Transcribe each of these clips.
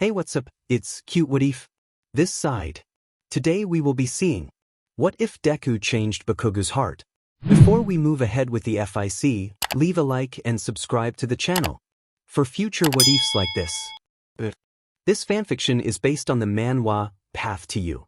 Hey, what's up? It's 𝐃𝐤𝐤𝐫. This side. Today we will be seeing what if Deku changed Bakugou's heart. Before we move ahead with the FIC, leave a like and subscribe to the channel for future what ifs like this. This fanfiction is based on the manhwa Path to You,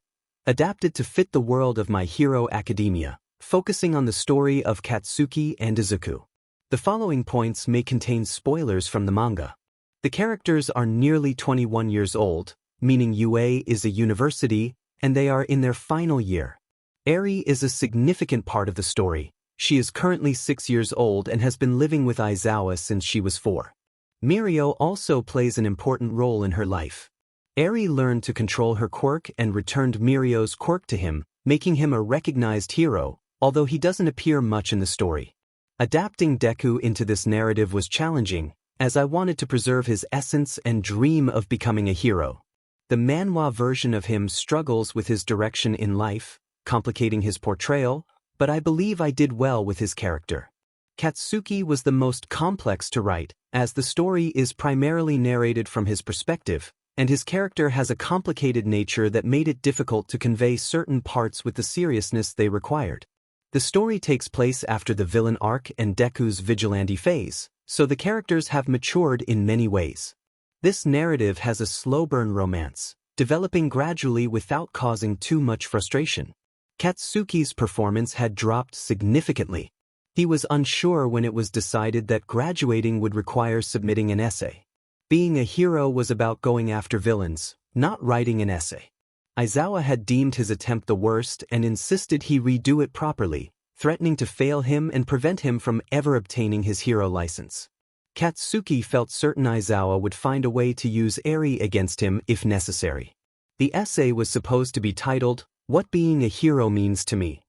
adapted to fit the world of My Hero Academia, focusing on the story of Katsuki and Izuku. The following points may contain spoilers from the manga. The characters are nearly 21 years old, meaning UA is a university, and they are in their final year. Eri is a significant part of the story. She is currently 6 years old and has been living with Izuku since she was 4. Mirio also plays an important role in her life. Eri learned to control her quirk and returned Mirio's quirk to him, making him a recognized hero, although he doesn't appear much in the story. Adapting Deku into this narrative was challenging, as I wanted to preserve his essence and dream of becoming a hero. The manhwa version of him struggles with his direction in life, complicating his portrayal, but I believe I did well with his character. Katsuki was the most complex to write, as the story is primarily narrated from his perspective, and his character has a complicated nature that made it difficult to convey certain parts with the seriousness they required. The story takes place after the villain arc and Deku's vigilante phase, so the characters have matured in many ways. This narrative has a slow burn romance, developing gradually without causing too much frustration. Katsuki's performance had dropped significantly. He was unsure when it was decided that graduating would require submitting an essay. Being a hero was about going after villains, not writing an essay. Izuku had deemed his attempt the worst and insisted he redo it properly, threatening to fail him and prevent him from ever obtaining his hero license. Katsuki felt certain Izuku would find a way to use Eri against him if necessary. The essay was supposed to be titled, "What Being a Hero Means to Me."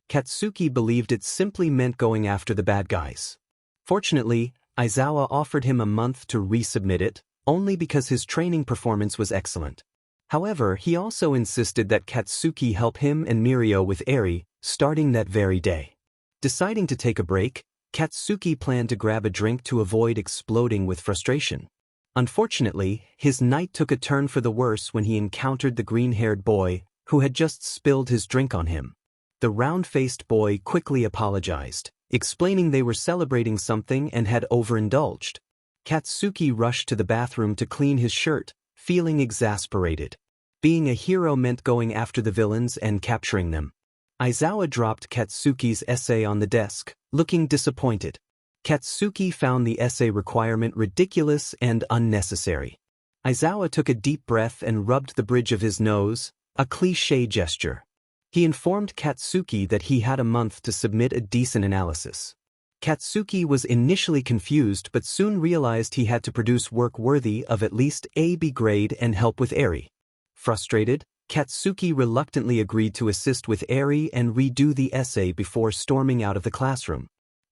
Katsuki believed it simply meant going after the bad guys. Fortunately, Izuku offered him a month to resubmit it, only because his training performance was excellent. However, he also insisted that Katsuki help him and Mirio with Eri, starting that very day. Deciding to take a break, Katsuki planned to grab a drink to avoid exploding with frustration. Unfortunately, his night took a turn for the worse when he encountered the green-haired boy, who had just spilled his drink on him. The round-faced boy quickly apologized, explaining they were celebrating something and had overindulged. Katsuki rushed to the bathroom to clean his shirt, feeling exasperated. Being a hero meant going after the villains and capturing them. Izuku dropped Katsuki's essay on the desk, looking disappointed. Katsuki found the essay requirement ridiculous and unnecessary. Izuku took a deep breath and rubbed the bridge of his nose, a cliché gesture. He informed Katsuki that he had a month to submit a decent analysis. Katsuki was initially confused but soon realized he had to produce work worthy of at least a B grade and help with Eri. Frustrated, Katsuki reluctantly agreed to assist with Eri and redo the essay before storming out of the classroom.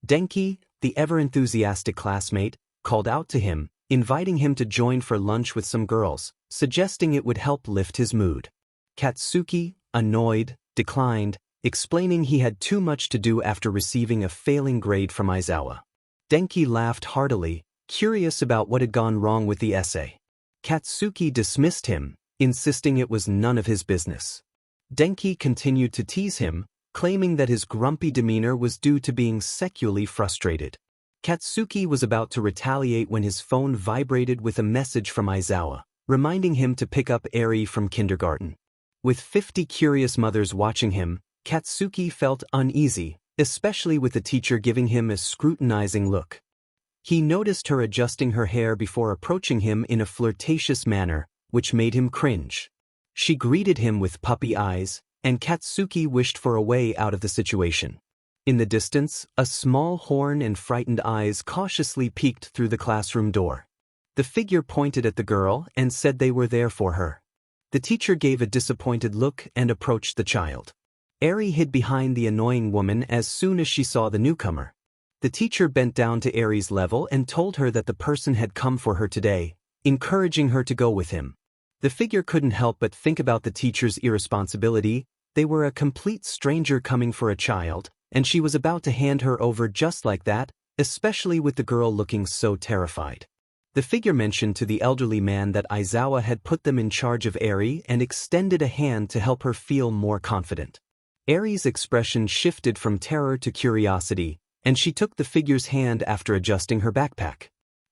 Denki, the ever-enthusiastic classmate, called out to him, inviting him to join for lunch with some girls, suggesting it would help lift his mood. Katsuki, annoyed, declined, explaining he had too much to do after receiving a failing grade from Izuku. Denki laughed heartily, curious about what had gone wrong with the essay. Katsuki dismissed him, insisting it was none of his business. Denki continued to tease him, claiming that his grumpy demeanor was due to being sexually frustrated. Katsuki was about to retaliate when his phone vibrated with a message from Izuku, reminding him to pick up Eri from kindergarten. With 50 curious mothers watching him, Katsuki felt uneasy, especially with the teacher giving him a scrutinizing look. He noticed her adjusting her hair before approaching him in a flirtatious manner, which made him cringe. She greeted him with puppy eyes, and Katsuki wished for a way out of the situation. In the distance, a small horn and frightened eyes cautiously peeked through the classroom door. The figure pointed at the girl and said they were there for her. The teacher gave a disappointed look and approached the child. Eri hid behind the annoying woman as soon as she saw the newcomer. The teacher bent down to Eri's level and told her that the person had come for her today, encouraging her to go with him. The figure couldn't help but think about the teacher's irresponsibility. They were a complete stranger coming for a child, and she was about to hand her over just like that, especially with the girl looking so terrified. The figure mentioned to the elderly man that Izawa had put them in charge of Eri and extended a hand to help her feel more confident. Eri's expression shifted from terror to curiosity, and she took the figure's hand after adjusting her backpack.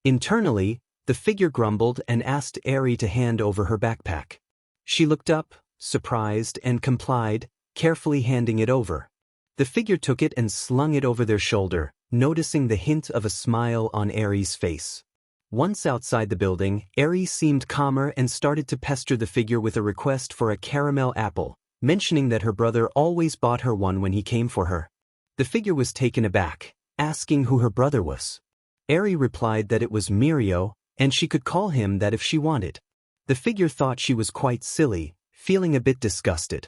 Internally, the figure grumbled and asked Eri to hand over her backpack. She looked up, surprised, and complied, carefully handing it over. The figure took it and slung it over their shoulder, noticing the hint of a smile on Eri's face. Once outside the building, Eri seemed calmer and started to pester the figure with a request for a caramel apple, mentioning that her brother always bought her one when he came for her. The figure was taken aback, asking who her brother was. Eri replied that it was Mirio, and she could call him that if she wanted. The figure thought she was quite silly, feeling a bit disgusted.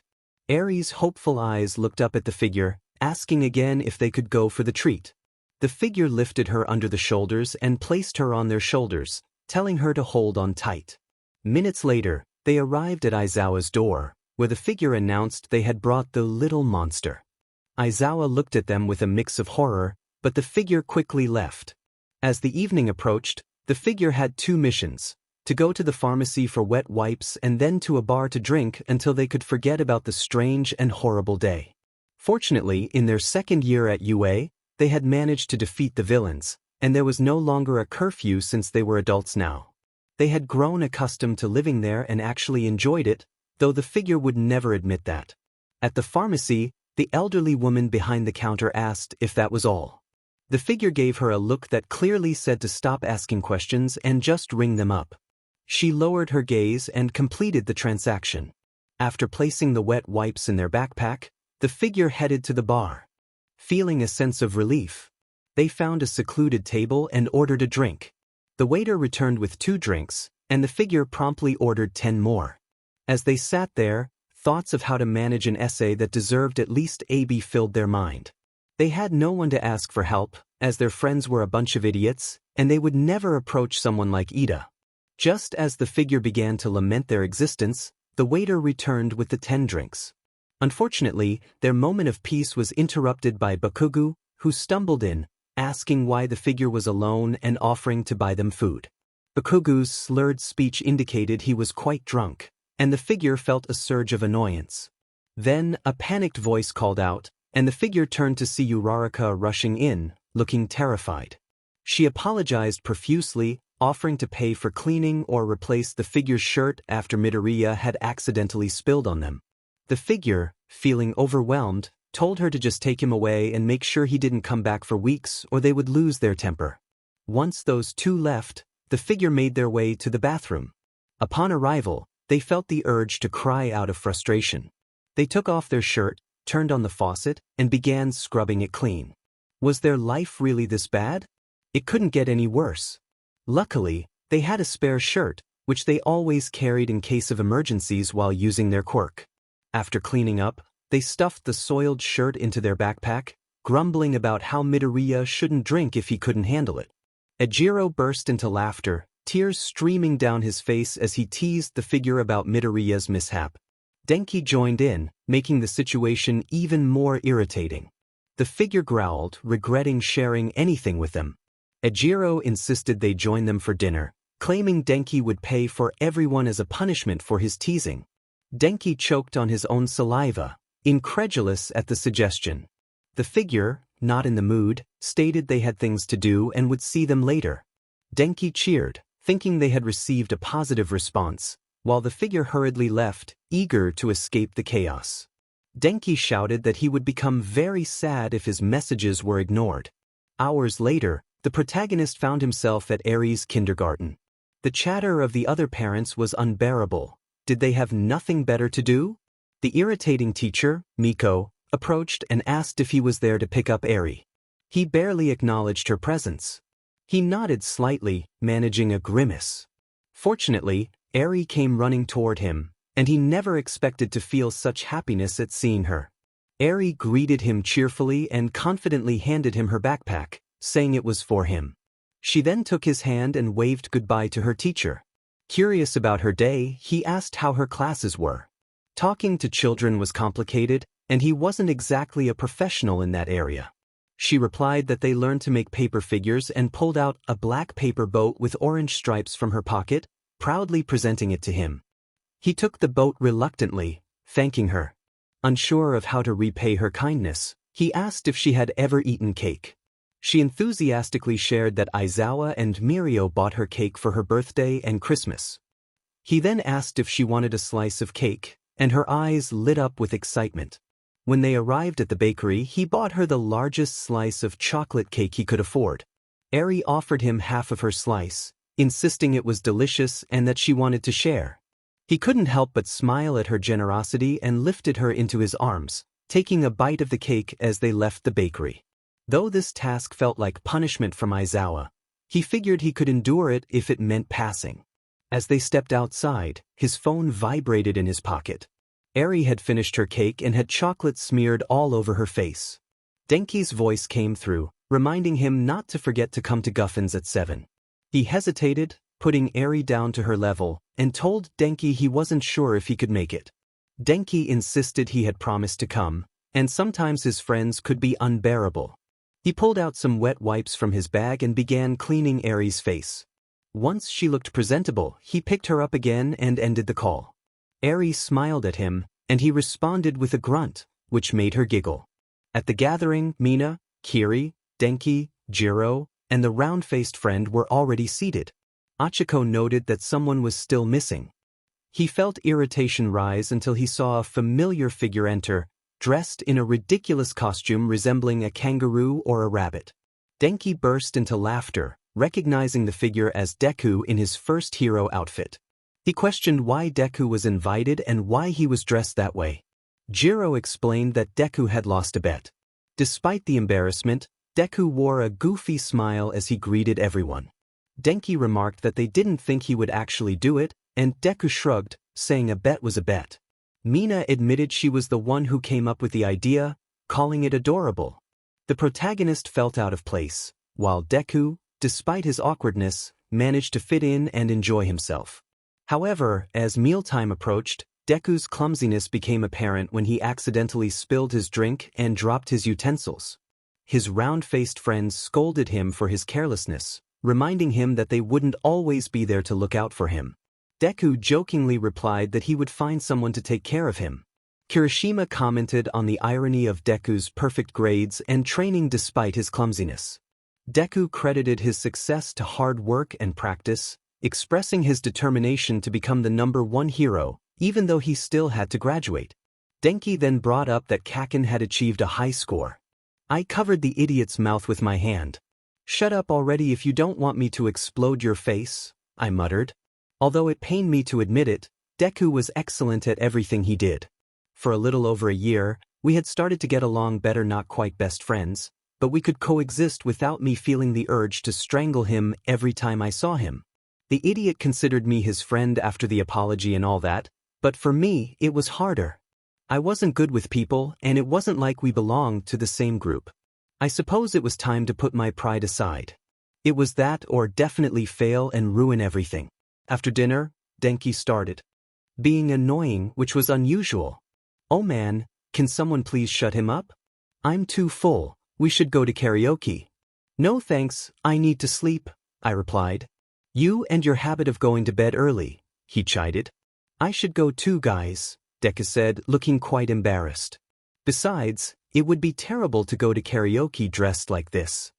Eri's hopeful eyes looked up at the figure, asking again if they could go for the treat. The figure lifted her under the shoulders and placed her on their shoulders, telling her to hold on tight. Minutes later, they arrived at Izawa's door, where the figure announced they had brought the little monster. Izawa looked at them with a mix of horror, but the figure quickly left. As the evening approached, the figure had two missions: to go to the pharmacy for wet wipes and then to a bar to drink until they could forget about the strange and horrible day. Fortunately, in their second year at UA, they had managed to defeat the villains, and there was no longer a curfew since they were adults now. They had grown accustomed to living there and actually enjoyed it, though the figure would never admit that. At the pharmacy, the elderly woman behind the counter asked if that was all. The figure gave her a look that clearly said to stop asking questions and just ring them up. She lowered her gaze and completed the transaction. After placing the wet wipes in their backpack, the figure headed to the bar. Feeling a sense of relief, they found a secluded table and ordered a drink. The waiter returned with 2 drinks, and the figure promptly ordered 10 more. As they sat there, thoughts of how to manage an essay that deserved at least a B filled their mind. They had no one to ask for help, as their friends were a bunch of idiots, and they would never approach someone like Ida. Just as the figure began to lament their existence, the waiter returned with the 10 drinks. Unfortunately, their moment of peace was interrupted by Bakugou, who stumbled in, asking why the figure was alone and offering to buy them food. Bakugou's slurred speech indicated he was quite drunk, and the figure felt a surge of annoyance. Then, a panicked voice called out, and the figure turned to see Uraraka rushing in, looking terrified. She apologized profusely, offering to pay for cleaning or replace the figure's shirt after Midoriya had accidentally spilled on them. The figure, feeling overwhelmed, told her to just take him away and make sure he didn't come back for weeks or they would lose their temper. Once those two left, the figure made their way to the bathroom. Upon arrival, they felt the urge to cry out of frustration. They took off their shirt, turned on the faucet, and began scrubbing it clean. Was their life really this bad? It couldn't get any worse. Luckily, they had a spare shirt, which they always carried in case of emergencies while using their quirk. After cleaning up, they stuffed the soiled shirt into their backpack, grumbling about how Midoriya shouldn't drink if he couldn't handle it. Ejiro burst into laughter, tears streaming down his face as he teased the figure about Midoriya's mishap. Denki joined in, making the situation even more irritating. The figure growled, regretting sharing anything with them. Ejiro insisted they join them for dinner, claiming Denki would pay for everyone as a punishment for his teasing. Denki choked on his own saliva, incredulous at the suggestion. The figure, not in the mood, stated they had things to do and would see them later. Denki cheered, thinking they had received a positive response, while the figure hurriedly left, eager to escape the chaos. Denki shouted that he would become very sad if his messages were ignored. Hours later, the protagonist found himself at Eri's kindergarten. The chatter of the other parents was unbearable. Did they have nothing better to do? The irritating teacher, Miko, approached and asked if he was there to pick up Eri. He barely acknowledged her presence. He nodded slightly, managing a grimace. Fortunately, Eri came running toward him, and he never expected to feel such happiness at seeing her. Eri greeted him cheerfully and confidently handed him her backpack, saying it was for him. She then took his hand and waved goodbye to her teacher. Curious about her day, he asked how her classes were. Talking to children was complicated, and he wasn't exactly a professional in that area. She replied that they learned to make paper figures and pulled out a black paper boat with orange stripes from her pocket, proudly presenting it to him. He took the boat reluctantly, thanking her. Unsure of how to repay her kindness, he asked if she had ever eaten cake. She enthusiastically shared that Aizawa and Mirio bought her cake for her birthday and Christmas. He then asked if she wanted a slice of cake, and her eyes lit up with excitement. When they arrived at the bakery, he bought her the largest slice of chocolate cake he could afford. Eri offered him half of her slice, insisting it was delicious and that she wanted to share. He couldn't help but smile at her generosity and lifted her into his arms, taking a bite of the cake as they left the bakery. Though this task felt like punishment from Aizawa, he figured he could endure it if it meant passing. As they stepped outside, his phone vibrated in his pocket. Eri had finished her cake and had chocolate smeared all over her face. Denki's voice came through, reminding him not to forget to come to Guffin's at 7. He hesitated, putting Eri down to her level, and told Denki he wasn't sure if he could make it. Denki insisted he had promised to come, and sometimes his friends could be unbearable. He pulled out some wet wipes from his bag and began cleaning Eri's face. Once she looked presentable, he picked her up again and ended the call. Eri smiled at him, and he responded with a grunt, which made her giggle. At the gathering, Mina, Kiri, Denki, Jiro, and the round-faced friend were already seated. Achiko noted that someone was still missing. He felt irritation rise until he saw a familiar figure enter, dressed in a ridiculous costume resembling a kangaroo or a rabbit. Denki burst into laughter, recognizing the figure as Deku in his first hero outfit. He questioned why Deku was invited and why he was dressed that way. Jiro explained that Deku had lost a bet. Despite the embarrassment, Deku wore a goofy smile as he greeted everyone. Denki remarked that they didn't think he would actually do it, and Deku shrugged, saying a bet was a bet. Mina admitted she was the one who came up with the idea, calling it adorable. The protagonist felt out of place, while Deku, despite his awkwardness, managed to fit in and enjoy himself. However, as mealtime approached, Deku's clumsiness became apparent when he accidentally spilled his drink and dropped his utensils. His round-faced friends scolded him for his carelessness, reminding him that they wouldn't always be there to look out for him. Deku jokingly replied that he would find someone to take care of him. Kirishima commented on the irony of Deku's perfect grades and training despite his clumsiness. Deku credited his success to hard work and practice, expressing his determination to become the #1 hero, even though he still had to graduate. Denki then brought up that 𝐃𝐞𝐤𝐮 had achieved a high score. I covered the idiot's mouth with my hand. Shut up already if you don't want me to explode your face, I muttered. Although it pained me to admit it, Deku was excellent at everything he did. For a little over a year, we had started to get along better, not quite best friends, but we could coexist without me feeling the urge to strangle him every time I saw him. The idiot considered me his friend after the apology and all that, but for me, it was harder. I wasn't good with people, and it wasn't like we belonged to the same group. I suppose it was time to put my pride aside. It was that or definitely fail and ruin everything. After dinner, Denki started being annoying, which was unusual. Oh man, can someone please shut him up? I'm too full, we should go to karaoke. No thanks, I need to sleep, I replied. You and your habit of going to bed early, he chided. I should go too, guys, Deku said, looking quite embarrassed. Besides, it would be terrible to go to karaoke dressed like this.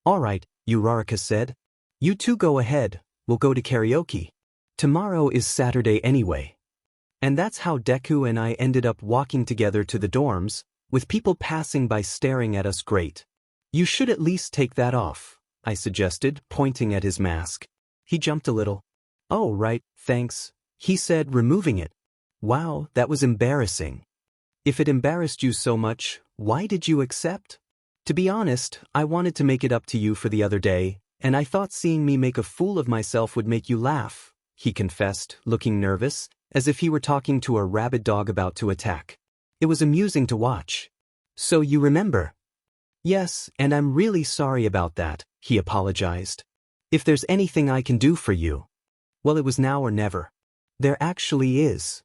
Alright, Uraraka said. You two go ahead, we'll go to karaoke. Tomorrow is Saturday anyway. And that's how Deku and I ended up walking together to the dorms, with people passing by staring at us. Great. You should at least take that off, I suggested, pointing at his mask. He jumped a little. Oh right, thanks, he said, removing it. Wow, that was embarrassing. If it embarrassed you so much, why did you accept? To be honest, I wanted to make it up to you for the other day, and I thought seeing me make a fool of myself would make you laugh, he confessed, looking nervous, as if he were talking to a rabid dog about to attack. It was amusing to watch. So you remember? Yes, and I'm really sorry about that, he apologized. If there's anything I can do for you. Well, it was now or never. There actually is.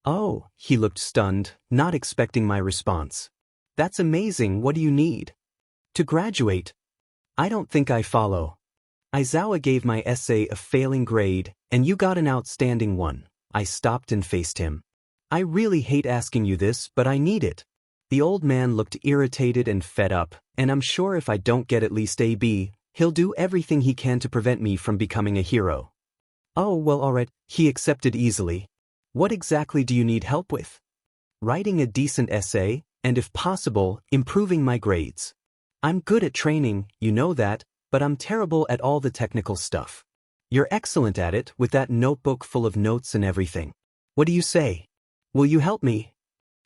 Oh, he looked stunned, not expecting my response. That's amazing, what do you need? To graduate? I don't think I follow. 𝐬𝐨𝐬𝐫 gave my essay a failing grade, and you got an outstanding one. I stopped and faced him. I really hate asking you this, but I need it. The old man looked irritated and fed up, and I'm sure if I don't get at least a B, he'll do everything he can to prevent me from becoming a hero. Oh, well, alright, he accepted easily. What exactly do you need help with? Writing a decent essay, and if possible, improving my grades. I'm good at training, you know that, but I'm terrible at all the technical stuff. You're excellent at it, with that notebook full of notes and everything. What do you say? Will you help me?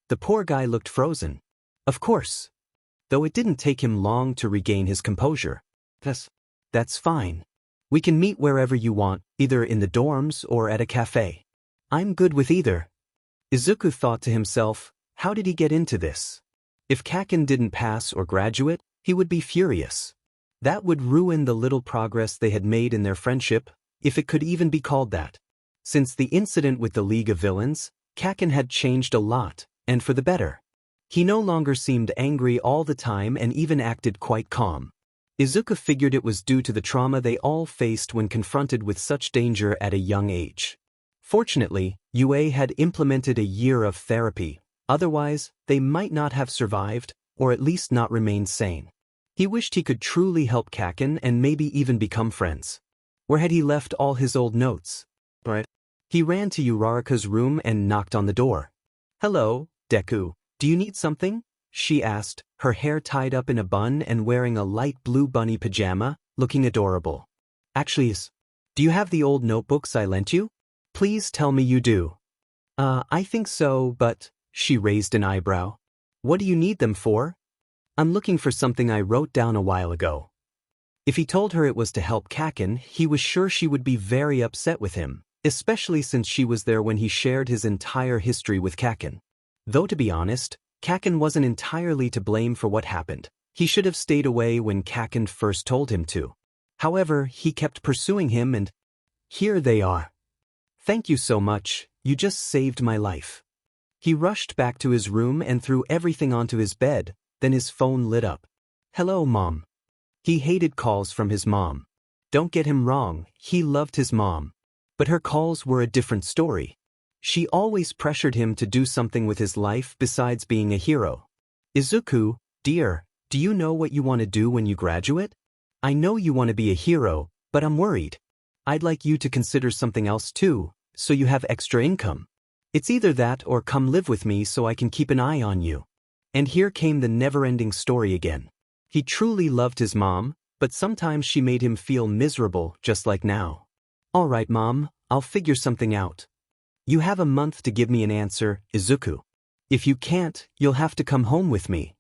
The poor guy looked frozen. Of course. Though it didn't take him long to regain his composure. That's fine. We can meet wherever you want, either in the dorms or at a cafe. I'm good with either. Izuku thought to himself, how did he get into this? If 𝐃𝐞𝐤𝐮 didn't pass or graduate, he would be furious. That would ruin the little progress they had made in their friendship, if it could even be called that. Since the incident with the League of Villains, 𝐃𝐞𝐤𝐮 had changed a lot, and for the better. He no longer seemed angry all the time and even acted quite calm. Izuku figured it was due to the trauma they all faced when confronted with such danger at a young age. Fortunately, 𝐬𝐫 had implemented a year of therapy, otherwise, they might not have survived, or at least not remained sane. He wished he could truly help 𝐃𝐞𝐤𝐮 and maybe even become friends. Where had he left all his old notes? He ran to Uraraka's room and knocked on the door. Hello, Deku, do you need something? She asked, her hair tied up in a bun and wearing a light blue bunny pajama, looking adorable. Actually, do you have the old notebooks I lent you? Please tell me you do. I think so, but, she raised an eyebrow. What do you need them for? I'm looking for something I wrote down a while ago. If he told her it was to help 𝐃𝐞𝐤𝐮, he was sure she would be very upset with him, especially since she was there when he shared his entire history with 𝐃𝐞𝐤𝐮. Though to be honest, 𝐃𝐞𝐤𝐮 wasn't entirely to blame for what happened. He should have stayed away when 𝐃𝐞𝐤𝐮 first told him to. However, he kept pursuing him and here they are. Thank you so much, you just saved my life. He rushed back to his room and threw everything onto his bed, then his phone lit up. Hello, Mom. He hated calls from his mom. Don't get him wrong, he loved his mom. But her calls were a different story. She always pressured him to do something with his life besides being a hero. Izuku, dear, do you know what you want to do when you graduate? I know you want to be a hero, but I'm worried. I'd like you to consider something else too, so you have extra income. It's either that or come live with me so I can keep an eye on you. And here came the never-ending story again. He truly loved his mom, but sometimes she made him feel miserable, just like now. All right, Mom, I'll figure something out. You have a month to give me an answer, Izuku. If you can't, you'll have to come home with me.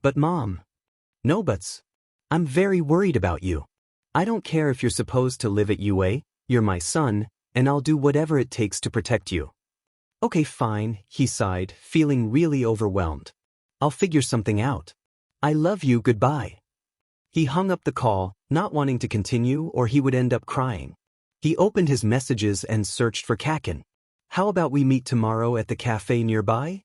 But Mom. No buts. I'm very worried about you. I don't care if you're supposed to live at 𝐬𝐴, you're my son, and I'll do whatever it takes to protect you. Okay, fine, he sighed, feeling really overwhelmed. I'll figure something out. I love you, goodbye. He hung up the call, not wanting to continue or he would end up crying. He opened his messages and searched for 𝐃𝐞𝐤𝐮. How about we meet tomorrow at the cafe nearby?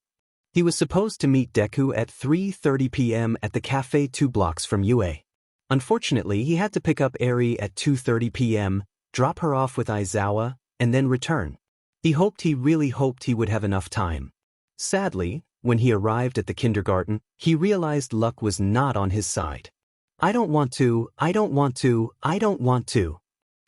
He was supposed to meet Deku at 3:30 p.m. at the cafe 2 blocks from 𝐬𝐴. Unfortunately, he had to pick up Eri at 2:30 p.m., drop her off with 𝐬𝐴𝐬𝐮, and then return. He really hoped he would have enough time. Sadly, when he arrived at the kindergarten, he realized luck was not on his side. I don't want to.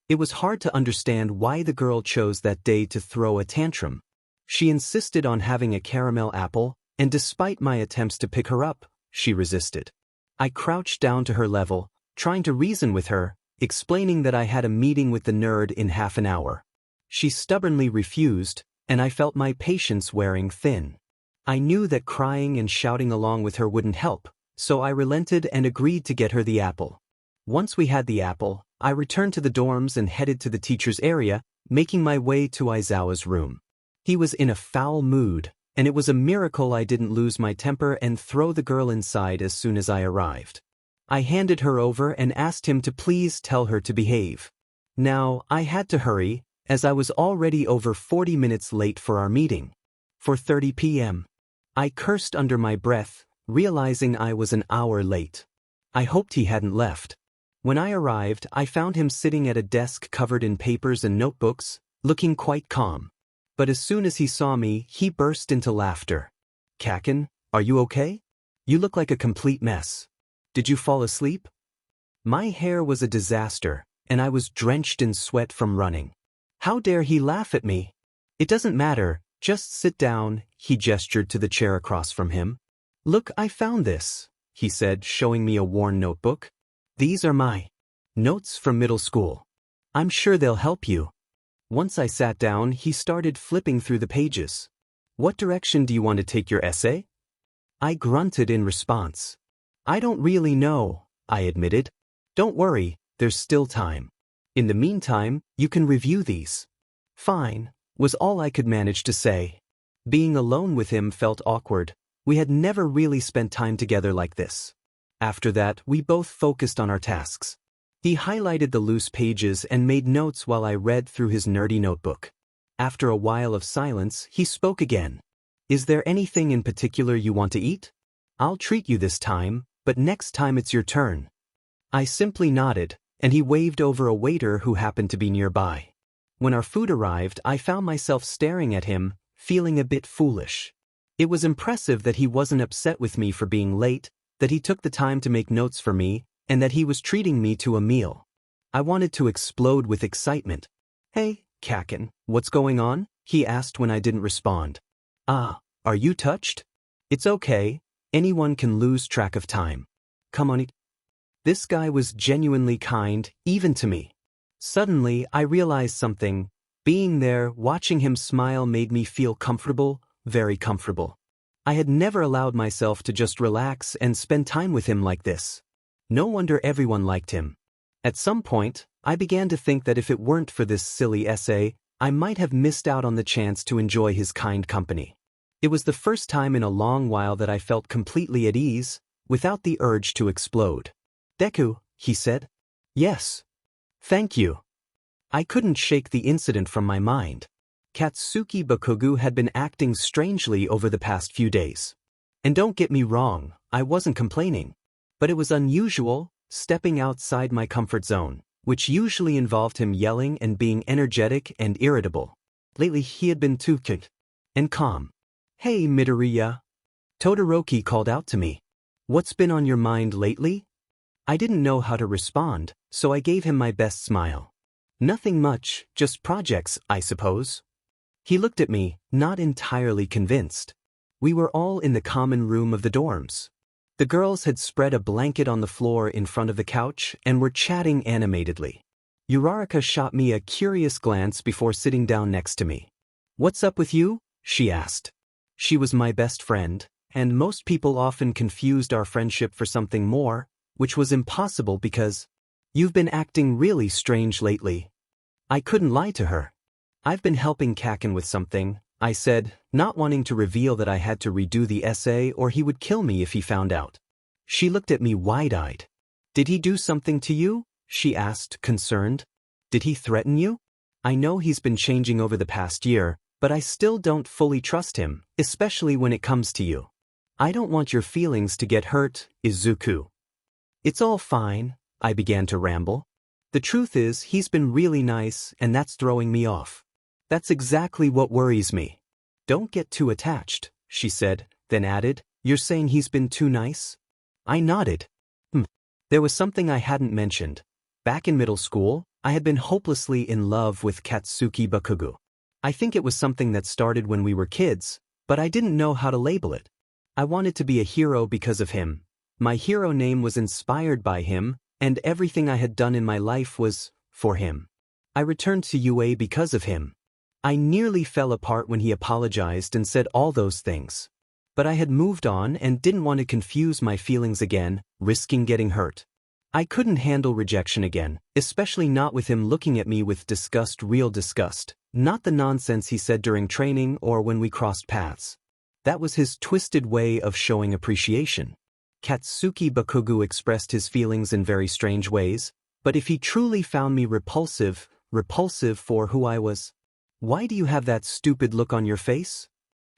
It was hard to understand why the girl chose that day to throw a tantrum. She insisted on having a caramel apple, and despite my attempts to pick her up, she resisted. I crouched down to her level, trying to reason with her, explaining that I had a meeting with the nerd in half an hour. She stubbornly refused, and I felt my patience wearing thin. I knew that crying and shouting along with her wouldn't help, so I relented and agreed to get her the apple. Once we had the apple, I returned to the dorms and headed to the teacher's area, making my way to 𝐬𝐴𝐬𝐮's room. He was in a foul mood, and it was a miracle I didn't lose my temper and throw the girl inside as soon as I arrived. I handed her over and asked him to please tell her to behave. Now, I had to hurry, as I was already over 40 minutes late for our meeting. 4:30 p.m. I cursed under my breath, realizing I was an hour late. I hoped he hadn't left. When I arrived, I found him sitting at a desk covered in papers and notebooks, looking quite calm. But as soon as he saw me, he burst into laughter. "𝐃𝐞𝐤𝐮, are you okay? You look like a complete mess. Did you fall asleep?" My hair was a disaster, and I was drenched in sweat from running. How dare he laugh at me? "It doesn't matter, just sit down," he gestured to the chair across from him. "Look, I found this," he said, showing me a worn notebook. "These are my notes from middle school. I'm sure they'll help you." Once I sat down, he started flipping through the pages. "What direction do you want to take your essay?" I grunted in response. "I don't really know," I admitted. "Don't worry, there's still time. In the meantime, you can review these." "Fine," was all I could manage to say. Being alone with him felt awkward. We had never really spent time together like this. After that, we both focused on our tasks. He highlighted the loose pages and made notes while I read through his nerdy notebook. After a while of silence, he spoke again. "Is there anything in particular you want to eat? I'll treat you this time, but next time it's your turn." I simply nodded, and he waved over a waiter who happened to be nearby. When our food arrived, I found myself staring at him, feeling a bit foolish. It was impressive that he wasn't upset with me for being late, that he took the time to make notes for me, and that he was treating me to a meal. I wanted to explode with excitement. "Hey, 𝐃𝐞𝐤𝐮, what's going on?" he asked when I didn't respond. "Ah, are you touched?" "It's okay, anyone can lose track of time. Come on." This guy was genuinely kind, even to me. Suddenly, I realized something. Being there, watching him smile made me feel comfortable, very comfortable. I had never allowed myself to just relax and spend time with him like this. No wonder everyone liked him. At some point, I began to think that if it weren't for this silly essay, I might have missed out on the chance to enjoy his kind company. It was the first time in a long while that I felt completely at ease, without the urge to explode. "Deku," he said. "Yes. Thank you." I couldn't shake the incident from my mind. Katsuki Bakugou had been acting strangely over the past few days. And don't get me wrong, I wasn't complaining. But it was unusual, stepping outside my comfort zone, which usually involved him yelling and being energetic and irritable. Lately he had been too cute and calm. "Hey, Midoriya." Todoroki called out to me. "What's been on your mind lately?" I didn't know how to respond, so I gave him my best smile. "Nothing much, just projects, I suppose." He looked at me, not entirely convinced. We were all in the common room of the dorms. The girls had spread a blanket on the floor in front of the couch and were chatting animatedly. Uraraka shot me a curious glance before sitting down next to me. "What's up with you?" she asked. She was my best friend, and most people often confused our friendship for something more, which was impossible because, "You've been acting really strange lately." I couldn't lie to her. "I've been helping 𝐃𝐞𝐤𝐮 with something," I said, not wanting to reveal that I had to redo the essay or he would kill me if he found out. She looked at me wide-eyed. "Did he do something to you?" she asked, concerned. "Did he threaten you?" "I know he's been changing over the past year, but I still don't fully trust him, especially when it comes to you. I don't want your feelings to get hurt, Izuku." "It's all fine," I began to ramble. "The truth is, he's been really nice, and that's throwing me off. That's exactly what worries me." "Don't get too attached," she said, then added, "You're saying he's been too nice?" I nodded. There was something I hadn't mentioned. Back in middle school, I had been hopelessly in love with Katsuki Bakugou. I think it was something that started when we were kids, but I didn't know how to label it. I wanted to be a hero because of him. My hero name was inspired by him, and everything I had done in my life was for him. I returned to UA because of him. I nearly fell apart when he apologized and said all those things. But I had moved on and didn't want to confuse my feelings again, risking getting hurt. I couldn't handle rejection again, especially not with him looking at me with disgust, real disgust, not the nonsense he said during training or when we crossed paths. That was his twisted way of showing appreciation. Katsuki Bakugou expressed his feelings in very strange ways, but if he truly found me repulsive for who I was, why do you have that stupid look on your face?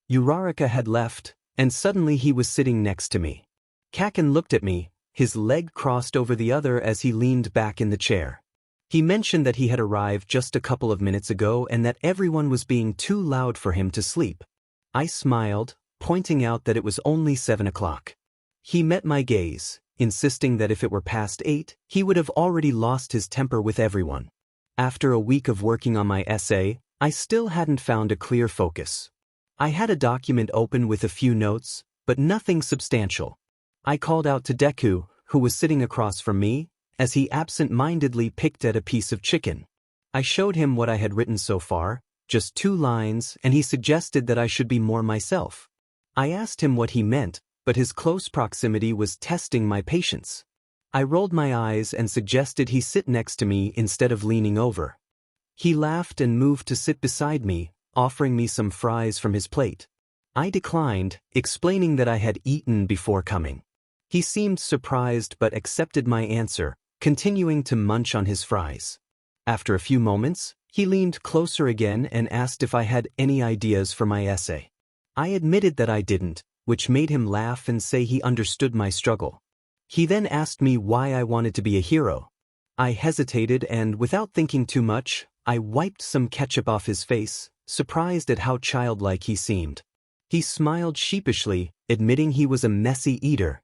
Uraraka had left, and suddenly he was sitting next to me. 𝐃𝐞𝐤𝐮 looked at me, his leg crossed over the other as he leaned back in the chair. He mentioned that he had arrived just a couple of minutes ago and that everyone was being too loud for him to sleep. I smiled, pointing out that it was only 7 o'clock. He met my gaze, insisting that if it were past 8, he would have already lost his temper with everyone. After a week of working on my essay, I still hadn't found a clear focus. I had a document open with a few notes, but nothing substantial. I called out to Deku, who was sitting across from me, as he absent-mindedly picked at a piece of chicken. I showed him what I had written so far, just 2 lines, and he suggested that I should be more myself. I asked him what he meant, but his close proximity was testing my patience. I rolled my eyes and suggested he sit next to me instead of leaning over. He laughed and moved to sit beside me, offering me some fries from his plate. I declined, explaining that I had eaten before coming. He seemed surprised but accepted my answer, continuing to munch on his fries. After a few moments, he leaned closer again and asked if I had any ideas for my essay. I admitted that I didn't, which made him laugh and say he understood my struggle. He then asked me why I wanted to be a hero. I hesitated and, without thinking too much, I wiped some ketchup off his face, surprised at how childlike he seemed. He smiled sheepishly, admitting he was a messy eater.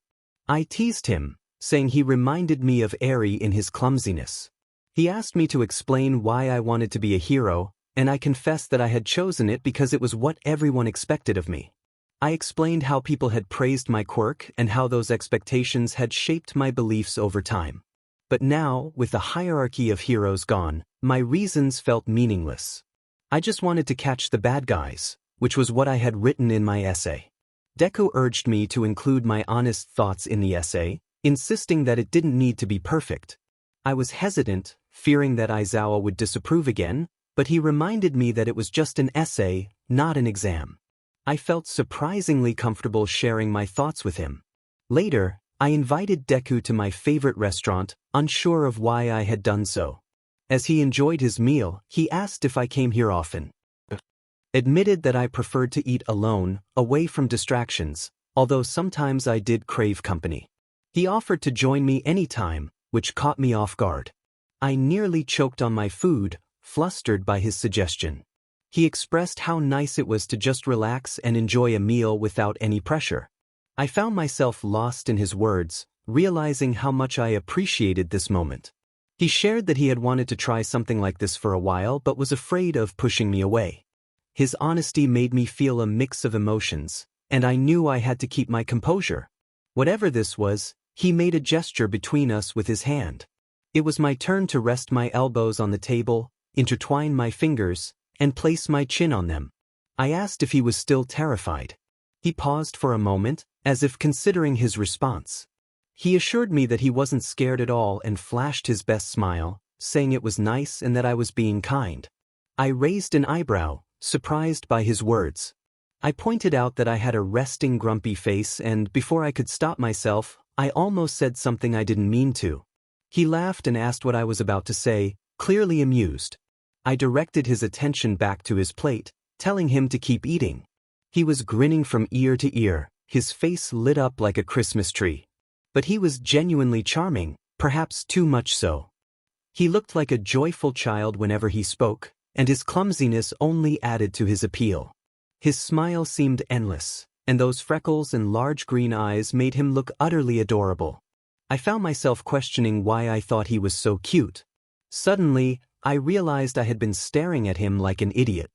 I teased him, saying he reminded me of Eri in his clumsiness. He asked me to explain why I wanted to be a hero, and I confessed that I had chosen it because it was what everyone expected of me. I explained how people had praised my quirk and how those expectations had shaped my beliefs over time. But now, with the hierarchy of heroes gone, my reasons felt meaningless. I just wanted to catch the bad guys, which was what I had written in my essay. Deku urged me to include my honest thoughts in the essay, insisting that it didn't need to be perfect. I was hesitant, fearing that 𝐬𝐨𝐬𝐫 would disapprove again, but he reminded me that it was just an essay, not an exam. I felt surprisingly comfortable sharing my thoughts with him. Later, I invited Deku to my favorite restaurant, unsure of why I had done so. As he enjoyed his meal, he asked if I came here often. Admitted that I preferred to eat alone, away from distractions, although sometimes I did crave company. He offered to join me anytime, which caught me off guard. I nearly choked on my food, flustered by his suggestion. He expressed how nice it was to just relax and enjoy a meal without any pressure. I found myself lost in his words, realizing how much I appreciated this moment. He shared that he had wanted to try something like this for a while but was afraid of pushing me away. His honesty made me feel a mix of emotions, and I knew I had to keep my composure. Whatever this was, he made a gesture between us with his hand. It was my turn to rest my elbows on the table, intertwine my fingers, and place my chin on them. I asked if he was still terrified. He paused for a moment, as if considering his response. He assured me that he wasn't scared at all and flashed his best smile, saying it was nice and that I was being kind. I raised an eyebrow, surprised by his words. I pointed out that I had a resting grumpy face and, before I could stop myself, I almost said something I didn't mean to. He laughed and asked what I was about to say, clearly amused. I directed his attention back to his plate, telling him to keep eating. He was grinning from ear to ear, his face lit up like a Christmas tree. But he was genuinely charming, perhaps too much so. He looked like a joyful child whenever he spoke, and his clumsiness only added to his appeal. His smile seemed endless, and those freckles and large green eyes made him look utterly adorable. I found myself questioning why I thought he was so cute. Suddenly, I realized I had been staring at him like an idiot.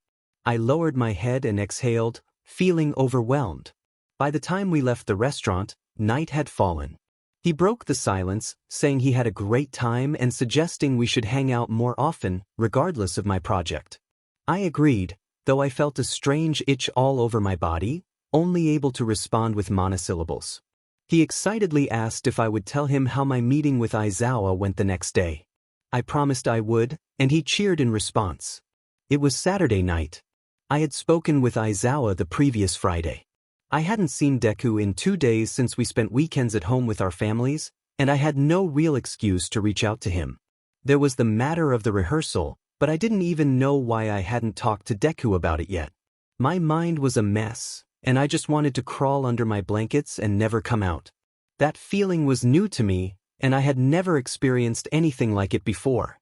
I lowered my head and exhaled, feeling overwhelmed. By the time we left the restaurant, night had fallen. He broke the silence, saying he had a great time and suggesting we should hang out more often, regardless of my project. I agreed, though I felt a strange itch all over my body, only able to respond with monosyllables. He excitedly asked if I would tell him how my meeting with 𝐬𝐨𝐬𝐫 went the next day. I promised I would, and he cheered in response. It was Saturday night. I had spoken with 𝐬𝐨𝐬𝐫 the previous Friday. I hadn't seen Deku in 2 days since we spent weekends at home with our families, and I had no real excuse to reach out to him. There was the matter of the rehearsal, but I didn't even know why I hadn't talked to Deku about it yet. My mind was a mess, and I just wanted to crawl under my blankets and never come out. That feeling was new to me, and I had never experienced anything like it before.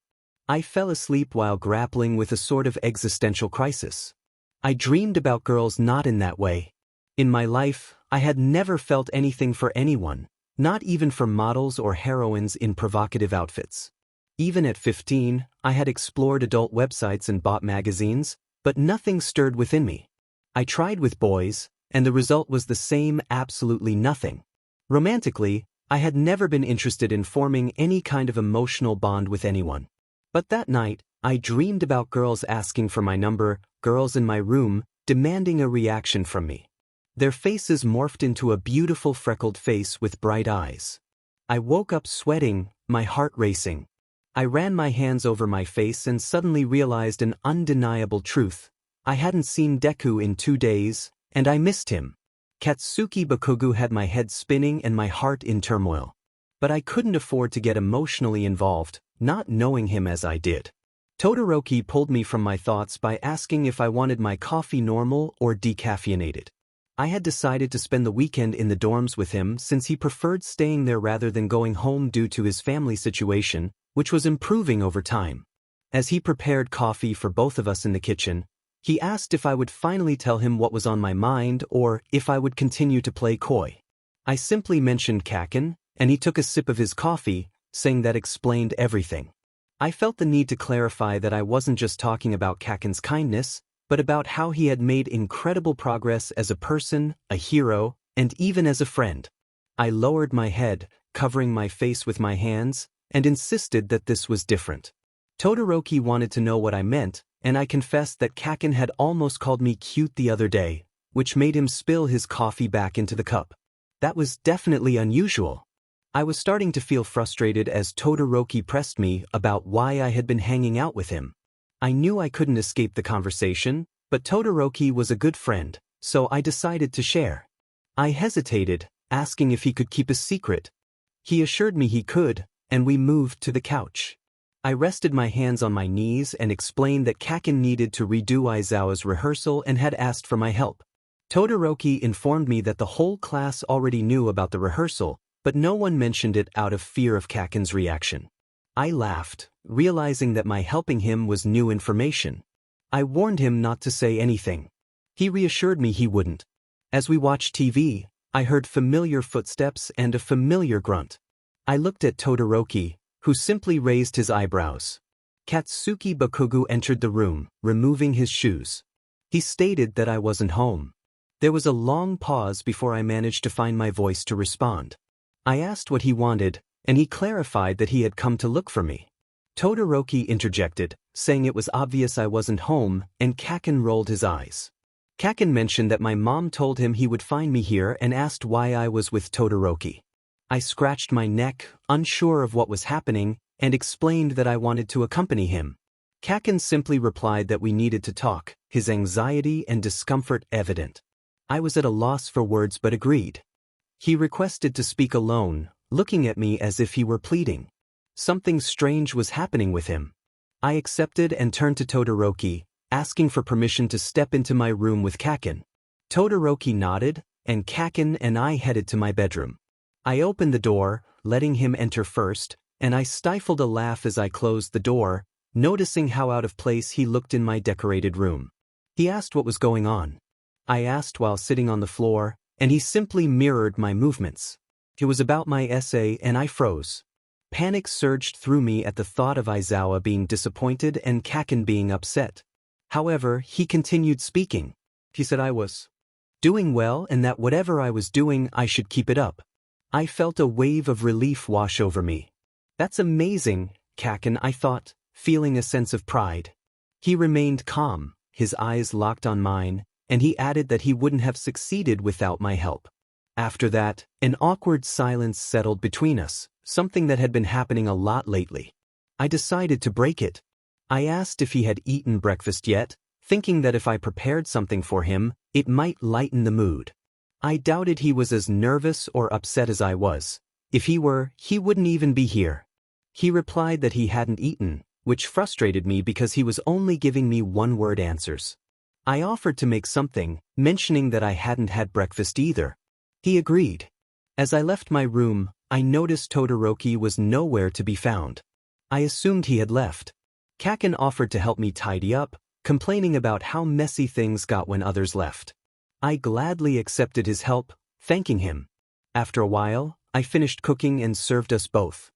I fell asleep while grappling with a sort of existential crisis. I dreamed about girls not in that way. In my life, I had never felt anything for anyone, not even for models or heroines in provocative outfits. Even at 15, I had explored adult websites and bought magazines, but nothing stirred within me. I tried with boys, and the result was the same: absolutely nothing. Romantically, I had never been interested in forming any kind of emotional bond with anyone. But that night, I dreamed about girls asking for my number, girls in my room, demanding a reaction from me. Their faces morphed into a beautiful freckled face with bright eyes. I woke up sweating, my heart racing. I ran my hands over my face and suddenly realized an undeniable truth. I hadn't seen Deku in 2 days, and I missed him. Katsuki Bakugou had my head spinning and my heart in turmoil. But I couldn't afford to get emotionally involved, not knowing him as I did. Todoroki pulled me from my thoughts by asking if I wanted my coffee normal or decaffeinated. I had decided to spend the weekend in the dorms with him since he preferred staying there rather than going home due to his family situation, which was improving over time. As he prepared coffee for both of us in the kitchen, he asked if I would finally tell him what was on my mind or if I would continue to play coy. I simply mentioned 𝐃𝐤𝐮, and he took a sip of his coffee, saying that explained everything. I felt the need to clarify that I wasn't just talking about 𝐃𝐤𝐮's kindness, but about how he had made incredible progress as a person, a hero, and even as a friend. I lowered my head, covering my face with my hands, and insisted that this was different. Todoroki wanted to know what I meant, and I confessed that 𝐃𝐤𝐮 had almost called me cute the other day, which made him spill his coffee back into the cup. That was definitely unusual. I was starting to feel frustrated as Todoroki pressed me about why I had been hanging out with him. I knew I couldn't escape the conversation, but Todoroki was a good friend, so I decided to share. I hesitated, asking if he could keep a secret. He assured me he could, and we moved to the couch. I rested my hands on my knees and explained that 𝐃𝐤𝐮 needed to redo Izuku's rehearsal and had asked for my help. Todoroki informed me that the whole class already knew about the rehearsal, but no one mentioned it out of fear of 𝐃𝐤𝐮's reaction. I laughed, realizing that my helping him was new information. I warned him not to say anything. He reassured me he wouldn't. As we watched TV, I heard familiar footsteps and a familiar grunt. I looked at Todoroki, who simply raised his eyebrows. Katsuki Bakugou entered the room, removing his shoes. He stated that I wasn't home. There was a long pause before I managed to find my voice to respond. I asked what he wanted, and he clarified that he had come to look for me. Todoroki interjected, saying it was obvious I wasn't home, and 𝐃𝐤𝐮 rolled his eyes. 𝐃𝐤𝐮 mentioned that my mom told him he would find me here and asked why I was with Todoroki. I scratched my neck, unsure of what was happening, and explained that I wanted to accompany him. 𝐃𝐤𝐮 simply replied that we needed to talk, his anxiety and discomfort evident. I was at a loss for words but agreed. He requested to speak alone, looking at me as if he were pleading. Something strange was happening with him. I accepted and turned to Todoroki, asking for permission to step into my room with 𝐃𝐤𝐮. Todoroki nodded, and 𝐃𝐤𝐮 and I headed to my bedroom. I opened the door, letting him enter first, and I stifled a laugh as I closed the door, noticing how out of place he looked in my decorated room. He asked what was going on. I asked while sitting on the floor, and he simply mirrored my movements. It was about my essay and I froze. Panic surged through me at the thought of Izuku being disappointed and 𝐃𝐤𝐮 being upset. However, he continued speaking. He said I was doing well and that whatever I was doing I should keep it up. I felt a wave of relief wash over me. That's amazing, 𝐃𝐤𝐮, I thought, feeling a sense of pride. He remained calm, his eyes locked on mine, and he added that he wouldn't have succeeded without my help. After that, an awkward silence settled between us, something that had been happening a lot lately. I decided to break it. I asked if he had eaten breakfast yet, thinking that if I prepared something for him, it might lighten the mood. I doubted he was as nervous or upset as I was. If he were, he wouldn't even be here. He replied that he hadn't eaten, which frustrated me because he was only giving me one-word answers. I offered to make something, mentioning that I hadn't had breakfast either. He agreed. As I left my room, I noticed Todoroki was nowhere to be found. I assumed he had left. 𝐃𝐞𝐤𝐮 offered to help me tidy up, complaining about how messy things got when others left. I gladly accepted his help, thanking him. After a while, I finished cooking and served us both.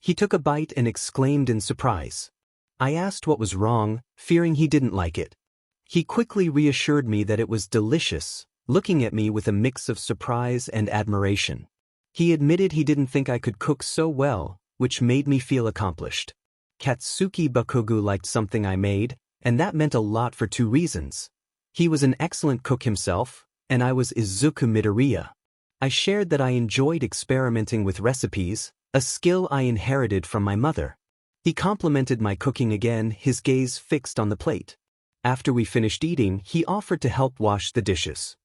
He took a bite and exclaimed in surprise. I asked what was wrong, fearing he didn't like it. He quickly reassured me that it was delicious, looking at me with a mix of surprise and admiration. He admitted he didn't think I could cook so well, which made me feel accomplished. Katsuki Bakugou liked something I made, and that meant a lot for two reasons. He was an excellent cook himself, and I was Izuku Midoriya. I shared that I enjoyed experimenting with recipes, a skill I inherited from my mother. He complimented my cooking again, his gaze fixed on the plate. After we finished eating, he offered to help wash the dishes.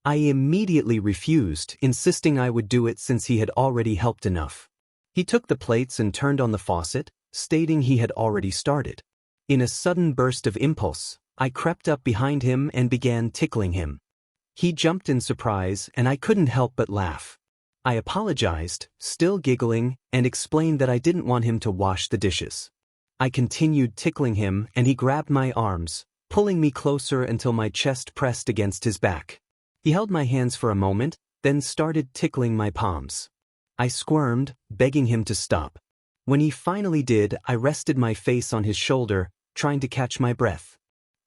I immediately refused, insisting I would do it since he had already helped enough. He took the plates and turned on the faucet, stating he had already started. In a sudden burst of impulse, I crept up behind him and began tickling him. He jumped in surprise, and I couldn't help but laugh. I apologized, still giggling, and explained that I didn't want him to wash the dishes. I continued tickling him, and he grabbed my arms, pulling me closer until my chest pressed against his back. He held my hands for a moment, then started tickling my palms. I squirmed, begging him to stop. When he finally did, I rested my face on his shoulder, trying to catch my breath.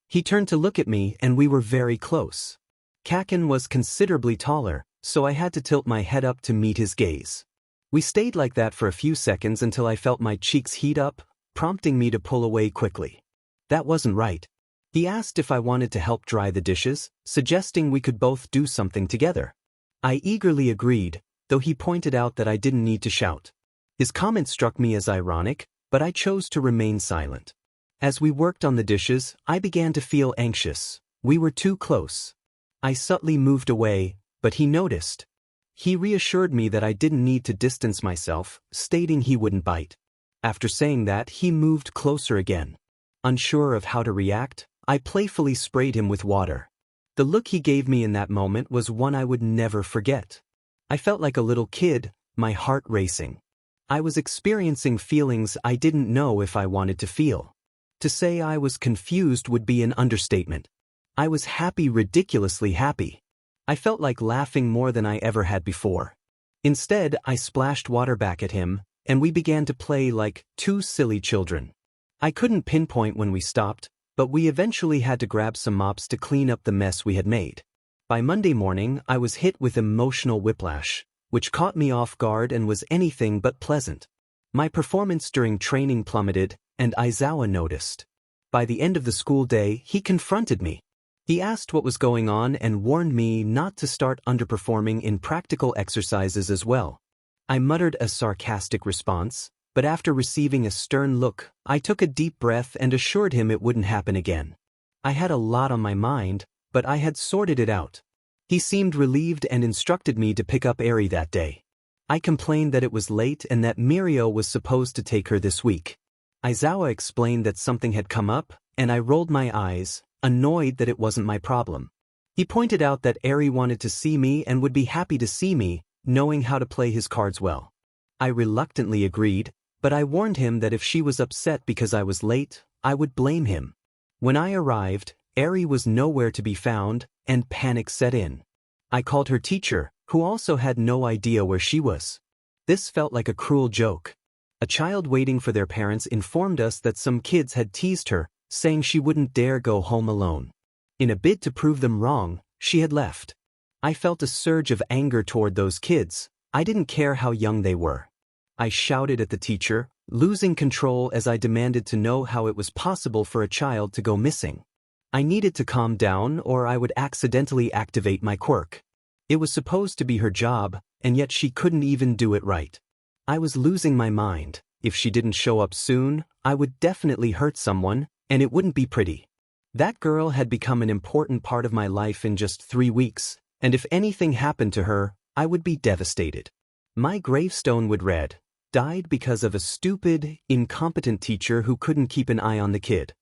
He turned to look at me, and we were very close. 𝐃𝐞𝐤𝐮 was considerably taller, so I had to tilt my head up to meet his gaze. We stayed like that for a few seconds until I felt my cheeks heat up, prompting me to pull away quickly. That wasn't right. He asked if I wanted to help dry the dishes, suggesting we could both do something together. I eagerly agreed, though he pointed out that I didn't need to shout. His comment struck me as ironic, but I chose to remain silent. As we worked on the dishes, I began to feel anxious. We were too close. I subtly moved away, but he noticed. He reassured me that I didn't need to distance myself, stating he wouldn't bite. After saying that, he moved closer again. Unsure of how to react, I playfully sprayed him with water. The look he gave me in that moment was one I would never forget. I felt like a little kid, my heart racing. I was experiencing feelings I didn't know if I wanted to feel. To say I was confused would be an understatement. I was happy, ridiculously happy. I felt like laughing more than I ever had before. Instead, I splashed water back at him, and we began to play like two silly children. I couldn't pinpoint when we stopped, but we eventually had to grab some mops to clean up the mess we had made. By Monday morning, I was hit with emotional whiplash, which caught me off guard and was anything but pleasant. My performance during training plummeted, and 𝐬𝐨𝐧𝐫𝐞𝐢𝐫 noticed. By the end of the school day, he confronted me. He asked what was going on and warned me not to start underperforming in practical exercises as well. I muttered a sarcastic response, but after receiving a stern look, I took a deep breath and assured him it wouldn't happen again. I had a lot on my mind, but I had sorted it out. He seemed relieved and instructed me to pick up 𝐬𝐨𝐵 that day. I complained that it was late and that Mirio was supposed to take her this week. 𝐬𝐨𝐵𝐻 explained that something had come up, and I rolled my eyes, annoyed that it wasn't my problem. He pointed out that 𝐬𝐵𝐵 wanted to see me and would be happy to see me, knowing how to play his cards well. I reluctantly agreed, but I warned him that if she was upset because I was late, I would blame him. When I arrived, 𝐬𝐵𝐵 was nowhere to be found, and panic set in. I called her teacher, who also had no idea where she was. This felt like a cruel joke. A child waiting for their parents informed us that some kids had teased her, saying she wouldn't dare go home alone. In a bid to prove them wrong, she had left. I felt a surge of anger toward those kids. I didn't care how young they were. I shouted at the teacher, losing control as I demanded to know how it was possible for a child to go missing. I needed to calm down or I would accidentally activate my quirk. It was supposed to be her job, and yet she couldn't even do it right. I was losing my mind. If she didn't show up soon, I would definitely hurt someone, and it wouldn't be pretty. That girl had become an important part of my life in just 3 weeks, and if anything happened to her, I would be devastated. My gravestone would read, "Died because of a stupid, incompetent teacher who couldn't keep an eye on the kid."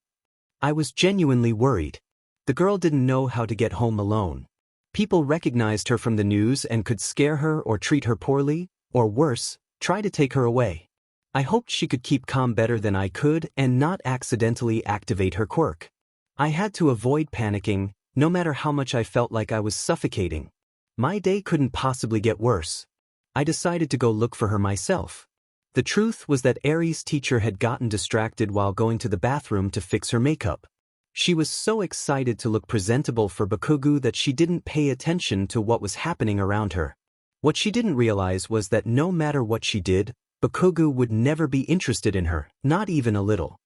I was genuinely worried. The girl didn't know how to get home alone. People recognized her from the news and could scare her or treat her poorly, or worse, try to take her away. I hoped she could keep calm better than I could and not accidentally activate her quirk. I had to avoid panicking, no matter how much I felt like I was suffocating. My day couldn't possibly get worse. I decided to go look for her myself. The truth was that Eri's teacher had gotten distracted while going to the bathroom to fix her makeup. She was so excited to look presentable for Bakugou that she didn't pay attention to what was happening around her. What she didn't realize was that no matter what she did, Bakugou would never be interested in her, not even a little.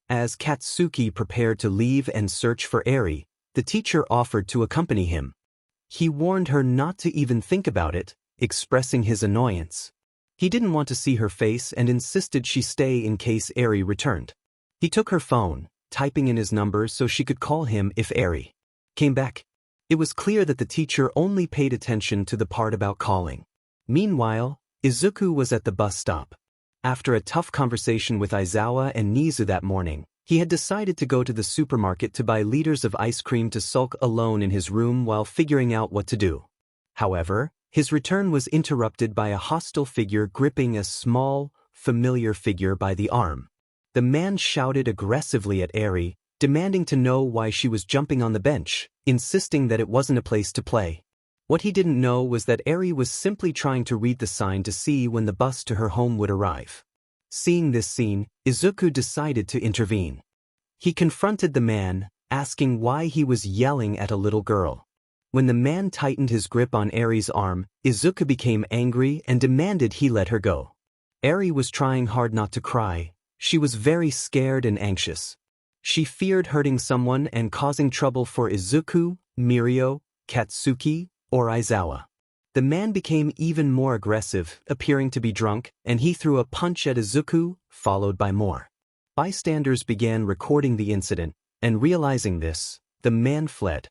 As Katsuki prepared to leave and search for Eri, the teacher offered to accompany him. He warned her not to even think about it, expressing his annoyance. He didn't want to see her face and insisted she stay in case Eri returned. He took her phone, typing in his number so she could call him if Eri came back. It was clear that the teacher only paid attention to the part about calling. Meanwhile, Izuku was at the bus stop. After a tough conversation with Aizawa and Nizu that morning, he had decided to go to the supermarket to buy liters of ice cream to sulk alone in his room while figuring out what to do. However, his return was interrupted by a hostile figure gripping a small, familiar figure by the arm. The man shouted aggressively at Eri, demanding to know why she was jumping on the bench, insisting that it wasn't a place to play. What he didn't know was that Eri was simply trying to read the sign to see when the bus to her home would arrive. Seeing this scene, Izuku decided to intervene. He confronted the man, asking why he was yelling at a little girl. When the man tightened his grip on Eri's arm, Izuku became angry and demanded he let her go. Eri was trying hard not to cry. She was very scared and anxious. She feared hurting someone and causing trouble for Izuku, Mirio, Katsuki, or Aizawa. The man became even more aggressive, appearing to be drunk, and he threw a punch at Izuku, followed by more. Bystanders began recording the incident, and realizing this, the man fled.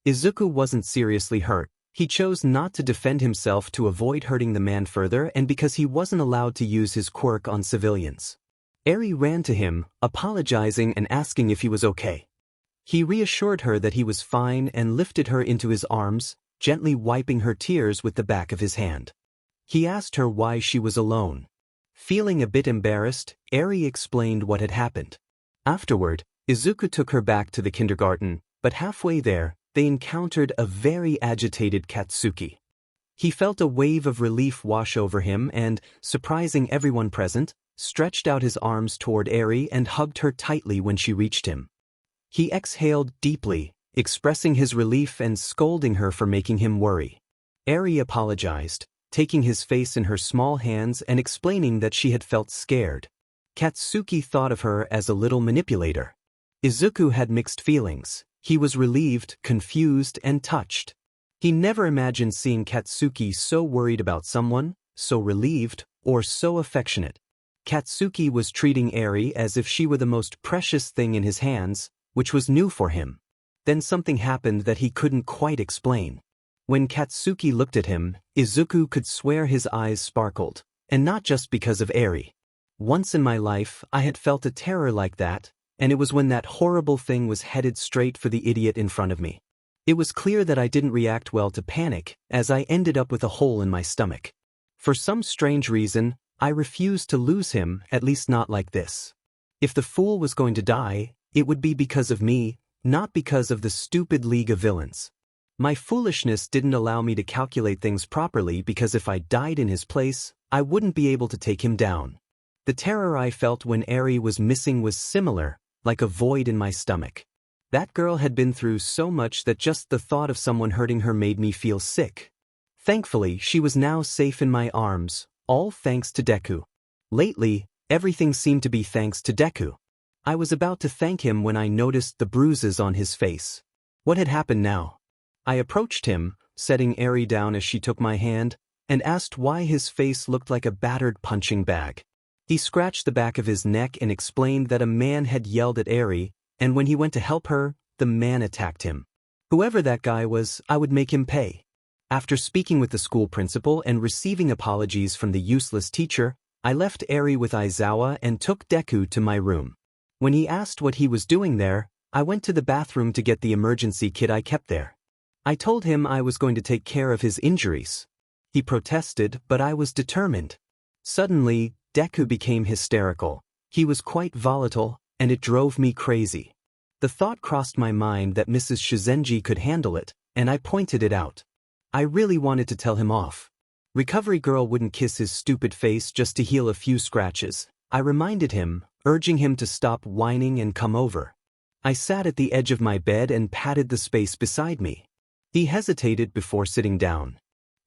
Izuku wasn't seriously hurt. He chose not to defend himself to avoid hurting the man further and because he wasn't allowed to use his quirk on civilians. Eri ran to him, apologizing and asking if he was okay. He reassured her that he was fine and lifted her into his arms, gently wiping her tears with the back of his hand. He asked her why she was alone. Feeling a bit embarrassed, Eri explained what had happened. Afterward, Izuku took her back to the kindergarten, but halfway there, they encountered a very agitated Katsuki. He felt a wave of relief wash over him and, surprising everyone present, stretched out his arms toward Eri and hugged her tightly when she reached him. He exhaled deeply, expressing his relief and scolding her for making him worry. Eri apologized, taking his face in her small hands and explaining that she had felt scared. Katsuki thought of her as a little manipulator. Izuku had mixed feelings. He was relieved, confused, and touched. He never imagined seeing Katsuki so worried about someone, so relieved, or so affectionate. Katsuki was treating Eri as if she were the most precious thing in his hands, which was new for him. Then something happened that he couldn't quite explain. When Katsuki looked at him, Izuku could swear his eyes sparkled, and not just because of Eri. Once in my life, I had felt a terror like that, and it was when that horrible thing was headed straight for the idiot in front of me. It was clear that I didn't react well to panic, as I ended up with a hole in my stomach. For some strange reason, I refused to lose him, at least not like this. If the fool was going to die, it would be because of me, not because of the stupid League of Villains. My foolishness didn't allow me to calculate things properly because if I died in his place, I wouldn't be able to take him down. The terror I felt when Eri was missing was similar, like a void in my stomach. That girl had been through so much that just the thought of someone hurting her made me feel sick. Thankfully, she was now safe in my arms, all thanks to Deku. Lately, everything seemed to be thanks to Deku. I was about to thank him when I noticed the bruises on his face. What had happened now? I approached him, setting Eri down as she took my hand, and asked why his face looked like a battered punching bag. He scratched the back of his neck and explained that a man had yelled at Eri, and when he went to help her, the man attacked him. Whoever that guy was, I would make him pay. After speaking with the school principal and receiving apologies from the useless teacher, I left Eri with Aizawa and took Deku to my room. When he asked what he was doing there, I went to the bathroom to get the emergency kit I kept there. I told him I was going to take care of his injuries. He protested, but I was determined. Suddenly, Deku became hysterical. He was quite volatile, and it drove me crazy. The thought crossed my mind that Mrs. 𝐬𝐨𝐬𝐵 could handle it, and I pointed it out. I really wanted to tell him off. Recovery girl wouldn't kiss his stupid face just to heal a few scratches. I reminded him, urging him to stop whining and come over. I sat at the edge of my bed and patted the space beside me. He hesitated before sitting down.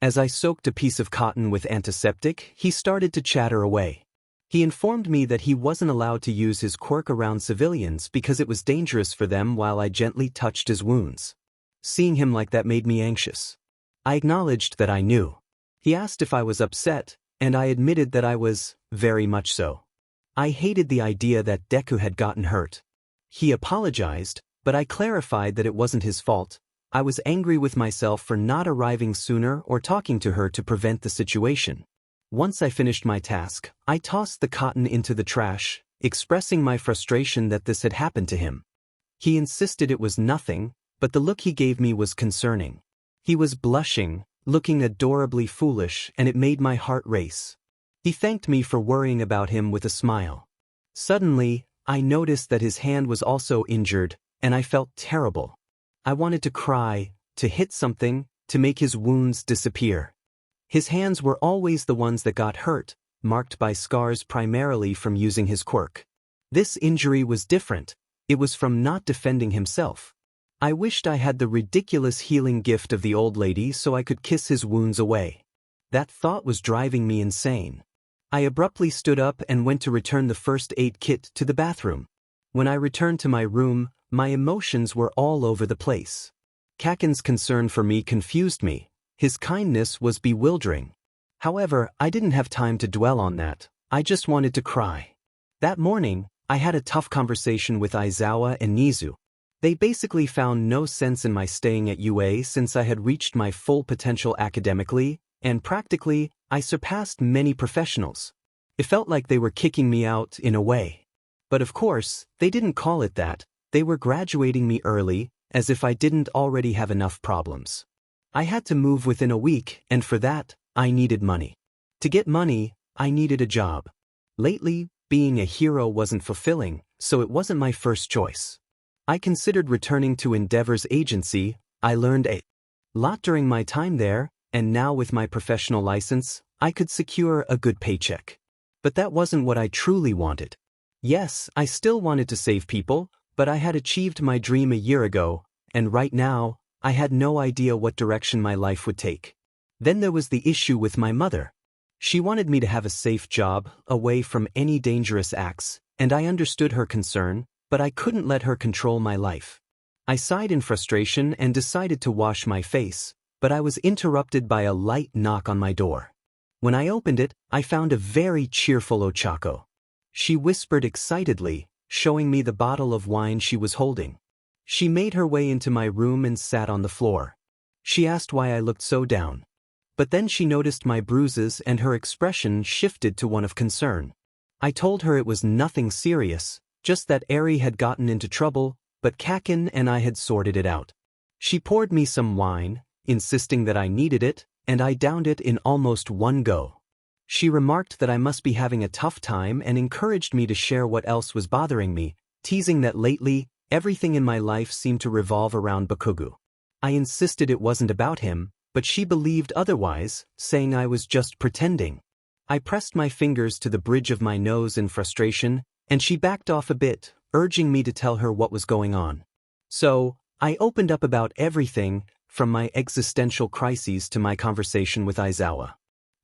As I soaked a piece of cotton with antiseptic, he started to chatter away. He informed me that he wasn't allowed to use his quirk around civilians because it was dangerous for them while I gently touched his wounds. Seeing him like that made me anxious. I acknowledged that I knew. He asked if I was upset, and I admitted that I was, very much so. I hated the idea that Deku had gotten hurt. He apologized, but I clarified that it wasn't his fault. I was angry with myself for not arriving sooner or talking to her to prevent the situation. Once I finished my task, I tossed the cotton into the trash, expressing my frustration that this had happened to him. He insisted it was nothing, but the look he gave me was concerning. He was blushing, looking adorably foolish, and it made my heart race. He thanked me for worrying about him with a smile. Suddenly, I noticed that his hand was also injured, and I felt terrible. I wanted to cry, to hit something, to make his wounds disappear. His hands were always the ones that got hurt, marked by scars primarily from using his quirk. This injury was different. It was from not defending himself. I wished I had the ridiculous healing gift of the old lady so I could kiss his wounds away. That thought was driving me insane. I abruptly stood up and went to return the first aid kit to the bathroom. When I returned to my room, my emotions were all over the place. 𝐃𝐞𝐤𝐮's concern for me confused me. His kindness was bewildering. However, I didn't have time to dwell on that. I just wanted to cry. That morning, I had a tough conversation with Izuku and Nizu. They basically found no sense in my staying at UA since I had reached my full potential academically, and practically, I surpassed many professionals. It felt like they were kicking me out in a way. But of course, they didn't call it that. They were graduating me early, as if I didn't already have enough problems. I had to move within a week, and for that, I needed money. To get money, I needed a job. Lately, being a hero wasn't fulfilling, so it wasn't my first choice. I considered returning to Endeavor's agency. I learned a lot during my time there, and now with my professional license, I could secure a good paycheck. But that wasn't what I truly wanted. Yes, I still wanted to save people, but I had achieved my dream a year ago, and right now, I had no idea what direction my life would take. Then there was the issue with my mother. She wanted me to have a safe job, away from any dangerous acts, and I understood her concern, but I couldn't let her control my life. I sighed in frustration and decided to wash my face, but I was interrupted by a light knock on my door. When I opened it, I found a very cheerful 𝐃𝐞𝐤𝐮. She whispered excitedly, showing me the bottle of wine she was holding. She made her way into my room and sat on the floor. She asked why I looked so down. But then she noticed my bruises and her expression shifted to one of concern. I told her it was nothing serious, just that Eri had gotten into trouble, but 𝐃𝐞𝐤𝐮 and I had sorted it out. She poured me some wine, insisting that I needed it, and I downed it in almost one go. She remarked that I must be having a tough time and encouraged me to share what else was bothering me, teasing that lately, everything in my life seemed to revolve around Bakugou. I insisted it wasn't about him, but she believed otherwise, saying I was just pretending. I pressed my fingers to the bridge of my nose in frustration, and she backed off a bit, urging me to tell her what was going on. So, I opened up about everything, from my existential crises to my conversation with Izuku.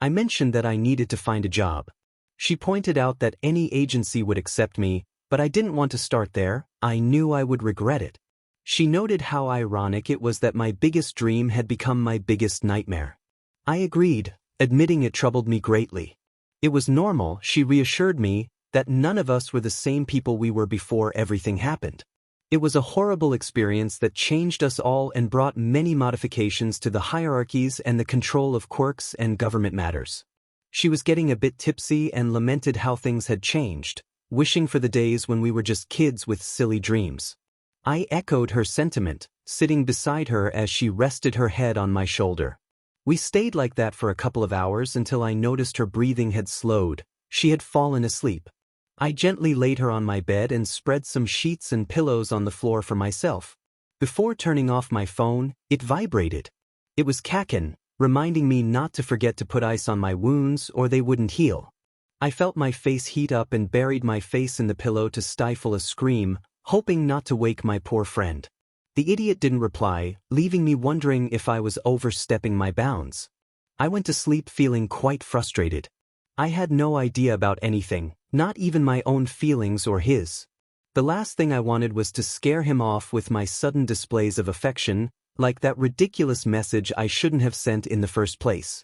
I mentioned that I needed to find a job. She pointed out that any agency would accept me, but I didn't want to start there. I knew I would regret it. She noted how ironic it was that my biggest dream had become my biggest nightmare. I agreed, admitting it troubled me greatly. It was normal, she reassured me, that none of us were the same people we were before everything happened. It was a horrible experience that changed us all and brought many modifications to the hierarchies and the control of quirks and government matters. She was getting a bit tipsy and lamented how things had changed, wishing for the days when we were just kids with silly dreams. I echoed her sentiment, sitting beside her as she rested her head on my shoulder. We stayed like that for a couple of hours until I noticed her breathing had slowed. She had fallen asleep. I gently laid her on my bed and spread some sheets and pillows on the floor for myself. Before turning off my phone, it vibrated. It was 𝐃𝐞𝐤𝐮, reminding me not to forget to put ice on my wounds or they wouldn't heal. I felt my face heat up and buried my face in the pillow to stifle a scream, hoping not to wake my poor friend. The idiot didn't reply, leaving me wondering if I was overstepping my bounds. I went to sleep feeling quite frustrated. I had no idea about anything, not even my own feelings or his. The last thing I wanted was to scare him off with my sudden displays of affection, like that ridiculous message I shouldn't have sent in the first place.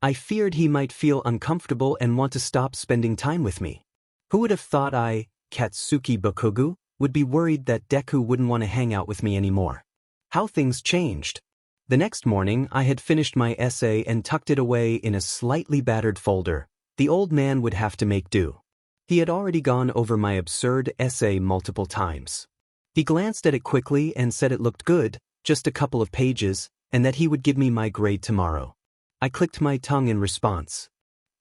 I feared he might feel uncomfortable and want to stop spending time with me. Who would have thought Katsuki Bakugou, would be worried that Deku wouldn't want to hang out with me anymore? How things changed. The next morning I had finished my essay and tucked it away in a slightly battered folder. The old man would have to make do. He had already gone over my absurd essay multiple times. He glanced at it quickly and said it looked good, just a couple of pages, and that he would give me my grade tomorrow. I clicked my tongue in response.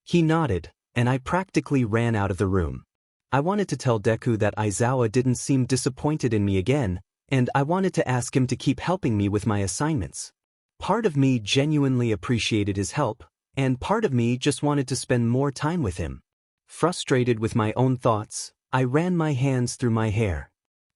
He nodded, and I practically ran out of the room. I wanted to tell Deku that Izawa didn't seem disappointed in me again, and I wanted to ask him to keep helping me with my assignments. Part of me genuinely appreciated his help, and part of me just wanted to spend more time with him. Frustrated with my own thoughts, I ran my hands through my hair.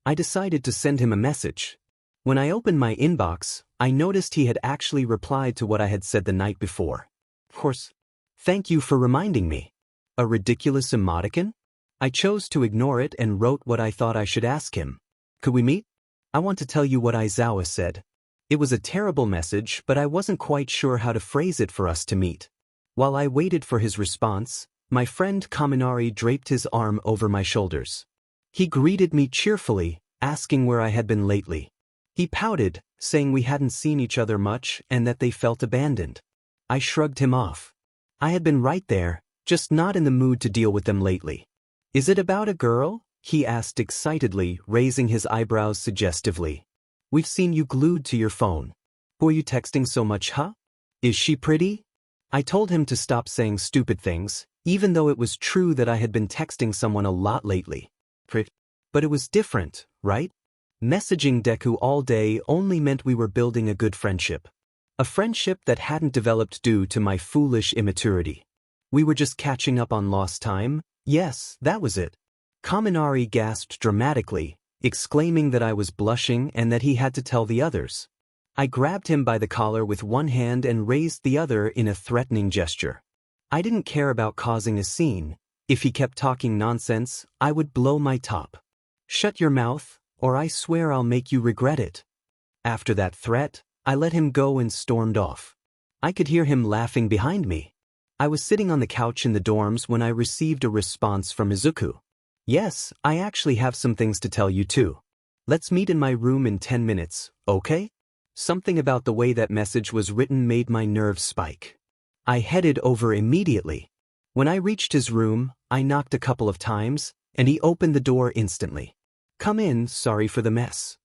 I decided to send him a message. When I opened my inbox, I noticed he had actually replied to what I had said the night before. Of course. Thank you for reminding me. A ridiculous emoticon? I chose to ignore it and wrote what I thought I should ask him. Could we meet? I want to tell you what 𝐬𝐨𝐬𝐫 said. It was a terrible message, but I wasn't quite sure how to phrase it for us to meet. While I waited for his response, my friend Kaminari draped his arm over my shoulders. He greeted me cheerfully, asking where I had been lately. He pouted, saying we hadn't seen each other much and that they felt abandoned. I shrugged him off. I had been right there, just not in the mood to deal with them lately. Is it about a girl? He asked excitedly, raising his eyebrows suggestively. We've seen you glued to your phone. Who are you texting so much, huh? Is she pretty? I told him to stop saying stupid things, even though it was true that I had been texting someone a lot lately. But it was different, right? Messaging Deku all day only meant we were building a good friendship. A friendship that hadn't developed due to my foolish immaturity. We were just catching up on lost time. Yes, that was it. Kaminari gasped dramatically, exclaiming that I was blushing and that he had to tell the others. I grabbed him by the collar with one hand and raised the other in a threatening gesture. I didn't care about causing a scene. If he kept talking nonsense, I would blow my top. Shut your mouth, or I swear I'll make you regret it. After that threat, I let him go and stormed off. I could hear him laughing behind me. I was sitting on the couch in the dorms when I received a response from Izuku. Yes, I actually have some things to tell you too. Let's meet in my room in 10 minutes, okay? Something about the way that message was written made my nerves spike. I headed over immediately. When I reached his room, I knocked a couple of times, and he opened the door instantly. Come in, sorry for the mess.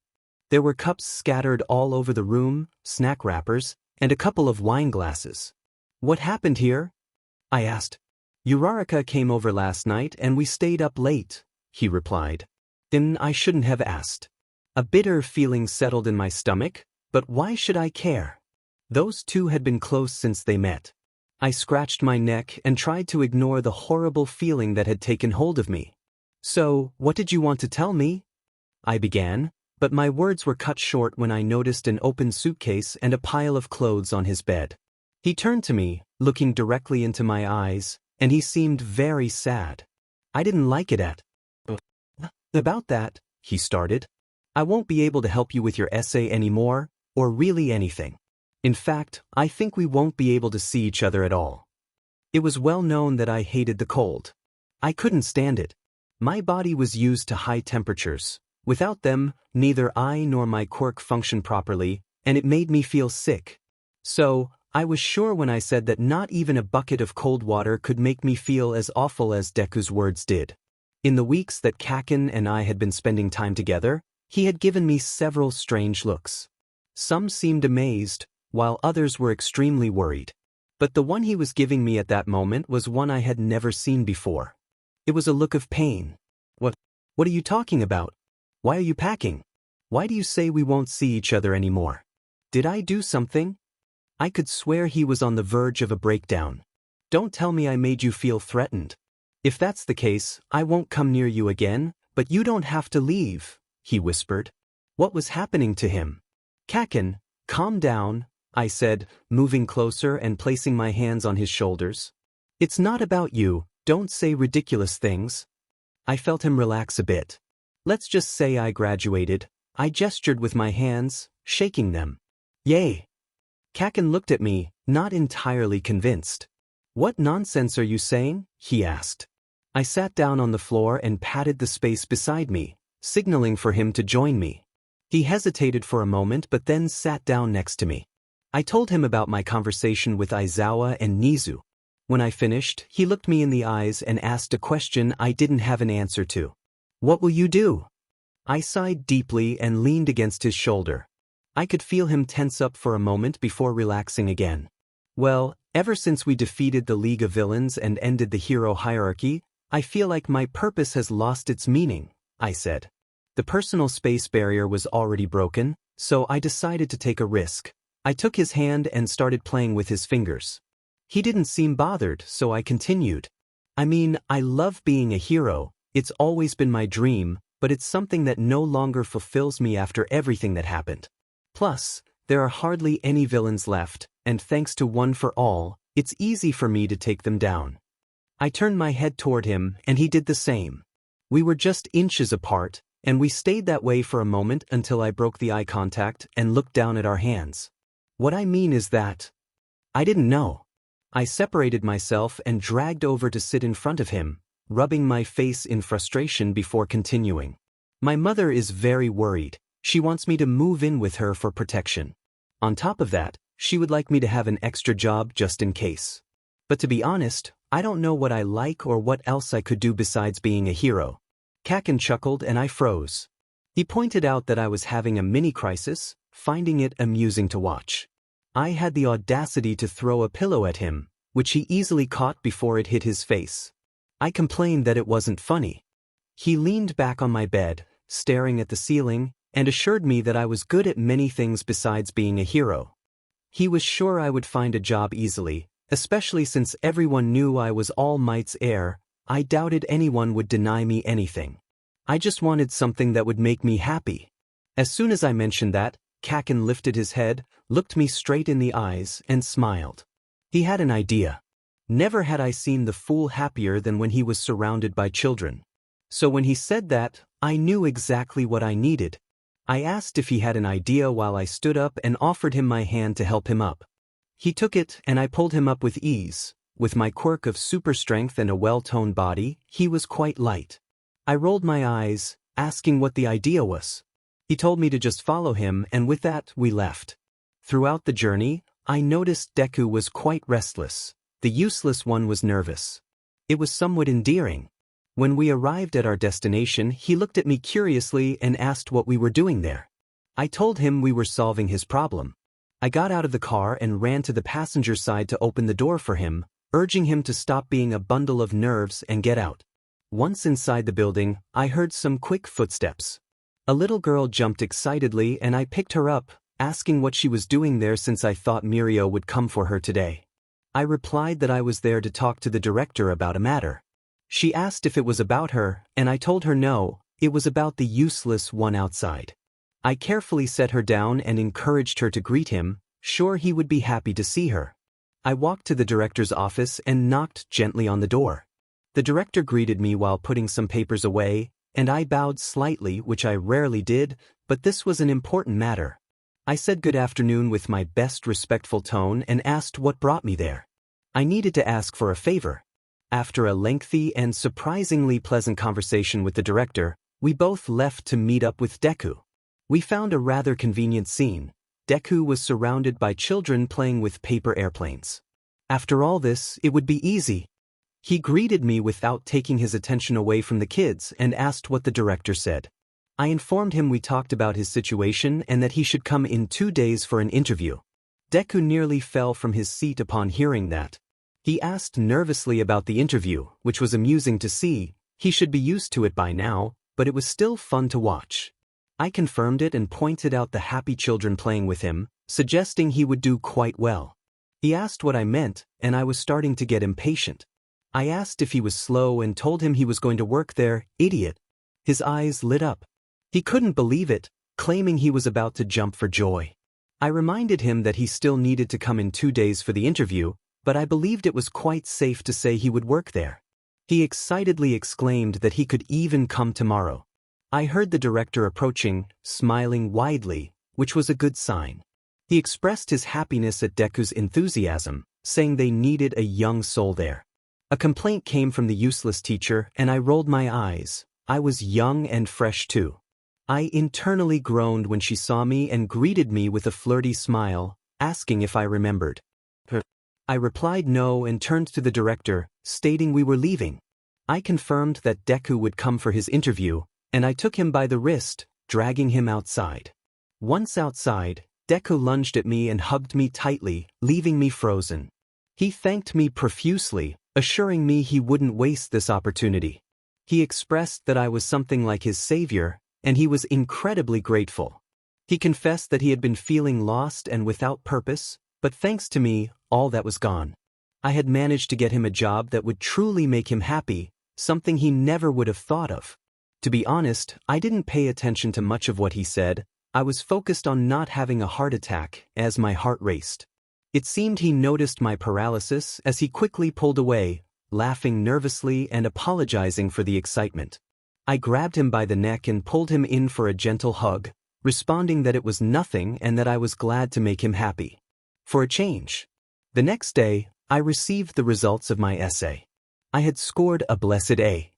There were cups scattered all over the room, snack wrappers, and a couple of wine glasses. What happened here? I asked. Uraraka came over last night and we stayed up late, he replied. Then I shouldn't have asked. A bitter feeling settled in my stomach, but why should I care? Those two had been close since they met. I scratched my neck and tried to ignore the horrible feeling that had taken hold of me. So, what did you want to tell me? I began, but my words were cut short when I noticed an open suitcase and a pile of clothes on his bed. He turned to me, looking directly into my eyes, and he seemed very sad. I didn't like it at about that, he started. I won't be able to help you with your essay anymore, or really anything. In fact, I think we won't be able to see each other at all. It was well known that I hated the cold. I couldn't stand it. My body was used to high temperatures. Without them, neither I nor my quirk functioned properly, and it made me feel sick. So, I was sure when I said that not even a bucket of cold water could make me feel as awful as Deku's words did. In the weeks that 𝐃𝐞𝐤𝐮 and I had been spending time together, he had given me several strange looks. Some seemed amazed, while others were extremely worried. But the one he was giving me at that moment was one I had never seen before. It was a look of pain. What are you talking about? Why are you packing? Why do you say we won't see each other anymore? Did I do something? I could swear he was on the verge of a breakdown. Don't tell me I made you feel threatened. If that's the case, I won't come near you again, but you don't have to leave, he whispered. What was happening to him? 𝐃𝐞𝐤𝐮, calm down, I said, moving closer and placing my hands on his shoulders. It's not about you, don't say ridiculous things. I felt him relax a bit. Let's just say I graduated. I gestured with my hands, shaking them. Yay! 𝐃𝐞𝐤𝐮 looked at me, not entirely convinced. What nonsense are you saying? He asked. I sat down on the floor and patted the space beside me, signaling for him to join me. He hesitated for a moment but then sat down next to me. I told him about my conversation with Izawa and Nizu. When I finished, he looked me in the eyes and asked a question I didn't have an answer to. What will you do? I sighed deeply and leaned against his shoulder. I could feel him tense up for a moment before relaxing again. Well, ever since we defeated the League of Villains and ended the hero hierarchy, I feel like my purpose has lost its meaning, I said. The personal space barrier was already broken, so I decided to take a risk. I took his hand and started playing with his fingers. He didn't seem bothered, so I continued. I mean, I love being a hero, it's always been my dream, but it's something that no longer fulfills me after everything that happened. Plus, there are hardly any villains left, and thanks to One for All, it's easy for me to take them down. I turned my head toward him, and he did the same. We were just inches apart, and we stayed that way for a moment until I broke the eye contact and looked down at our hands. What I mean is that I didn't know. I separated myself and dragged over to sit in front of him, rubbing my face in frustration before continuing. My mother is very worried. She wants me to move in with her for protection. On top of that, she would like me to have an extra job just in case. But to be honest, I don't know what I like or what else I could do besides being a hero. 𝐃𝐞𝐤𝐮 chuckled and I froze. He pointed out that I was having a mini crisis, finding it amusing to watch. I had the audacity to throw a pillow at him, which he easily caught before it hit his face. I complained that it wasn't funny. He leaned back on my bed, staring at the ceiling, and assured me that I was good at many things besides being a hero. He was sure I would find a job easily, especially since everyone knew I was All Might's heir. I doubted anyone would deny me anything. I just wanted something that would make me happy. As soon as I mentioned that, 𝐃𝐞𝐤𝐮 lifted his head, looked me straight in the eyes, and smiled. He had an idea. Never had I seen the fool happier than when he was surrounded by children. So when he said that, I knew exactly what I needed. I asked if he had an idea while I stood up and offered him my hand to help him up. He took it and I pulled him up with ease. With my quirk of super strength and a well-toned body, he was quite light. I rolled my eyes, asking what the idea was. He told me to just follow him, and with that, we left. Throughout the journey, I noticed Deku was quite restless. The useless one was nervous. It was somewhat endearing. When we arrived at our destination, he looked at me curiously and asked what we were doing there. I told him we were solving his problem. I got out of the car and ran to the passenger side to open the door for him, urging him to stop being a bundle of nerves and get out. Once inside the building, I heard some quick footsteps. A little girl jumped excitedly and I picked her up, asking what she was doing there since I thought Mirio would come for her today. I replied that I was there to talk to the director about a matter. She asked if it was about her, and I told her no, it was about the useless one outside. I carefully set her down and encouraged her to greet him, sure he would be happy to see her. I walked to the director's office and knocked gently on the door. The director greeted me while putting some papers away, and I bowed slightly, which I rarely did, but this was an important matter. I said good afternoon with my best respectful tone and asked what brought me there. I needed to ask for a favor. After a lengthy and surprisingly pleasant conversation with the director, we both left to meet up with Deku. We found a rather convenient scene. Deku was surrounded by children playing with paper airplanes. After all this, it would be easy. He greeted me without taking his attention away from the kids and asked what the director said. I informed him we talked about his situation and that he should come in 2 days for an interview. Deku nearly fell from his seat upon hearing that. He asked nervously about the interview, which was amusing to see. He should be used to it by now, but it was still fun to watch. I confirmed it and pointed out the happy children playing with him, suggesting he would do quite well. He asked what I meant, and I was starting to get impatient. I asked if he was slow and told him he was going to work there. Idiot. His eyes lit up. He couldn't believe it, claiming he was about to jump for joy. I reminded him that he still needed to come in 2 days for the interview, but I believed it was quite safe to say he would work there. He excitedly exclaimed that he could even come tomorrow. I heard the director approaching, smiling widely, which was a good sign. He expressed his happiness at Deku's enthusiasm, saying they needed a young soul there. A complaint came from the useless teacher, and I rolled my eyes. I was young and fresh too. I internally groaned when she saw me and greeted me with a flirty smile, asking if I remembered her. I replied no and turned to the director, stating we were leaving. I confirmed that Deku would come for his interview, and I took him by the wrist, dragging him outside. Once outside, Deku lunged at me and hugged me tightly, leaving me frozen. He thanked me profusely, assuring me he wouldn't waste this opportunity. He expressed that I was something like his savior, and he was incredibly grateful. He confessed that he had been feeling lost and without purpose, but thanks to me, all that was gone. I had managed to get him a job that would truly make him happy, something he never would have thought of. To be honest, I didn't pay attention to much of what he said. I was focused on not having a heart attack as my heart raced. It seemed he noticed my paralysis as he quickly pulled away, laughing nervously and apologizing for the excitement. I grabbed him by the neck and pulled him in for a gentle hug, responding that it was nothing and that I was glad to make him happy. For a change. The next day, I received the results of my essay. I had scored a blessed A.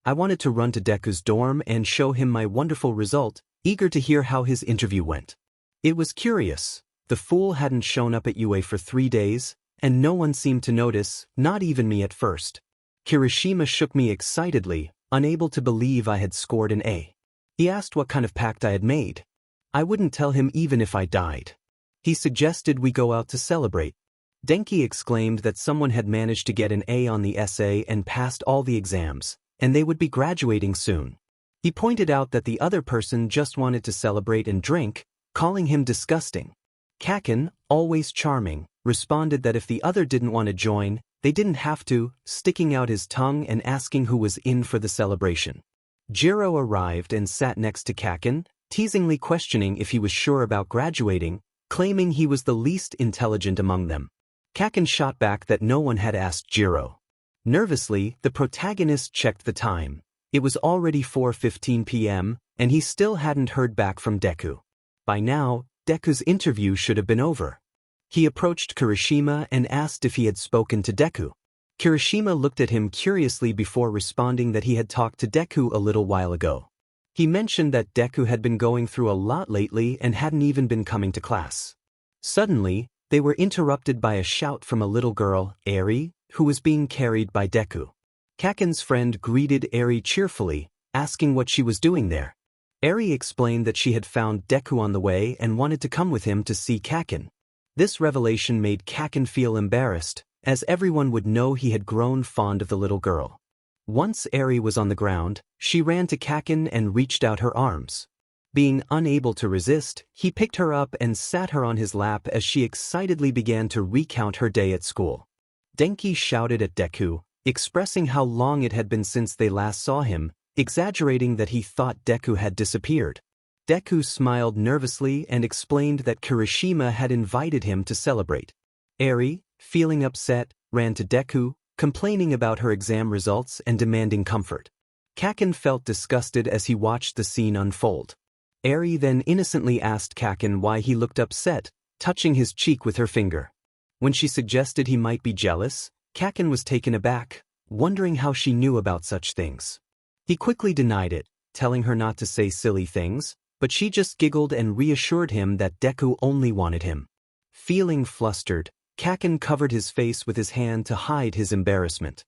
I wanted to run to Deku's dorm and show him my wonderful result, eager to hear how his interview went. It was curious. The fool hadn't shown up at UA for 3 days, and no one seemed to notice, not even me at first. Kirishima shook me excitedly, unable to believe I had scored an A. He asked what kind of pact I had made. I wouldn't tell him even if I died. He suggested we go out to celebrate. Denki exclaimed that someone had managed to get an A on the essay and passed all the exams, and they would be graduating soon. He pointed out that the other person just wanted to celebrate and drink, calling him disgusting. 𝐃𝐞𝐤𝐮, always charming, responded that if the other didn't want to join, they didn't have to, sticking out his tongue and asking who was in for the celebration. 𝐬𝐨𝐧𝐫𝐞𝐢𝐫 arrived and sat next to 𝐃𝐞𝐤𝐮, teasingly questioning if he was sure about graduating, claiming he was the least intelligent among them. 𝐃𝐞𝐤𝐮 shot back that no one had asked 𝐬𝐨𝐵𝐾. Nervously, the protagonist checked the time. It was already 4:15 p.m., and he still hadn't heard back from Deku. By now, Deku's interview should have been over. He approached Kirishima and asked if he had spoken to Deku. Kirishima looked at him curiously before responding that he had talked to Deku a little while ago. He mentioned that Deku had been going through a lot lately and hadn't even been coming to class. Suddenly, they were interrupted by a shout from a little girl, Eri, who was being carried by Deku. 𝐃𝐞𝐤𝐮's friend greeted Eri cheerfully, asking what she was doing there. Eri explained that she had found Deku on the way and wanted to come with him to see 𝐃𝐞𝐤𝐮. This revelation made 𝐃𝐞𝐤𝐮 feel embarrassed, as everyone would know he had grown fond of the little girl. Once Eri was on the ground, she ran to 𝐃𝐞𝐤𝐮 and reached out her arms. Being unable to resist, he picked her up and sat her on his lap as she excitedly began to recount her day at school. Denki shouted at Deku, expressing how long it had been since they last saw him, exaggerating that he thought Deku had disappeared. Deku smiled nervously and explained that Kirishima had invited him to celebrate. Eri, feeling upset, ran to Deku, complaining about her exam results and demanding comfort. 𝐾𝐞𝐤𝐮 felt disgusted as he watched the scene unfold. Eri then innocently asked 𝐾𝐞𝐤𝐮 why he looked upset, touching his cheek with her finger. When she suggested he might be jealous, 𝐾𝐞𝐤𝐮 was taken aback, wondering how she knew about such things. He quickly denied it, telling her not to say silly things, but she just giggled and reassured him that Deku only wanted him. Feeling flustered, 𝐾𝐞𝐤𝐮 covered his face with his hand to hide his embarrassment.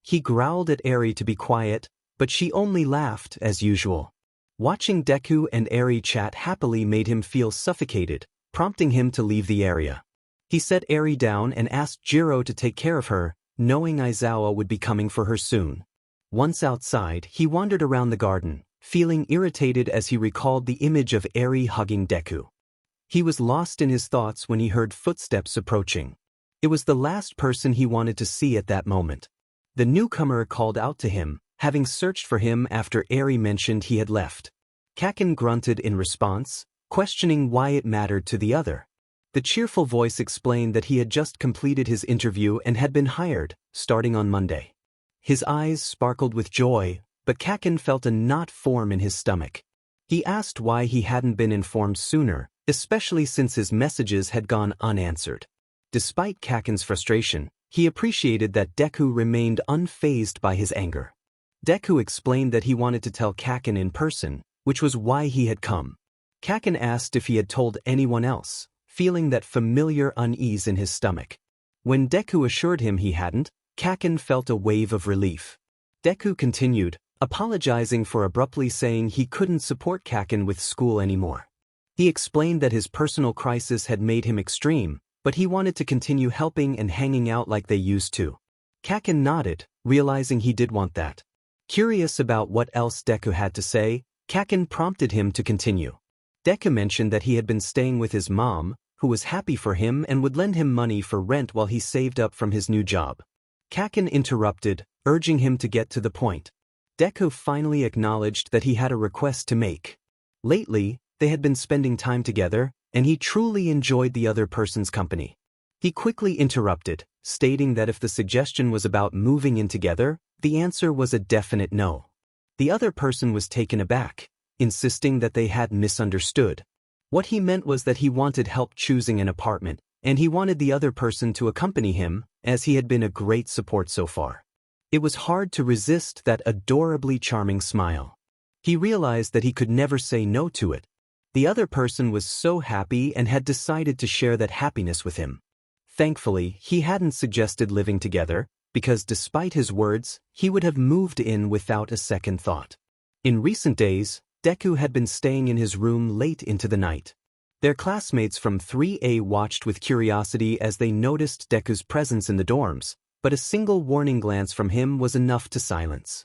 He growled at Eri to be quiet, but she only laughed as usual. Watching Deku and Eri chat happily made him feel suffocated, prompting him to leave the area. He set Eri down and asked Jiro to take care of her, knowing Aizawa would be coming for her soon. Once outside, he wandered around the garden, feeling irritated as he recalled the image of Eri hugging Deku. He was lost in his thoughts when he heard footsteps approaching. It was the last person he wanted to see at that moment. The newcomer called out to him, having searched for him after Eri mentioned he had left. 𝐃𝐞𝐤𝐮 grunted in response, questioning why it mattered to the other. The cheerful voice explained that he had just completed his interview and had been hired, starting on Monday. His eyes sparkled with joy, but 𝐃𝐞𝐤𝐮 felt a knot form in his stomach. He asked why he hadn't been informed sooner, especially since his messages had gone unanswered. Despite 𝐃𝐞𝐤𝐮's frustration, he appreciated that Deku remained unfazed by his anger. Deku explained that he wanted to tell 𝐃𝐞𝐤𝐮 in person, which was why he had come. 𝐃𝐞𝐤𝐮 asked if he had told anyone else, feeling that familiar unease in his stomach. When Deku assured him he hadn't, 𝐃𝐞𝐤𝐮 felt a wave of relief. Deku continued, apologizing for abruptly saying he couldn't support 𝐃𝐞𝐤𝐮 with school anymore. He explained that his personal crisis had made him extreme, but he wanted to continue helping and hanging out like they used to. 𝐃𝐞𝐤𝐮 nodded, realizing he did want that. Curious about what else Deku had to say, 𝐃𝐞𝐤𝐮 prompted him to continue. Deku mentioned that he had been staying with his mom, who was happy for him and would lend him money for rent while he saved up from his new job. 𝐃𝐞𝐤𝐮 interrupted, urging him to get to the point. Deku finally acknowledged that he had a request to make. Lately, they had been spending time together, and he truly enjoyed the other person's company. He quickly interrupted, stating that if the suggestion was about moving in together, the answer was a definite no. The other person was taken aback, insisting that they had misunderstood. What he meant was that he wanted help choosing an apartment, and he wanted the other person to accompany him, as he had been a great support so far. It was hard to resist that adorably charming smile. He realized that he could never say no to it. The other person was so happy and had decided to share that happiness with him. Thankfully, he hadn't suggested living together, because despite his words, he would have moved in without a second thought. In recent days, Deku had been staying in his room late into the night. Their classmates from 3A watched with curiosity as they noticed Deku's presence in the dorms, but a single warning glance from him was enough to silence.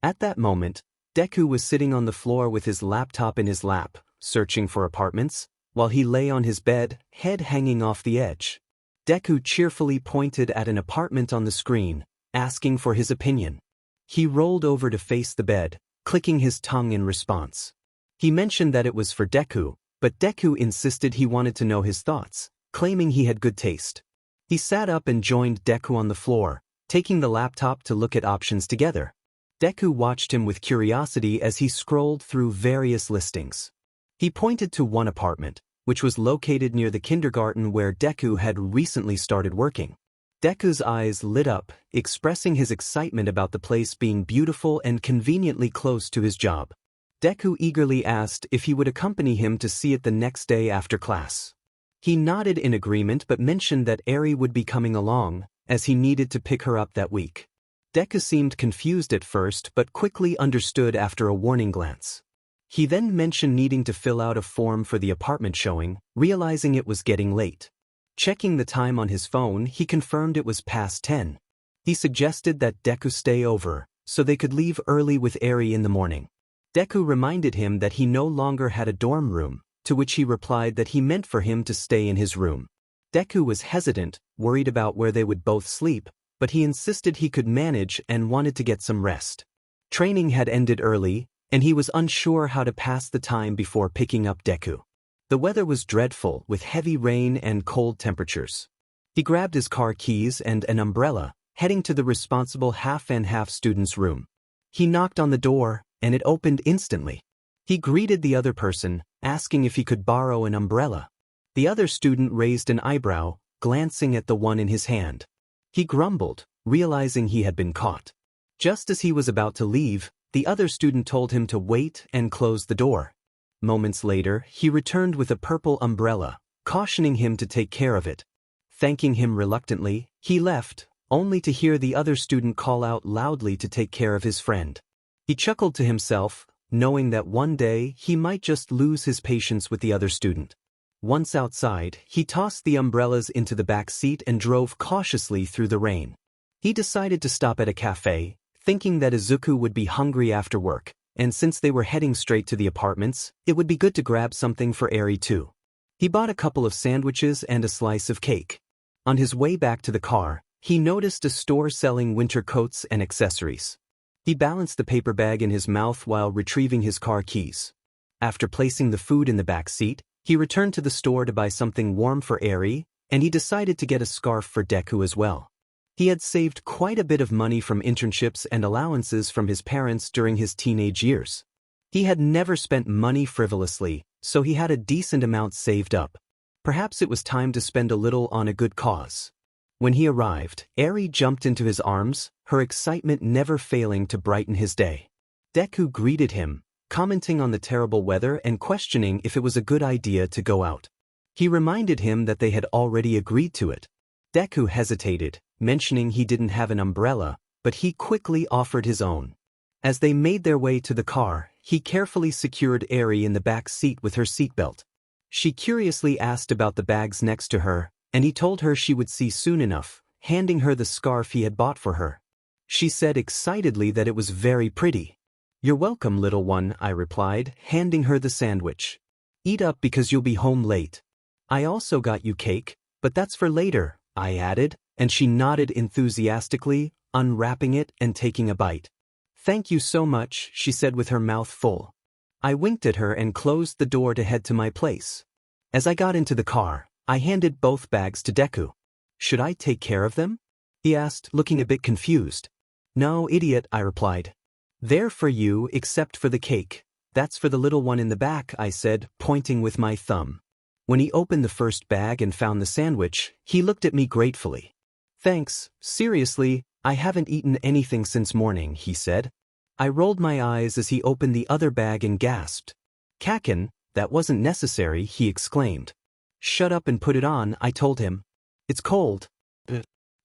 At that moment, Deku was sitting on the floor with his laptop in his lap, searching for apartments, while he lay on his bed, head hanging off the edge. Deku cheerfully pointed at an apartment on the screen, asking for his opinion. He rolled over to face the bed, clicking his tongue in response. He mentioned that it was for Deku, but Deku insisted he wanted to know his thoughts, claiming he had good taste. He sat up and joined Deku on the floor, taking the laptop to look at options together. Deku watched him with curiosity as he scrolled through various listings. He pointed to one apartment, which was located near the kindergarten where Deku had recently started working. Deku's eyes lit up, expressing his excitement about the place being beautiful and conveniently close to his job. Deku eagerly asked if he would accompany him to see it the next day after class. He nodded in agreement but mentioned that Eri would be coming along, as he needed to pick her up that week. Deku seemed confused at first but quickly understood after a warning glance. He then mentioned needing to fill out a form for the apartment showing, realizing it was getting late. Checking the time on his phone, he confirmed it was past 10. He suggested that Deku stay over, so they could leave early with Eri in the morning. Deku reminded him that he no longer had a dorm room, to which he replied that he meant for him to stay in his room. Deku was hesitant, worried about where they would both sleep, but he insisted he could manage and wanted to get some rest. Training had ended early, and he was unsure how to pass the time before picking up Deku. The weather was dreadful, with heavy rain and cold temperatures. He grabbed his car keys and an umbrella, heading to the responsible half-and-half student's room. He knocked on the door, and it opened instantly. He greeted the other person, asking if he could borrow an umbrella. The other student raised an eyebrow, glancing at the one in his hand. He grumbled, realizing he had been caught. Just as he was about to leave, the other student told him to wait and close the door. Moments later, he returned with a purple umbrella, cautioning him to take care of it. Thanking him reluctantly, he left, only to hear the other student call out loudly to take care of his friend. He chuckled to himself, knowing that one day he might just lose his patience with the other student. Once outside, he tossed the umbrellas into the back seat and drove cautiously through the rain. He decided to stop at a cafe, thinking that Izuku would be hungry after work, and since they were heading straight to the apartments, it would be good to grab something for Eri too. He bought a couple of sandwiches and a slice of cake. On his way back to the car, he noticed a store selling winter coats and accessories. He balanced the paper bag in his mouth while retrieving his car keys. After placing the food in the back seat, he returned to the store to buy something warm for Eri, and he decided to get a scarf for Deku as well. He had saved quite a bit of money from internships and allowances from his parents during his teenage years. He had never spent money frivolously, so he had a decent amount saved up. Perhaps it was time to spend a little on a good cause. When he arrived, Eri jumped into his arms, her excitement never failing to brighten his day. Deku greeted him, commenting on the terrible weather and questioning if it was a good idea to go out. He reminded him that they had already agreed to it. Deku hesitated, mentioning he didn't have an umbrella, but he quickly offered his own. As they made their way to the car, he carefully secured Eri in the back seat with her seatbelt. She curiously asked about the bags next to her, and he told her she would see soon enough, handing her the scarf he had bought for her. She said excitedly that it was very pretty. "You're welcome, little one," I replied, handing her the sandwich. "Eat up because you'll be home late. I also got you cake, but that's for later," I added, and she nodded enthusiastically, unwrapping it and taking a bite. "Thank you so much," she said with her mouth full. I winked at her and closed the door to head to my place. As I got into the car, I handed both bags to Deku. "Should I take care of them?" he asked, looking a bit confused. "No, idiot," I replied. "They're for you except for the cake. That's for the little one in the back," I said, pointing with my thumb. When he opened the first bag and found the sandwich, he looked at me gratefully. "Thanks, seriously, I haven't eaten anything since morning," he said. I rolled my eyes as he opened the other bag and gasped. "𝐃𝐞𝐤𝐮, that wasn't necessary," he exclaimed. "Shut up and put it on," I told him. "It's cold."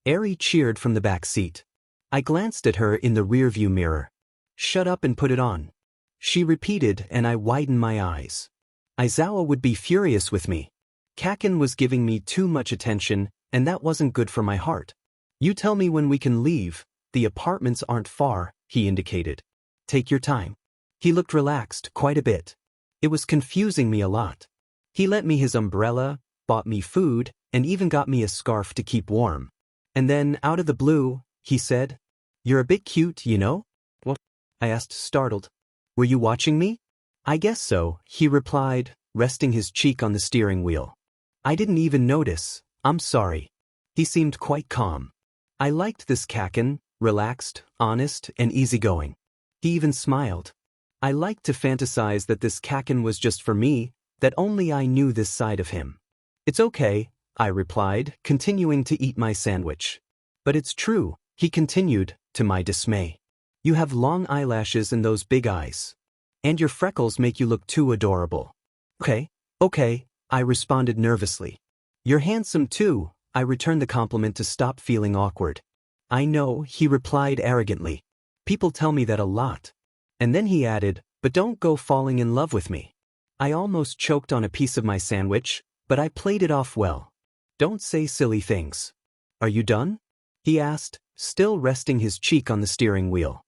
Eri cheered from the back seat. I glanced at her in the rearview mirror. "Shut up and put it on." She repeated, and I widened my eyes. 𝐬𝐨𝐬𝐫 would be furious with me. 𝐃𝐞𝐤𝐮 was giving me too much attention, and that wasn't good for my heart. "You tell me when we can leave. The apartments aren't far," he indicated. "Take your time." He looked relaxed quite a bit. It was confusing me a lot. He lent me his umbrella, bought me food, and even got me a scarf to keep warm. And then, out of the blue, he said, "You're a bit cute, you know?" "What?" I asked, startled. "Were you watching me?" "I guess so," he replied, resting his cheek on the steering wheel. "I didn't even notice. I'm sorry." He seemed quite calm. I liked this 𝐃𝐞𝐤𝐮, relaxed, honest, and easygoing. He even smiled. I liked to fantasize that this 𝐃𝐞𝐤𝐮 was just for me, that only I knew this side of him. "It's okay," I replied, continuing to eat my sandwich. "But it's true," he continued, to my dismay. "You have long eyelashes and those big eyes. And your freckles make you look too adorable." Okay, I responded nervously. "You're handsome too," I returned the compliment to stop feeling awkward. "I know," he replied arrogantly. "People tell me that a lot." And then he added, "But don't go falling in love with me." I almost choked on a piece of my sandwich, but I played it off well. "Don't say silly things." "Are you done?" he asked, still resting his cheek on the steering wheel.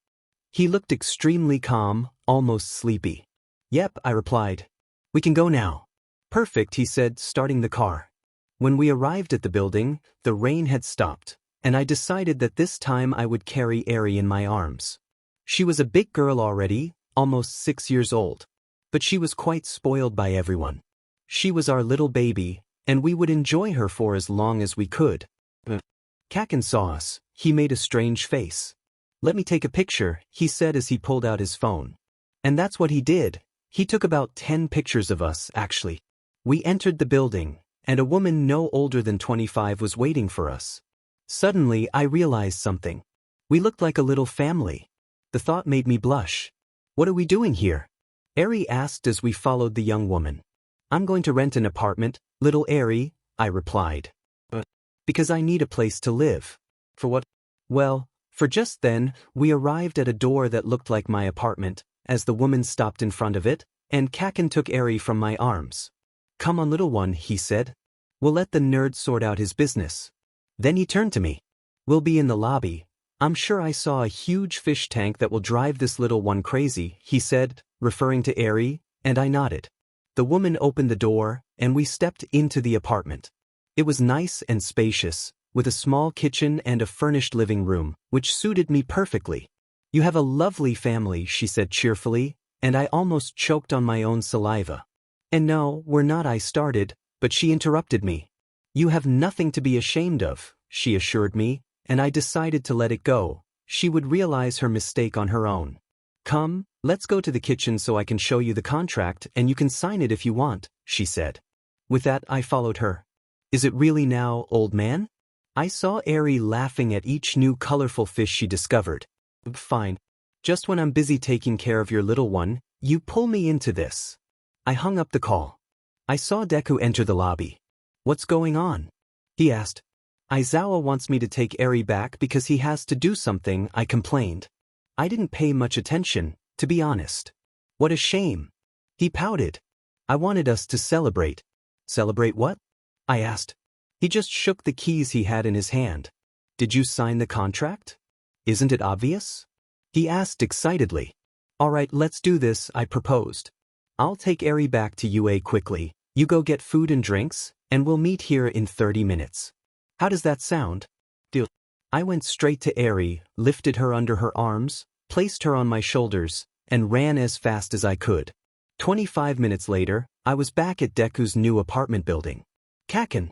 He looked extremely calm, almost sleepy. "Yep," I replied. "We can go now." "Perfect," he said, starting the car. When we arrived at the building, the rain had stopped, and I decided that this time I would carry Eri in my arms. She was a big girl already, almost 6 years old. But she was quite spoiled by everyone. She was our little baby, and we would enjoy her for as long as we could. 𝐃𝐞𝐤𝐮 saw us. He made a strange face. "Let me take a picture," he said as he pulled out his phone. And that's what he did. He took about 10 pictures of us, actually. We entered the building, and a woman no older than 25 was waiting for us. Suddenly, I realized something. We looked like a little family. The thought made me blush. "What are we doing here?" Eri asked as we followed the young woman. "I'm going to rent an apartment, little Eri," I replied. "But because I need a place to live." "For what?" "Well, for just then, we arrived at a door that looked like my apartment, as the woman stopped in front of it, and 𝐃𝐞𝐤𝐮 took Eri from my arms. "Come on, little one," he said. "We'll let the nerd sort out his business." Then he turned to me. "We'll be in the lobby. I'm sure I saw a huge fish tank that will drive this little one crazy," he said, referring to Eri, and I nodded. The woman opened the door, and we stepped into the apartment. It was nice and spacious, with a small kitchen and a furnished living room, which suited me perfectly. "You have a lovely family," she said cheerfully, and I almost choked on my own saliva. "And no, we're not," I started, but she interrupted me. "You have nothing to be ashamed of," she assured me, and I decided to let it go. She would realize her mistake on her own. "Come, let's go to the kitchen so I can show you the contract and you can sign it if you want," she said. With that, I followed her. "Is it really now, old man?" I saw Eri laughing at each new colorful fish she discovered. "Fine. Just when I'm busy taking care of your little one, you pull me into this." I hung up the call. I saw Deku enter the lobby. "What's going on?" he asked. "Izawa wants me to take Eri back because he has to do something," I complained. I didn't pay much attention, to be honest. "What a shame." He pouted. "I wanted us to celebrate." "Celebrate what?" I asked. He just shook the keys he had in his hand. "Did you sign the contract? Isn't it obvious?" he asked excitedly. "All right, let's do this," I proposed. "I'll take Eri back to UA quickly, you go get food and drinks, and we'll meet here in 30 minutes. How does that sound?" "Deal." I went straight to Eri, lifted her under her arms, placed her on my shoulders, and ran as fast as I could. 25 minutes later, I was back at Deku's new apartment building. "𝐾𝐿!"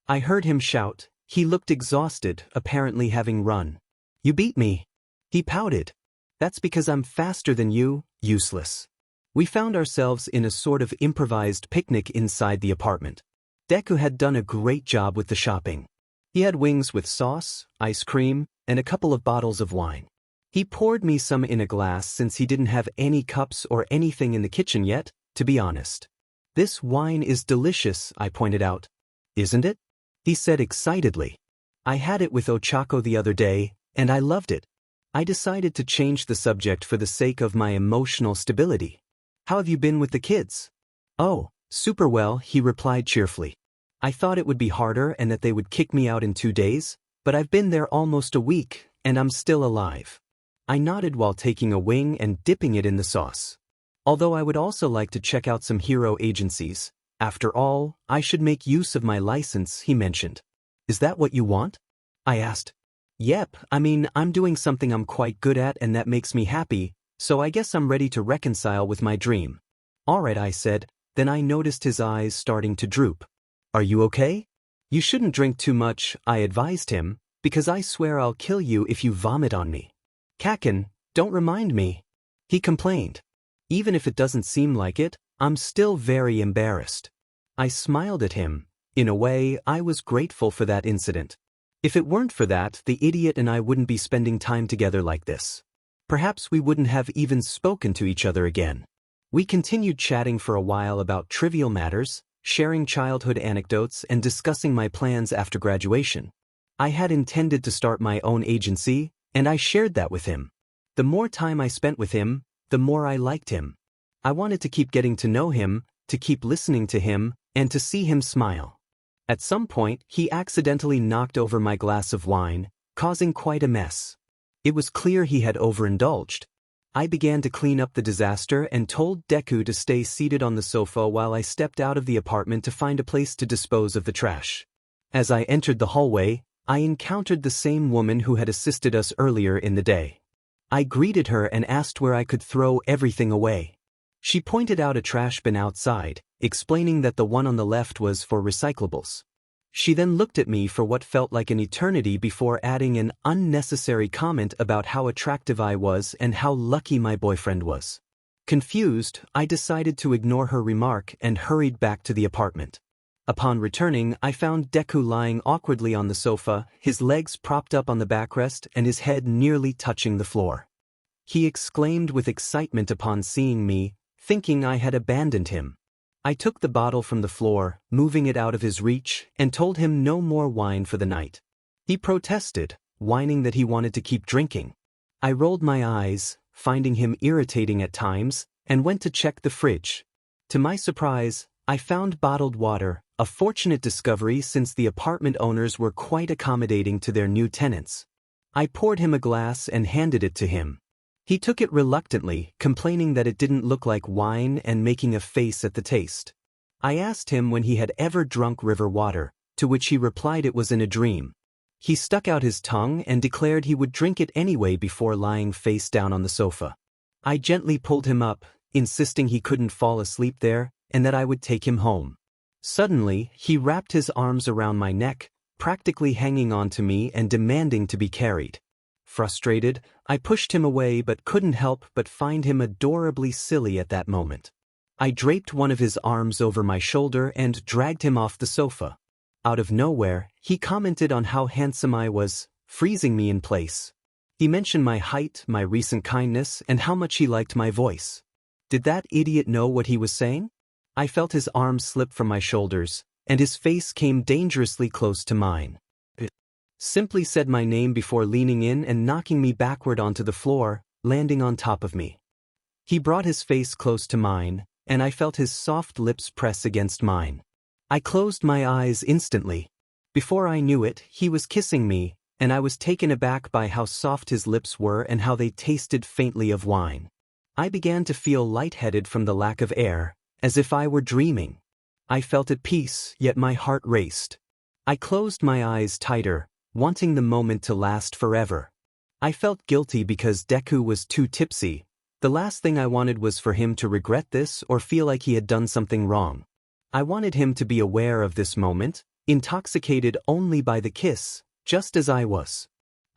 I heard him shout. He looked exhausted, apparently having run. "You beat me." He pouted. "That's because I'm faster than you, useless." We found ourselves in a sort of improvised picnic inside the apartment. Deku had done a great job with the shopping. He had wings with sauce, ice cream, and a couple of bottles of wine. He poured me some in a glass since he didn't have any cups or anything in the kitchen yet, to be honest. "This wine is delicious," I pointed out. "Isn't it?" he said excitedly. "I had it with Ochako the other day, and I loved it." I decided to change the subject for the sake of my emotional stability. "How have you been with the kids?" "Oh, super well," he replied cheerfully. "I thought it would be harder and that they would kick me out in 2 days, but I've been there almost a week, and I'm still alive." I nodded while taking a wing and dipping it in the sauce. "Although I would also like to check out some hero agencies. After all, I should make use of my license," he mentioned. "Is that what you want?" I asked. "Yep, I mean, I'm doing something I'm quite good at and that makes me happy, so I guess I'm ready to reconcile with my dream." "All right," I said, then I noticed his eyes starting to droop. "Are you okay?" "You shouldn't drink too much," I advised him, "because I swear I'll kill you if you vomit on me." "𝐾𝐿, don't remind me," he complained. "Even if it doesn't seem like it, I'm still very embarrassed." I smiled at him. In a way, I was grateful for that incident. If it weren't for that, the idiot and I wouldn't be spending time together like this. Perhaps we wouldn't have even spoken to each other again. We continued chatting for a while about trivial matters, sharing childhood anecdotes and discussing my plans after graduation. I had intended to start my own agency, and I shared that with him. The more time I spent with him, the more I liked him. I wanted to keep getting to know him, to keep listening to him, and to see him smile. At some point, he accidentally knocked over my glass of wine, causing quite a mess. It was clear he had overindulged. I began to clean up the disaster and told Deku to stay seated on the sofa while I stepped out of the apartment to find a place to dispose of the trash. As I entered the hallway, I encountered the same woman who had assisted us earlier in the day. I greeted her and asked where I could throw everything away. She pointed out a trash bin outside, explaining that the one on the left was for recyclables. She then looked at me for what felt like an eternity before adding an unnecessary comment about how attractive I was and how lucky my boyfriend was. Confused, I decided to ignore her remark and hurried back to the apartment. Upon returning, I found Deku lying awkwardly on the sofa, his legs propped up on the backrest and his head nearly touching the floor. He exclaimed with excitement upon seeing me, thinking I had abandoned him. I took the bottle from the floor, moving it out of his reach, and told him no more wine for the night. He protested, whining that he wanted to keep drinking. I rolled my eyes, finding him irritating at times, and went to check the fridge. To my surprise, I found bottled water, a fortunate discovery since the apartment owners were quite accommodating to their new tenants. I poured him a glass and handed it to him. He took it reluctantly, complaining that it didn't look like wine and making a face at the taste. I asked him when he had ever drunk river water, to which he replied it was in a dream. He stuck out his tongue and declared he would drink it anyway before lying face down on the sofa. I gently pulled him up, insisting he couldn't fall asleep there, and that I would take him home. Suddenly, he wrapped his arms around my neck, practically hanging on to me and demanding to be carried. Frustrated, I pushed him away but couldn't help but find him adorably silly at that moment. I draped one of his arms over my shoulder and dragged him off the sofa. Out of nowhere, he commented on how handsome I was, freezing me in place. He mentioned my height, my recent kindness, and how much he liked my voice. Did that idiot know what he was saying? I felt his arms slip from my shoulders, and his face came dangerously close to mine. He simply said my name before leaning in and knocking me backward onto the floor, landing on top of me. He brought his face close to mine, and I felt his soft lips press against mine. I closed my eyes instantly. Before I knew it, he was kissing me, and I was taken aback by how soft his lips were and how they tasted faintly of wine. I began to feel lightheaded from the lack of air, as if I were dreaming. I felt at peace, yet my heart raced. I closed my eyes tighter, wanting the moment to last forever. I felt guilty because Deku was too tipsy. The last thing I wanted was for him to regret this or feel like he had done something wrong. I wanted him to be aware of this moment, intoxicated only by the kiss, just as I was.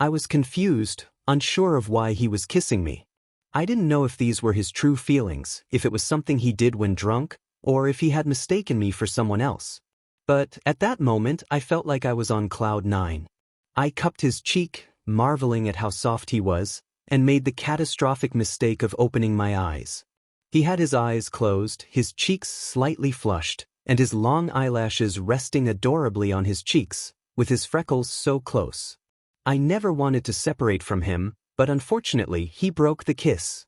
I was confused, unsure of why he was kissing me. I didn't know if these were his true feelings, if it was something he did when drunk, or if he had mistaken me for someone else. But at that moment I felt like I was on cloud 9. I cupped his cheek, marveling at how soft he was, and made the catastrophic mistake of opening my eyes. He had his eyes closed, his cheeks slightly flushed, and his long eyelashes resting adorably on his cheeks, with his freckles so close. I never wanted to separate from him, but unfortunately he broke the kiss.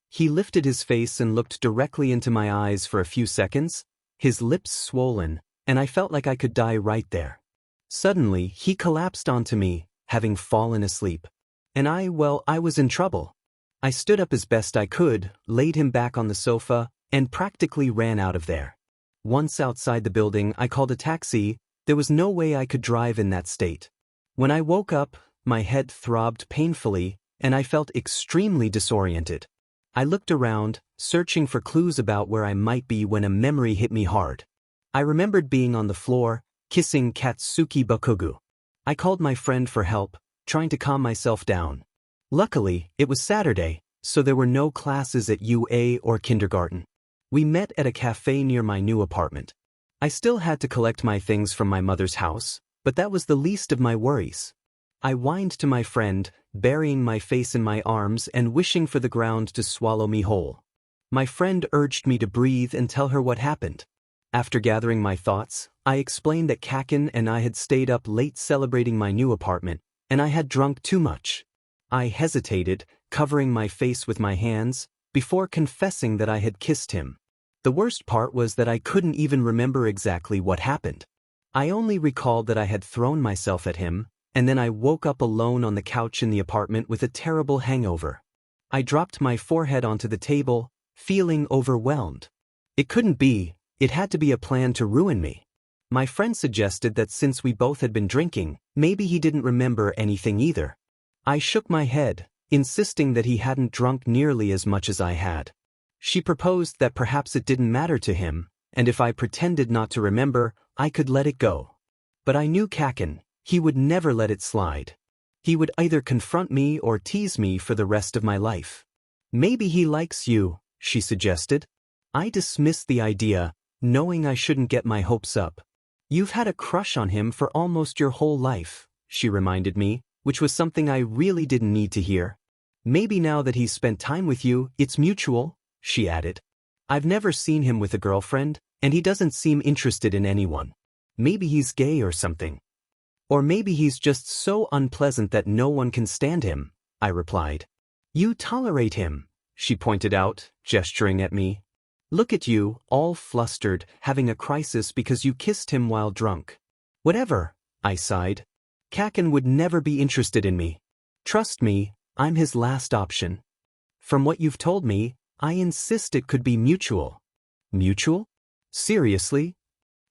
He lifted his face and looked directly into my eyes for a few seconds, his lips swollen, and I felt like I could die right there. Suddenly, he collapsed onto me, having fallen asleep. And I was in trouble. I stood up as best I could, laid him back on the sofa, and practically ran out of there. Once outside the building, I called a taxi. There was no way I could drive in that state. When I woke up, my head throbbed painfully, and I felt extremely disoriented. I looked around, searching for clues about where I might be when a memory hit me hard. I remembered being on the floor, kissing Katsuki Bakugou. I called my friend for help, trying to calm myself down. Luckily, it was Saturday, so there were no classes at UA or kindergarten. We met at a cafe near my new apartment. I still had to collect my things from my mother's house, but that was the least of my worries. I whined to my friend, burying my face in my arms and wishing for the ground to swallow me whole. My friend urged me to breathe and tell her what happened. After gathering my thoughts, I explained that 𝐃𝐞𝐤𝐮 and I had stayed up late celebrating my new apartment, and I had drunk too much. I hesitated, covering my face with my hands, before confessing that I had kissed him. The worst part was that I couldn't even remember exactly what happened. I only recalled that I had thrown myself at him, and then I woke up alone on the couch in the apartment with a terrible hangover. I dropped my forehead onto the table, feeling overwhelmed. It couldn't be, it had to be a plan to ruin me. My friend suggested that since we both had been drinking, maybe he didn't remember anything either. I shook my head, insisting that he hadn't drunk nearly as much as I had. She proposed that perhaps it didn't matter to him, and if I pretended not to remember, I could let it go. But I knew 𝐃𝐞𝐤𝐮. He would never let it slide. He would either confront me or tease me for the rest of my life. Maybe he likes you, she suggested. I dismissed the idea, knowing I shouldn't get my hopes up. You've had a crush on him for almost your whole life, she reminded me, which was something I really didn't need to hear. Maybe now that he's spent time with you, it's mutual, she added. I've never seen him with a girlfriend, and he doesn't seem interested in anyone. Maybe he's gay or something. Or maybe he's just so unpleasant that no one can stand him, I replied. You tolerate him, she pointed out, gesturing at me. Look at you, all flustered, having a crisis because you kissed him while drunk. Whatever, I sighed. 𝐃𝐞𝐤𝐮 would never be interested in me. Trust me, I'm his last option. From what you've told me, I insist it could be mutual. Mutual? Seriously?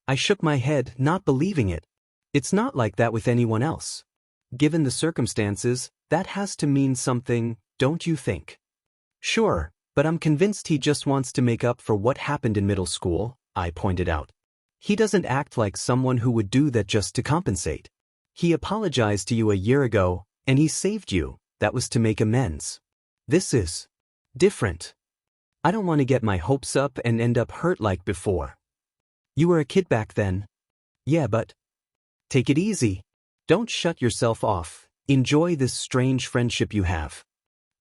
I shook my head, not believing it. It's not like that with anyone else. Given the circumstances, that has to mean something, don't you think? Sure, but I'm convinced he just wants to make up for what happened in middle school, I pointed out. He doesn't act like someone who would do that just to compensate. He apologized to you a year ago, and he saved you. That was to make amends. This is different. I don't want to get my hopes up and end up hurt like before. You were a kid back then. Yeah, but take it easy. Don't shut yourself off. Enjoy this strange friendship you have.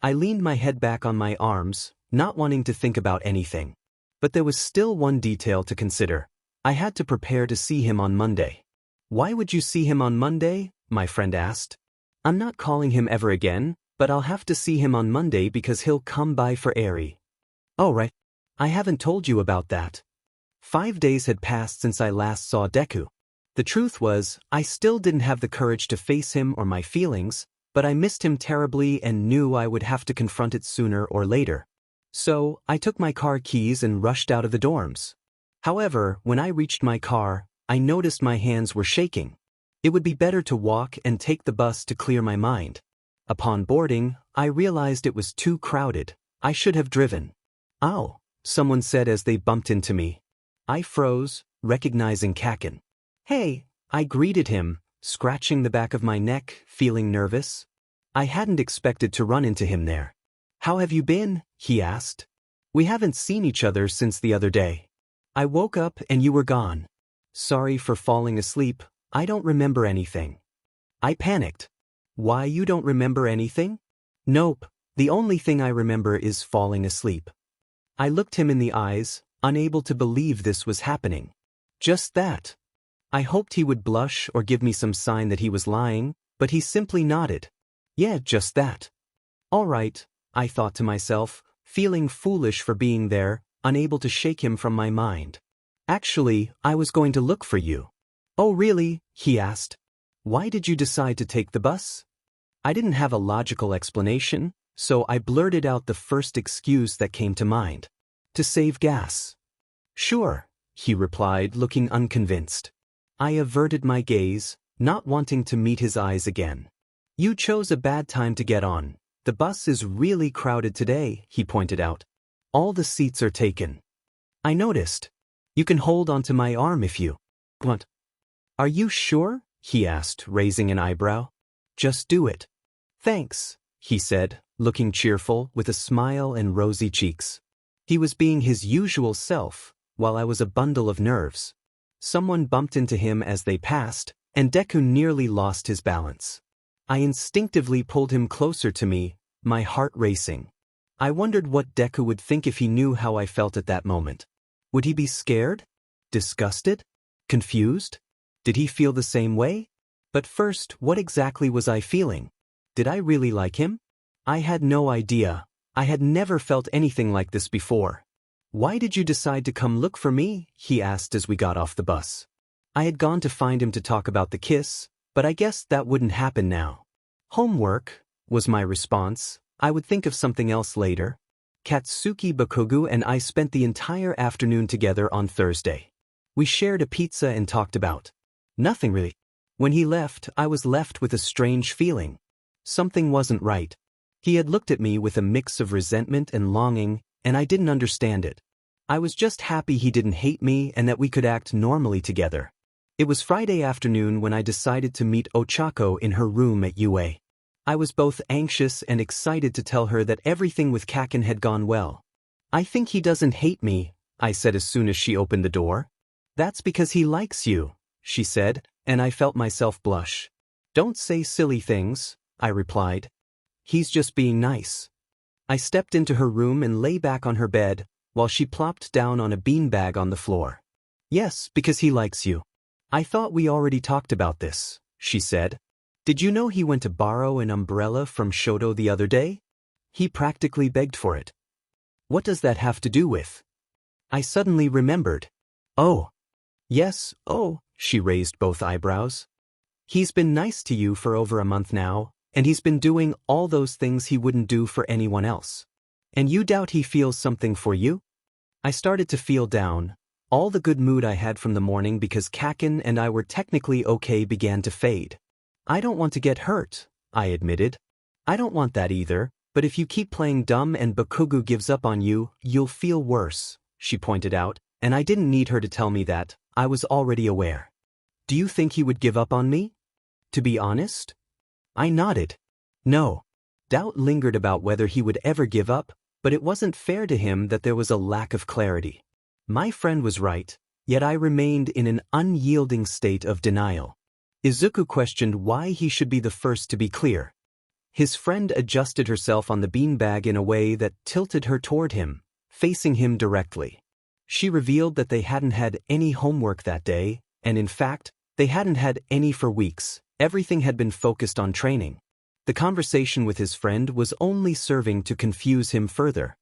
I leaned my head back on my arms, not wanting to think about anything. But there was still one detail to consider. I had to prepare to see him on Monday. Why would you see him on Monday? My friend asked. I'm not calling him ever again, but I'll have to see him on Monday because he'll come by for Eri. Oh right. I haven't told you about that. 5 days had passed since I last saw Deku. The truth was, I still didn't have the courage to face him or my feelings, but I missed him terribly and knew I would have to confront it sooner or later. So, I took my car keys and rushed out of the dorms. However, when I reached my car, I noticed my hands were shaking. It would be better to walk and take the bus to clear my mind. Upon boarding, I realized it was too crowded. I should have driven. Ow, someone said as they bumped into me. I froze, recognizing 𝐃𝐞𝐤𝐮. Hey, I greeted him, scratching the back of my neck, feeling nervous. I hadn't expected to run into him there. How have you been? He asked. We haven't seen each other since the other day. I woke up and you were gone. Sorry for falling asleep, I don't remember anything. I panicked. Why, you don't remember anything? Nope, the only thing I remember is falling asleep. I looked him in the eyes, unable to believe this was happening. Just that. I hoped he would blush or give me some sign that he was lying, but he simply nodded. Yeah, just that. All right, I thought to myself, feeling foolish for being there, unable to shake him from my mind. Actually, I was going to look for you. Oh really? He asked. Why did you decide to take the bus? I didn't have a logical explanation, so I blurted out the first excuse that came to mind. To save gas. Sure, he replied, looking unconvinced. I averted my gaze, not wanting to meet his eyes again. You chose a bad time to get on. The bus is really crowded today, he pointed out. All the seats are taken. I noticed. You can hold onto my arm if you want. Are you sure? He asked, raising an eyebrow. Just do it. Thanks, he said, looking cheerful, with a smile and rosy cheeks. He was being his usual self, while I was a bundle of nerves. Someone bumped into him as they passed, and Deku nearly lost his balance. I instinctively pulled him closer to me, my heart racing. I wondered what Deku would think if he knew how I felt at that moment. Would he be scared? Disgusted? Confused? Did he feel the same way? But first, what exactly was I feeling? Did I really like him? I had no idea. I had never felt anything like this before. Why did you decide to come look for me? He asked as we got off the bus. I had gone to find him to talk about the kiss, but I guessed that wouldn't happen now. Homework, was my response. I would think of something else later. Katsuki, Bakugou and I spent the entire afternoon together on Thursday. We shared a pizza and talked about nothing really. When he left, I was left with a strange feeling. Something wasn't right. He had looked at me with a mix of resentment and longing, and I didn't understand it. I was just happy he didn't hate me and that we could act normally together. It was Friday afternoon when I decided to meet Ochako in her room at UA. I was both anxious and excited to tell her that everything with 𝐃𝐞𝐤𝐮 had gone well. I think he doesn't hate me, I said as soon as she opened the door. That's because he likes you, she said, and I felt myself blush. Don't say silly things, I replied. He's just being nice. I stepped into her room and lay back on her bed, while she plopped down on a beanbag on the floor. Yes, because he likes you. I thought we already talked about this, she said. Did you know he went to borrow an umbrella from Shoto the other day? He practically begged for it. What does that have to do with? I suddenly remembered. Oh. Yes, oh, she raised both eyebrows. He's been nice to you for over a month now, and he's been doing all those things he wouldn't do for anyone else. And you doubt he feels something for you? I started to feel down. All the good mood I had from the morning because 𝐃𝐞𝐤𝐮 and I were technically okay began to fade. I don't want to get hurt, I admitted. I don't want that either, but if you keep playing dumb and Bakugou gives up on you, you'll feel worse, she pointed out, and I didn't need her to tell me that, I was already aware. Do you think he would give up on me? To be honest? I nodded. No. Doubt lingered about whether he would ever give up, but it wasn't fair to him that there was a lack of clarity. My friend was right, yet I remained in an unyielding state of denial. Izuku questioned why he should be the first to be clear. His friend adjusted herself on the beanbag in a way that tilted her toward him, facing him directly. She revealed that they hadn't had any homework that day, and in fact, they hadn't had any for weeks. Everything had been focused on training. The conversation with his friend was only serving to confuse him further.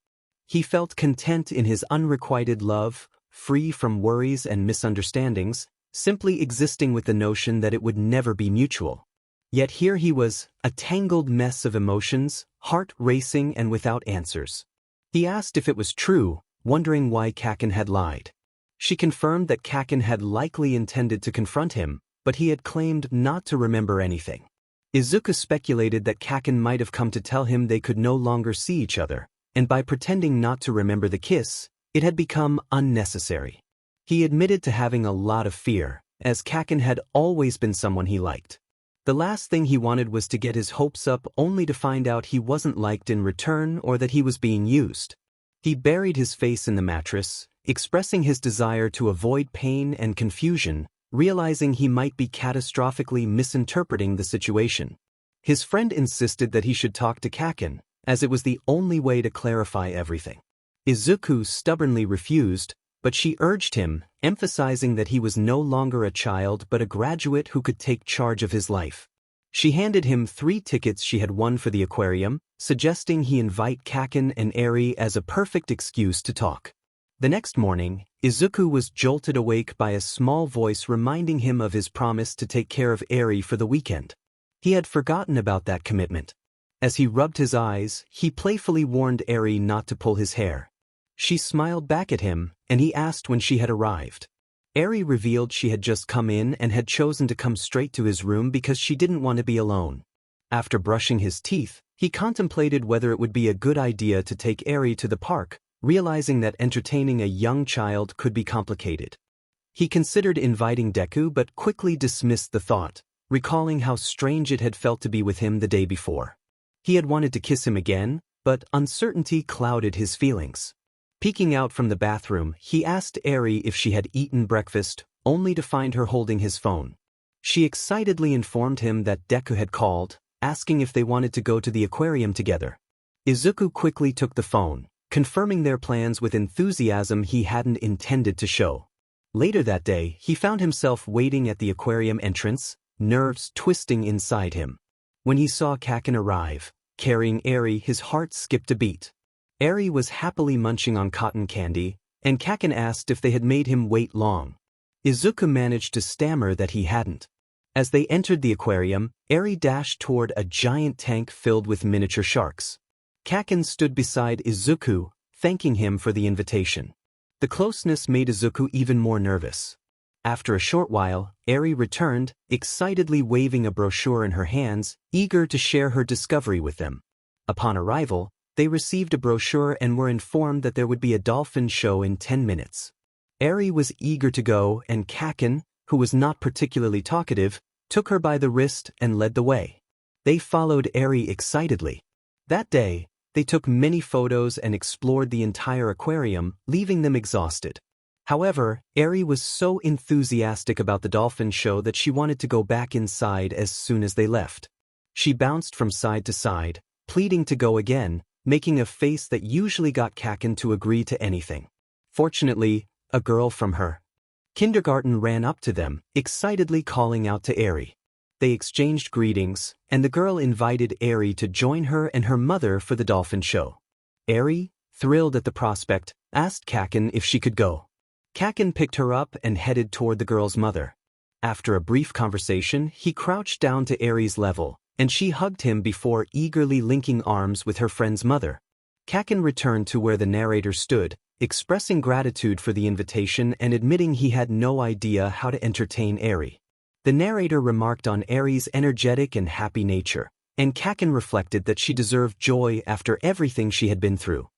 He felt content in his unrequited love, free from worries and misunderstandings, simply existing with the notion that it would never be mutual. Yet here he was, a tangled mess of emotions, heart racing and without answers. He asked if it was true, wondering why 𝐃𝐞𝐤𝐮 had lied. She confirmed that 𝐃𝐞𝐤𝐮 had likely intended to confront him, but he had claimed not to remember anything. Izuku speculated that 𝐃𝐞𝐤𝐮 might have come to tell him they could no longer see each other, and by pretending not to remember the kiss, it had become unnecessary. He admitted to having a lot of fear, as 𝐃𝐞𝐤𝐮 had always been someone he liked. The last thing he wanted was to get his hopes up only to find out he wasn't liked in return or that he was being used. He buried his face in the mattress, expressing his desire to avoid pain and confusion, realizing he might be catastrophically misinterpreting the situation. His friend insisted that he should talk to 𝐃𝐞𝐤𝐮, as it was the only way to clarify everything. Izuku stubbornly refused, but she urged him, emphasizing that he was no longer a child but a graduate who could take charge of his life. She handed him 3 tickets she had won for the aquarium, suggesting he invite 𝐃𝐞𝐤𝐮 and Eri as a perfect excuse to talk. The next morning, Izuku was jolted awake by a small voice reminding him of his promise to take care of Eri for the weekend. He had forgotten about that commitment. As he rubbed his eyes, he playfully warned Eri not to pull his hair. She smiled back at him, and he asked when she had arrived. Eri revealed she had just come in and had chosen to come straight to his room because she didn't want to be alone. After brushing his teeth, he contemplated whether it would be a good idea to take Eri to the park, realizing that entertaining a young child could be complicated. He considered inviting Deku but quickly dismissed the thought, recalling how strange it had felt to be with him the day before. He had wanted to kiss him again, but uncertainty clouded his feelings. Peeking out from the bathroom, he asked Eri if she had eaten breakfast, only to find her holding his phone. She excitedly informed him that Deku had called, asking if they wanted to go to the aquarium together. Izuku quickly took the phone, confirming their plans with enthusiasm he hadn't intended to show. Later that day, he found himself waiting at the aquarium entrance, nerves twisting inside him. When he saw 𝐃𝐞𝐤𝐮 arrive, carrying Eri, his heart skipped a beat. Eri was happily munching on cotton candy, and 𝐃𝐞𝐤𝐮 asked if they had made him wait long. Izuku managed to stammer that he hadn't. As they entered the aquarium, Eri dashed toward a giant tank filled with miniature sharks. 𝐃𝐞𝐤𝐮 stood beside Izuku, thanking him for the invitation. The closeness made Izuku even more nervous. After a short while, Eri returned, excitedly waving a brochure in her hands, eager to share her discovery with them. Upon arrival, they received a brochure and were informed that there would be a dolphin show in 10 minutes. Eri was eager to go, and 𝐃𝐞𝐤𝐮, who was not particularly talkative, took her by the wrist and led the way. They followed Eri excitedly. That day, they took many photos and explored the entire aquarium, leaving them exhausted. However, Eri was so enthusiastic about the dolphin show that she wanted to go back inside as soon as they left. She bounced from side to side, pleading to go again, making a face that usually got 𝐃𝐞𝐤𝐮 to agree to anything. Fortunately, a girl from her kindergarten ran up to them, excitedly calling out to Eri. They exchanged greetings, and the girl invited Eri to join her and her mother for the dolphin show. Eri, thrilled at the prospect, asked 𝐃𝐞𝐤𝐮 if she could go. 𝐃𝐞𝐤𝐮 picked her up and headed toward the girl's mother. After a brief conversation, he crouched down to Eri's level, and she hugged him before eagerly linking arms with her friend's mother. 𝐃𝐞𝐤𝐮 returned to where the narrator stood, expressing gratitude for the invitation and admitting he had no idea how to entertain Eri. The narrator remarked on Eri's energetic and happy nature, and 𝐃𝐞𝐤𝐮 reflected that she deserved joy after everything she had been through.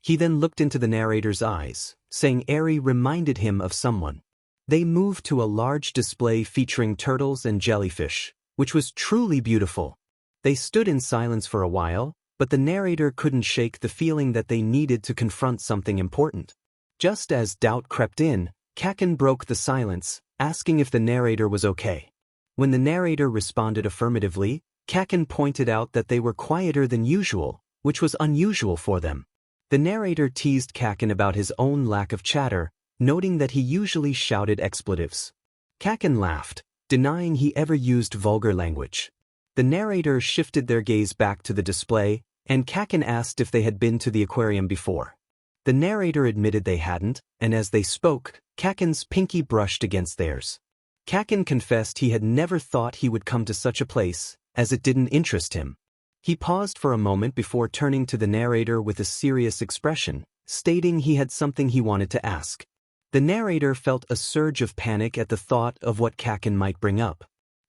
He then looked into the narrator's eyes, saying Eri reminded him of someone. They moved to a large display featuring turtles and jellyfish, which was truly beautiful. They stood in silence for a while, but the narrator couldn't shake the feeling that they needed to confront something important. Just as doubt crept in, 𝐃𝐞𝐤𝐮 broke the silence, asking if the narrator was okay. When the narrator responded affirmatively, 𝐃𝐞𝐤𝐮 pointed out that they were quieter than usual, which was unusual for them. The narrator teased 𝐃𝐞𝐤𝐮 about his own lack of chatter, noting that he usually shouted expletives. 𝐃𝐞𝐤𝐮 laughed, denying he ever used vulgar language. The narrator shifted their gaze back to the display, and 𝐃𝐞𝐤𝐮 asked if they had been to the aquarium before. The narrator admitted they hadn't, and as they spoke, 𝐃𝐞𝐤𝐮's pinky brushed against theirs. 𝐃𝐞𝐤𝐮 confessed he had never thought he would come to such a place, as it didn't interest him. He paused for a moment before turning to the narrator with a serious expression, stating he had something he wanted to ask. The narrator felt a surge of panic at the thought of what 𝐃𝐞𝐤𝐮 might bring up.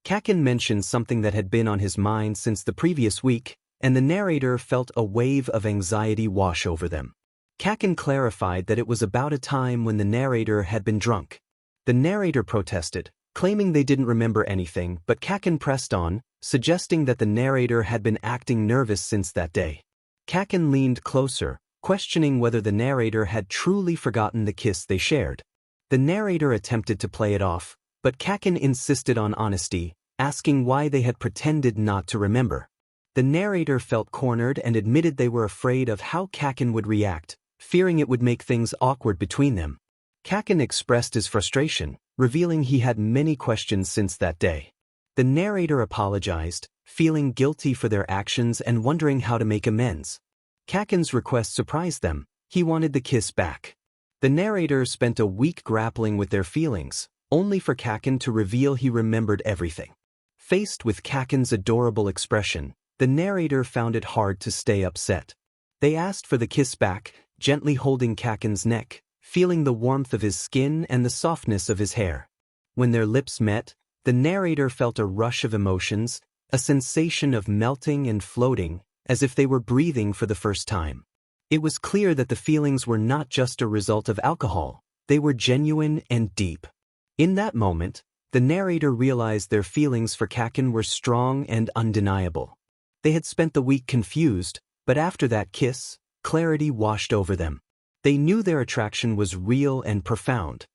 𝐃𝐞𝐤𝐮 mentioned something that had been on his mind since the previous week, and the narrator felt a wave of anxiety wash over them. 𝐃𝐞𝐮 clarified that it was about a time when the narrator had been drunk. The narrator protested, claiming they didn't remember anything, but 𝐃𝐞𝐮 pressed on, suggesting that the narrator had been acting nervous since that day. 𝐃𝐞𝐮 leaned closer, questioning whether the narrator had truly forgotten the kiss they shared. The narrator attempted to play it off, but 𝐃𝐞𝐮 insisted on honesty, asking why they had pretended not to remember. The narrator felt cornered and admitted they were afraid of how 𝐃𝐞𝐮 would react, fearing it would make things awkward between them. 𝐃𝐞𝐮 expressed his frustration, revealing he had many questions since that day. The narrator apologized, feeling guilty for their actions and wondering how to make amends. 𝐾𝐞𝐤𝐮's request surprised them. He wanted the kiss back. The narrator spent a week grappling with their feelings, only for 𝐾𝐞𝐤𝐮 to reveal he remembered everything. Faced with 𝐾𝐞𝐤𝐮's adorable expression, the narrator found it hard to stay upset. They asked for the kiss back, gently holding 𝐾𝐞𝐤𝐮's neck, feeling the warmth of his skin and the softness of his hair. When their lips met, the narrator felt a rush of emotions, a sensation of melting and floating, as if they were breathing for the first time. It was clear that the feelings were not just a result of alcohol, they were genuine and deep. In that moment, the narrator realized their feelings for 𝐾𝐞𝐤𝐮 were strong and undeniable. They had spent the week confused, but after that kiss, clarity washed over them. They knew their attraction was real and profound.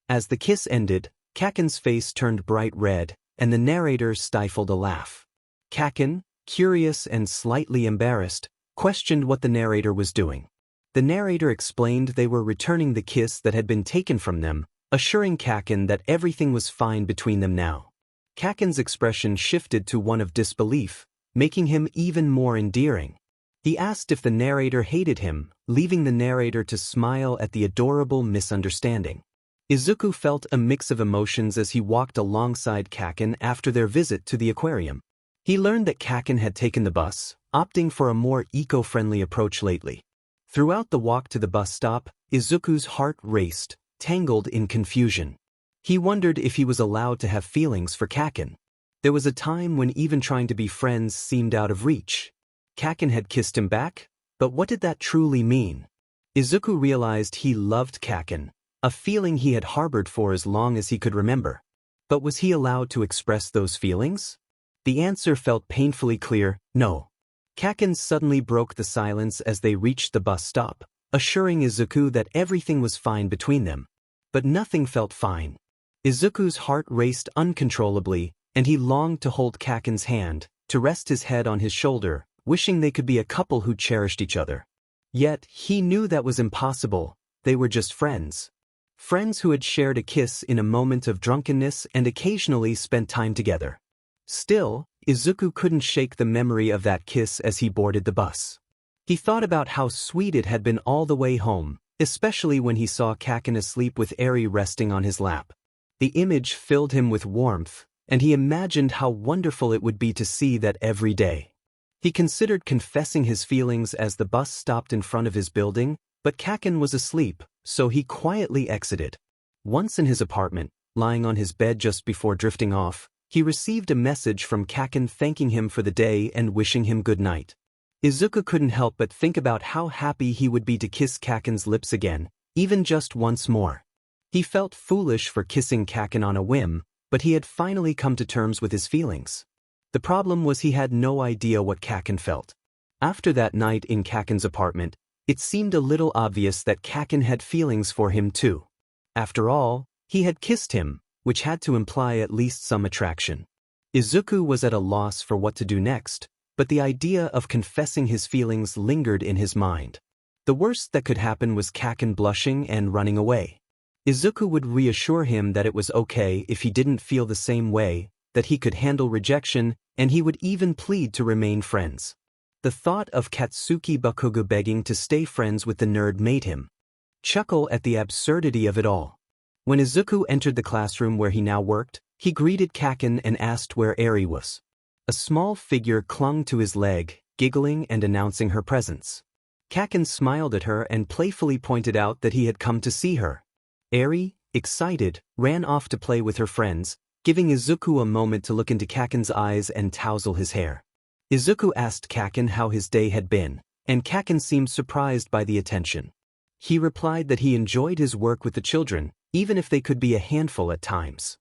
As the kiss ended, 𝐾𝐞𝐤𝐮's face turned bright red, and the narrator stifled a laugh. 𝐾𝐞𝐤𝐮, curious and slightly embarrassed, questioned what the narrator was doing. The narrator explained they were returning the kiss that had been taken from them, assuring 𝐾𝐞𝐤𝐮 that everything was fine between them now. 𝐾𝐞𝐤𝐮's expression shifted to one of disbelief, making him even more endearing. He asked if the narrator hated him, leaving the narrator to smile at the adorable misunderstanding. Izuku felt a mix of emotions as he walked alongside 𝐾𝐞𝐤𝐮 after their visit to the aquarium. He learned that 𝐾𝐞𝐤𝐮 had taken the bus, opting for a more eco-friendly approach lately. Throughout the walk to the bus stop, Izuku's heart raced, tangled in confusion. He wondered if he was allowed to have feelings for 𝐾𝐞𝐤𝐮. There was a time when even trying to be friends seemed out of reach. 𝐾𝐞𝐤𝐮 had kissed him back, but what did that truly mean? Izuku realized he loved 𝐾𝐞𝐤𝐮, a feeling he had harbored for as long as he could remember. But was he allowed to express those feelings? The answer felt painfully clear: no. 𝐾𝐞𝐤𝐮 suddenly broke the silence as they reached the bus stop, assuring Izuku that everything was fine between them. But nothing felt fine. Izuku's heart raced uncontrollably, and he longed to hold 𝐾𝐞𝐤𝐮's hand, to rest his head on his shoulder, wishing they could be a couple who cherished each other. Yet, he knew that was impossible. They were just friends. Friends who had shared a kiss in a moment of drunkenness and occasionally spent time together. Still, Izuku couldn't shake the memory of that kiss as he boarded the bus. He thought about how sweet it had been all the way home, especially when he saw 𝐃𝐞𝐤𝐮 asleep with Eri resting on his lap. The image filled him with warmth, and he imagined how wonderful it would be to see that every day. He considered confessing his feelings as the bus stopped in front of his building, but 𝐃𝐞𝐤𝐮 was asleep, so he quietly exited. Once in his apartment, lying on his bed just before drifting off, he received a message from 𝐃𝐞𝐤𝐮 thanking him for the day and wishing him good night. Izuku couldn't help but think about how happy he would be to kiss 𝐃𝐞𝐮's lips again, even just once more. He felt foolish for kissing 𝐃𝐞𝐤𝐮 on a whim, but he had finally come to terms with his feelings. The problem was he had no idea what 𝐃𝐞𝐤𝐮 felt. After that night in 𝐃𝐞𝐤𝐮's apartment, it seemed a little obvious that 𝐃𝐞𝐤𝐮 had feelings for him too. After all, he had kissed him, which had to imply at least some attraction. Izuku was at a loss for what to do next, but the idea of confessing his feelings lingered in his mind. The worst that could happen was 𝐃𝐞𝐤𝐮 blushing and running away. Izuku would reassure him that it was okay if he didn't feel the same way, that he could handle rejection, and he would even plead to remain friends. The thought of Katsuki Bakugou begging to stay friends with the nerd made him chuckle at the absurdity of it all. When Izuku entered the classroom where he now worked, he greeted 𝐃𝐞𝐤𝐮 and asked where Eri was. A small figure clung to his leg, giggling and announcing her presence. 𝐃𝐞𝐮 smiled at her and playfully pointed out that he had come to see her. Eri, excited, ran off to play with her friends, giving Izuku a moment to look into 𝐃𝐞𝐤𝐮's eyes and tousle his hair. Izuku asked 𝐃𝐞𝐤𝐮 how his day had been, and 𝐃𝐞𝐤𝐮 seemed surprised by the attention. He replied that he enjoyed his work with the children, even if they could be a handful at times.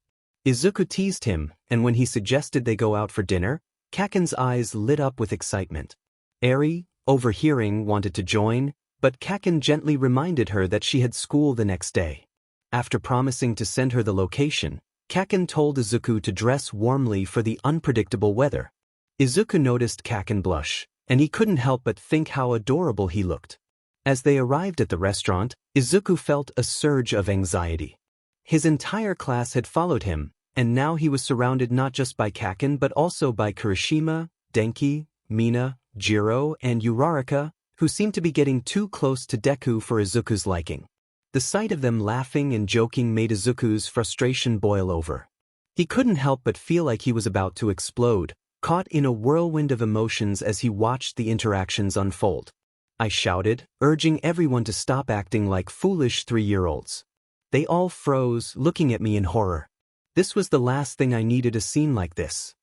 Izuku teased him, and when he suggested they go out for dinner, 𝐃𝐞𝐤𝐮's eyes lit up with excitement. Eri, overhearing, wanted to join, but 𝐃𝐞𝐤𝐮 gently reminded her that she had school the next day. After promising to send her the location, 𝐃𝐞𝐮 told Izuku to dress warmly for the unpredictable weather. Izuku noticed 𝐃𝐞𝐮 blush, and he couldn't help but think how adorable he looked. As they arrived at the restaurant, Izuku felt a surge of anxiety. His entire class had followed him, and now he was surrounded not just by 𝐃𝐞𝐮 but also by Kirishima, Denki, Mina, Jiro, and Uraraka, who seemed to be getting too close to Deku for Izuku's liking. The sight of them laughing and joking made Izuku's frustration boil over. He couldn't help but feel like he was about to explode, caught in a whirlwind of emotions as he watched the interactions unfold. I shouted, urging everyone to stop acting like foolish 3-year-olds. They all froze, looking at me in horror. This was the last thing I needed, a scene like this.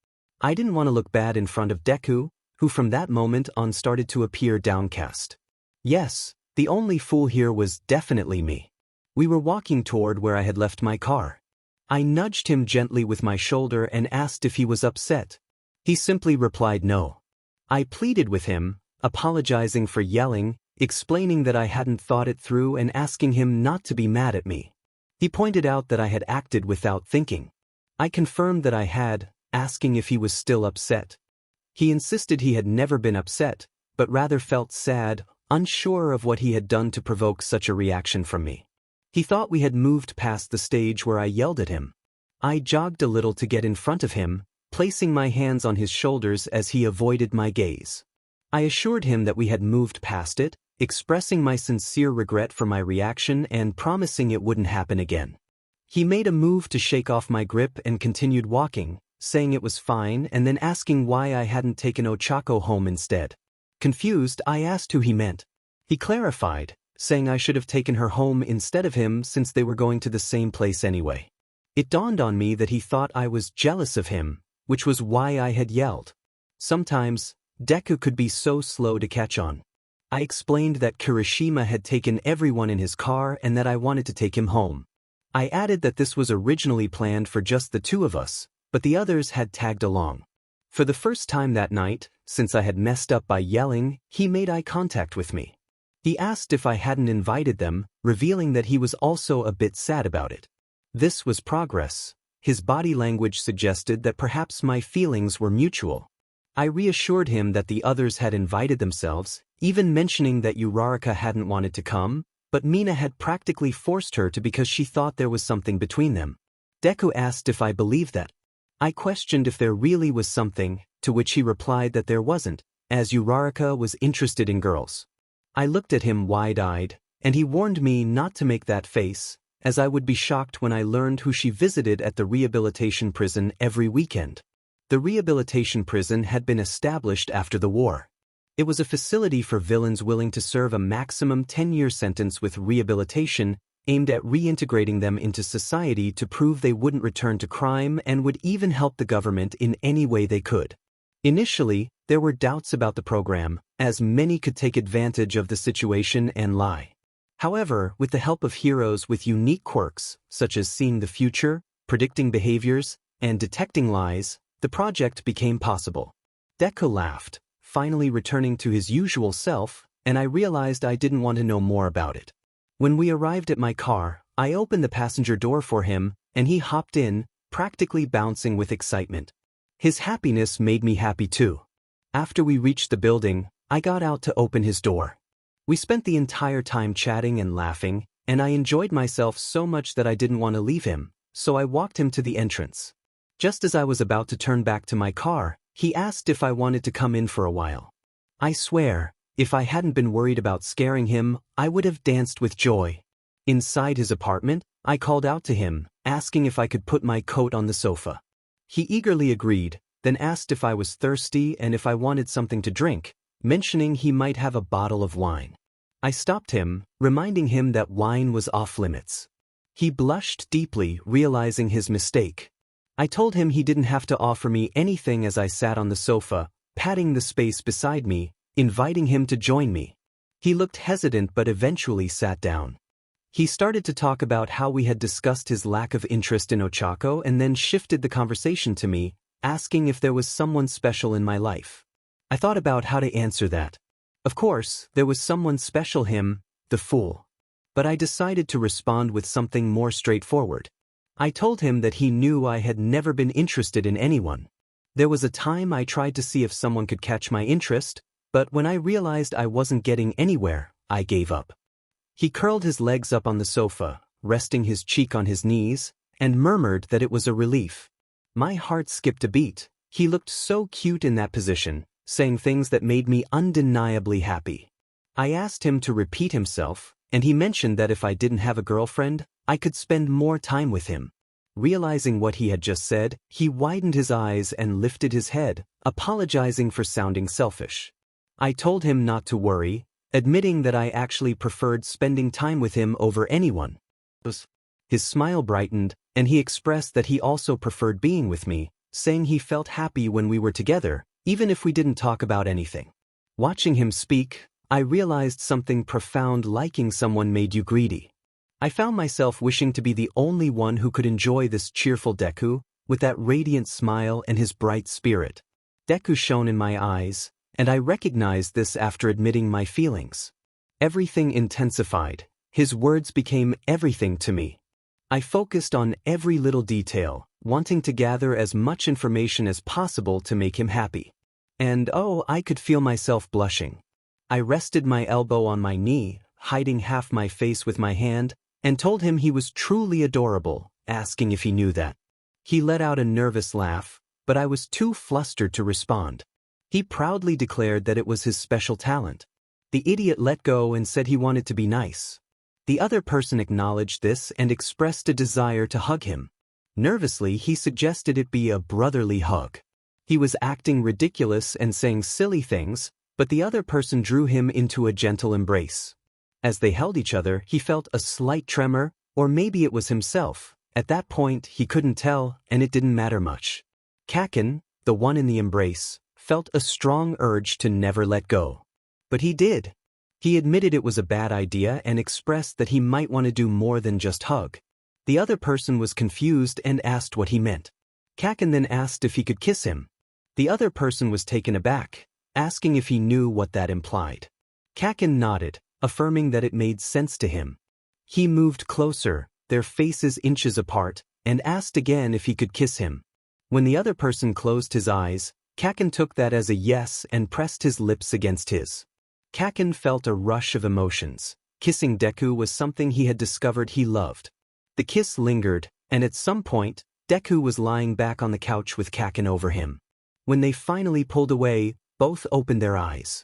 I didn't want to look bad in front of Deku, who from that moment on started to appear downcast. Yes, the only fool here was definitely me. We were walking toward where I had left my car. I nudged him gently with my shoulder and asked if he was upset. He simply replied no. I pleaded with him, apologizing for yelling, explaining that I hadn't thought it through and asking him not to be mad at me. He pointed out that I had acted without thinking. I confirmed that I had, asking if he was still upset. He insisted he had never been upset, but rather felt sad, unsure of what he had done to provoke such a reaction from me. He thought we had moved past the stage where I yelled at him. I jogged a little to get in front of him, placing my hands on his shoulders as he avoided my gaze. I assured him that we had moved past it, expressing my sincere regret for my reaction and promising it wouldn't happen again. He made a move to shake off my grip and continued walking, saying it was fine and then asking why I hadn't taken Ochako home instead. Confused, I asked who he meant. He clarified, saying I should have taken her home instead of him since they were going to the same place anyway. It dawned on me that he thought I was jealous of him, which was why I had yelled. Sometimes, Deku could be so slow to catch on. I explained that Kirishima had taken everyone in his car and that I wanted to take him home. I added that this was originally planned for just the two of us, but the others had tagged along. For the first time that night, since I had messed up by yelling, he made eye contact with me. He asked if I hadn't invited them, revealing that he was also a bit sad about it. This was progress. His body language suggested that perhaps my feelings were mutual. I reassured him that the others had invited themselves, even mentioning that Uraraka hadn't wanted to come, but Mina had practically forced her to because she thought there was something between them. Deku asked if I believed that. I questioned if there really was something, to which he replied that there wasn't, as Uraraka was interested in girls. I looked at him wide-eyed, and he warned me not to make that face, as I would be shocked when I learned who she visited at the rehabilitation prison every weekend. The rehabilitation prison had been established after the war. It was a facility for villains willing to serve a maximum 10-year sentence with rehabilitation, aimed at reintegrating them into society to prove they wouldn't return to crime and would even help the government in any way they could. Initially, there were doubts about the program, as many could take advantage of the situation and lie. However, with the help of heroes with unique quirks, such as seeing the future, predicting behaviors, and detecting lies, the project became possible. Deku laughed, finally returning to his usual self, and I realized I didn't want to know more about it. When we arrived at my car, I opened the passenger door for him, and he hopped in, practically bouncing with excitement. His happiness made me happy too. After we reached the building, I got out to open his door. We spent the entire time chatting and laughing, and I enjoyed myself so much that I didn't want to leave him, so I walked him to the entrance. Just as I was about to turn back to my car, he asked if I wanted to come in for a while. I swear, if I hadn't been worried about scaring him, I would have danced with joy. Inside his apartment, I called out to him, asking if I could put my coat on the sofa. He eagerly agreed, then asked if I was thirsty and if I wanted something to drink, mentioning he might have a bottle of wine. I stopped him, reminding him that wine was off-limits. He blushed deeply, realizing his mistake. I told him he didn't have to offer me anything as I sat on the sofa, patting the space beside me, inviting him to join me. He looked hesitant but eventually sat down. He started to talk about how we had discussed his lack of interest in Ochako and then shifted the conversation to me, asking if there was someone special in my life. I thought about how to answer that. Of course, there was someone special, him, the fool. But I decided to respond with something more straightforward. I told him that he knew I had never been interested in anyone. There was a time I tried to see if someone could catch my interest, but when I realized I wasn't getting anywhere, I gave up. He curled his legs up on the sofa, resting his cheek on his knees, and murmured that it was a relief. My heart skipped a beat. He looked so cute in that position, saying things that made me undeniably happy. I asked him to repeat himself, and he mentioned that if I didn't have a girlfriend, I could spend more time with him. Realizing what he had just said, he widened his eyes and lifted his head, apologizing for sounding selfish. I told him not to worry, admitting that I actually preferred spending time with him over anyone. His smile brightened, and he expressed that he also preferred being with me, saying he felt happy when we were together, even if we didn't talk about anything. Watching him speak, I realized something profound: liking someone made you greedy. I found myself wishing to be the only one who could enjoy this cheerful Deku, with that radiant smile and his bright spirit. Deku shone in my eyes, and I recognized this after admitting my feelings. Everything intensified. His words became everything to me. I focused on every little detail, wanting to gather as much information as possible to make him happy. And I could feel myself blushing. I rested my elbow on my knee, hiding half my face with my hand, and told him he was truly adorable, asking if he knew that. He let out a nervous laugh, but I was too flustered to respond. He proudly declared that it was his special talent. The idiot let go and said he wanted to be nice. The other person acknowledged this and expressed a desire to hug him. Nervously, he suggested it be a brotherly hug. He was acting ridiculous and saying silly things, but the other person drew him into a gentle embrace. As they held each other, he felt a slight tremor, or maybe it was himself. At that point, he couldn't tell, and it didn't matter much. 𝐃𝐞𝐤𝐮, the one in the embrace, felt a strong urge to never let go. But he did. He admitted it was a bad idea and expressed that he might want to do more than just hug. The other person was confused and asked what he meant. 𝐃𝐞𝐤𝐮 then asked if he could kiss him. The other person was taken aback, asking if he knew what that implied. 𝐃𝐞𝐤𝐮 nodded, affirming that it made sense to him. He moved closer, their faces inches apart, and asked again if he could kiss him. When the other person closed his eyes, 𝐃𝐞𝐤𝐮 took that as a yes and pressed his lips against his. 𝐃𝐞𝐤𝐮 felt a rush of emotions. Kissing Deku was something he had discovered he loved. The kiss lingered, and at some point, Deku was lying back on the couch with 𝐃𝐞𝐤𝐿 over him. When they finally pulled away, both opened their eyes.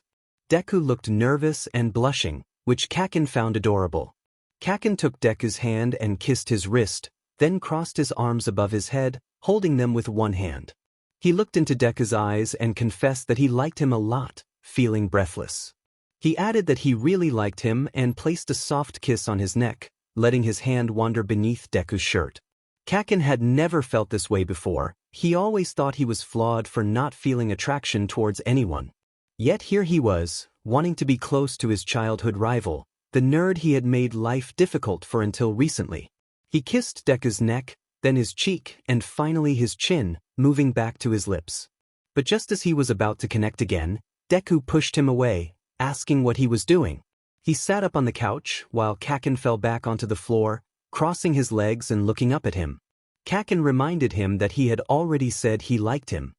Deku looked nervous and blushing, which 𝐃𝐞𝐤𝐿 found adorable. 𝐃𝐞𝐤𝐿 took Deku's hand and kissed his wrist, then crossed his arms above his head, holding them with one hand. He looked into Deku's eyes and confessed that he liked him a lot, feeling breathless. He added that he really liked him and placed a soft kiss on his neck, letting his hand wander beneath Deku's shirt. 𝐃𝐞𝐤𝐿 had never felt this way before. He always thought he was flawed for not feeling attraction towards anyone. Yet here he was, wanting to be close to his childhood rival, the nerd he had made life difficult for until recently. He kissed Deku's neck, then his cheek, and finally his chin, moving back to his lips. But just as he was about to connect again, Deku pushed him away, asking what he was doing. He sat up on the couch, while 𝐃𝐞𝐿 fell back onto the floor, crossing his legs and looking up at him. 𝐃𝐞𝐿 reminded him that he had already said he liked him.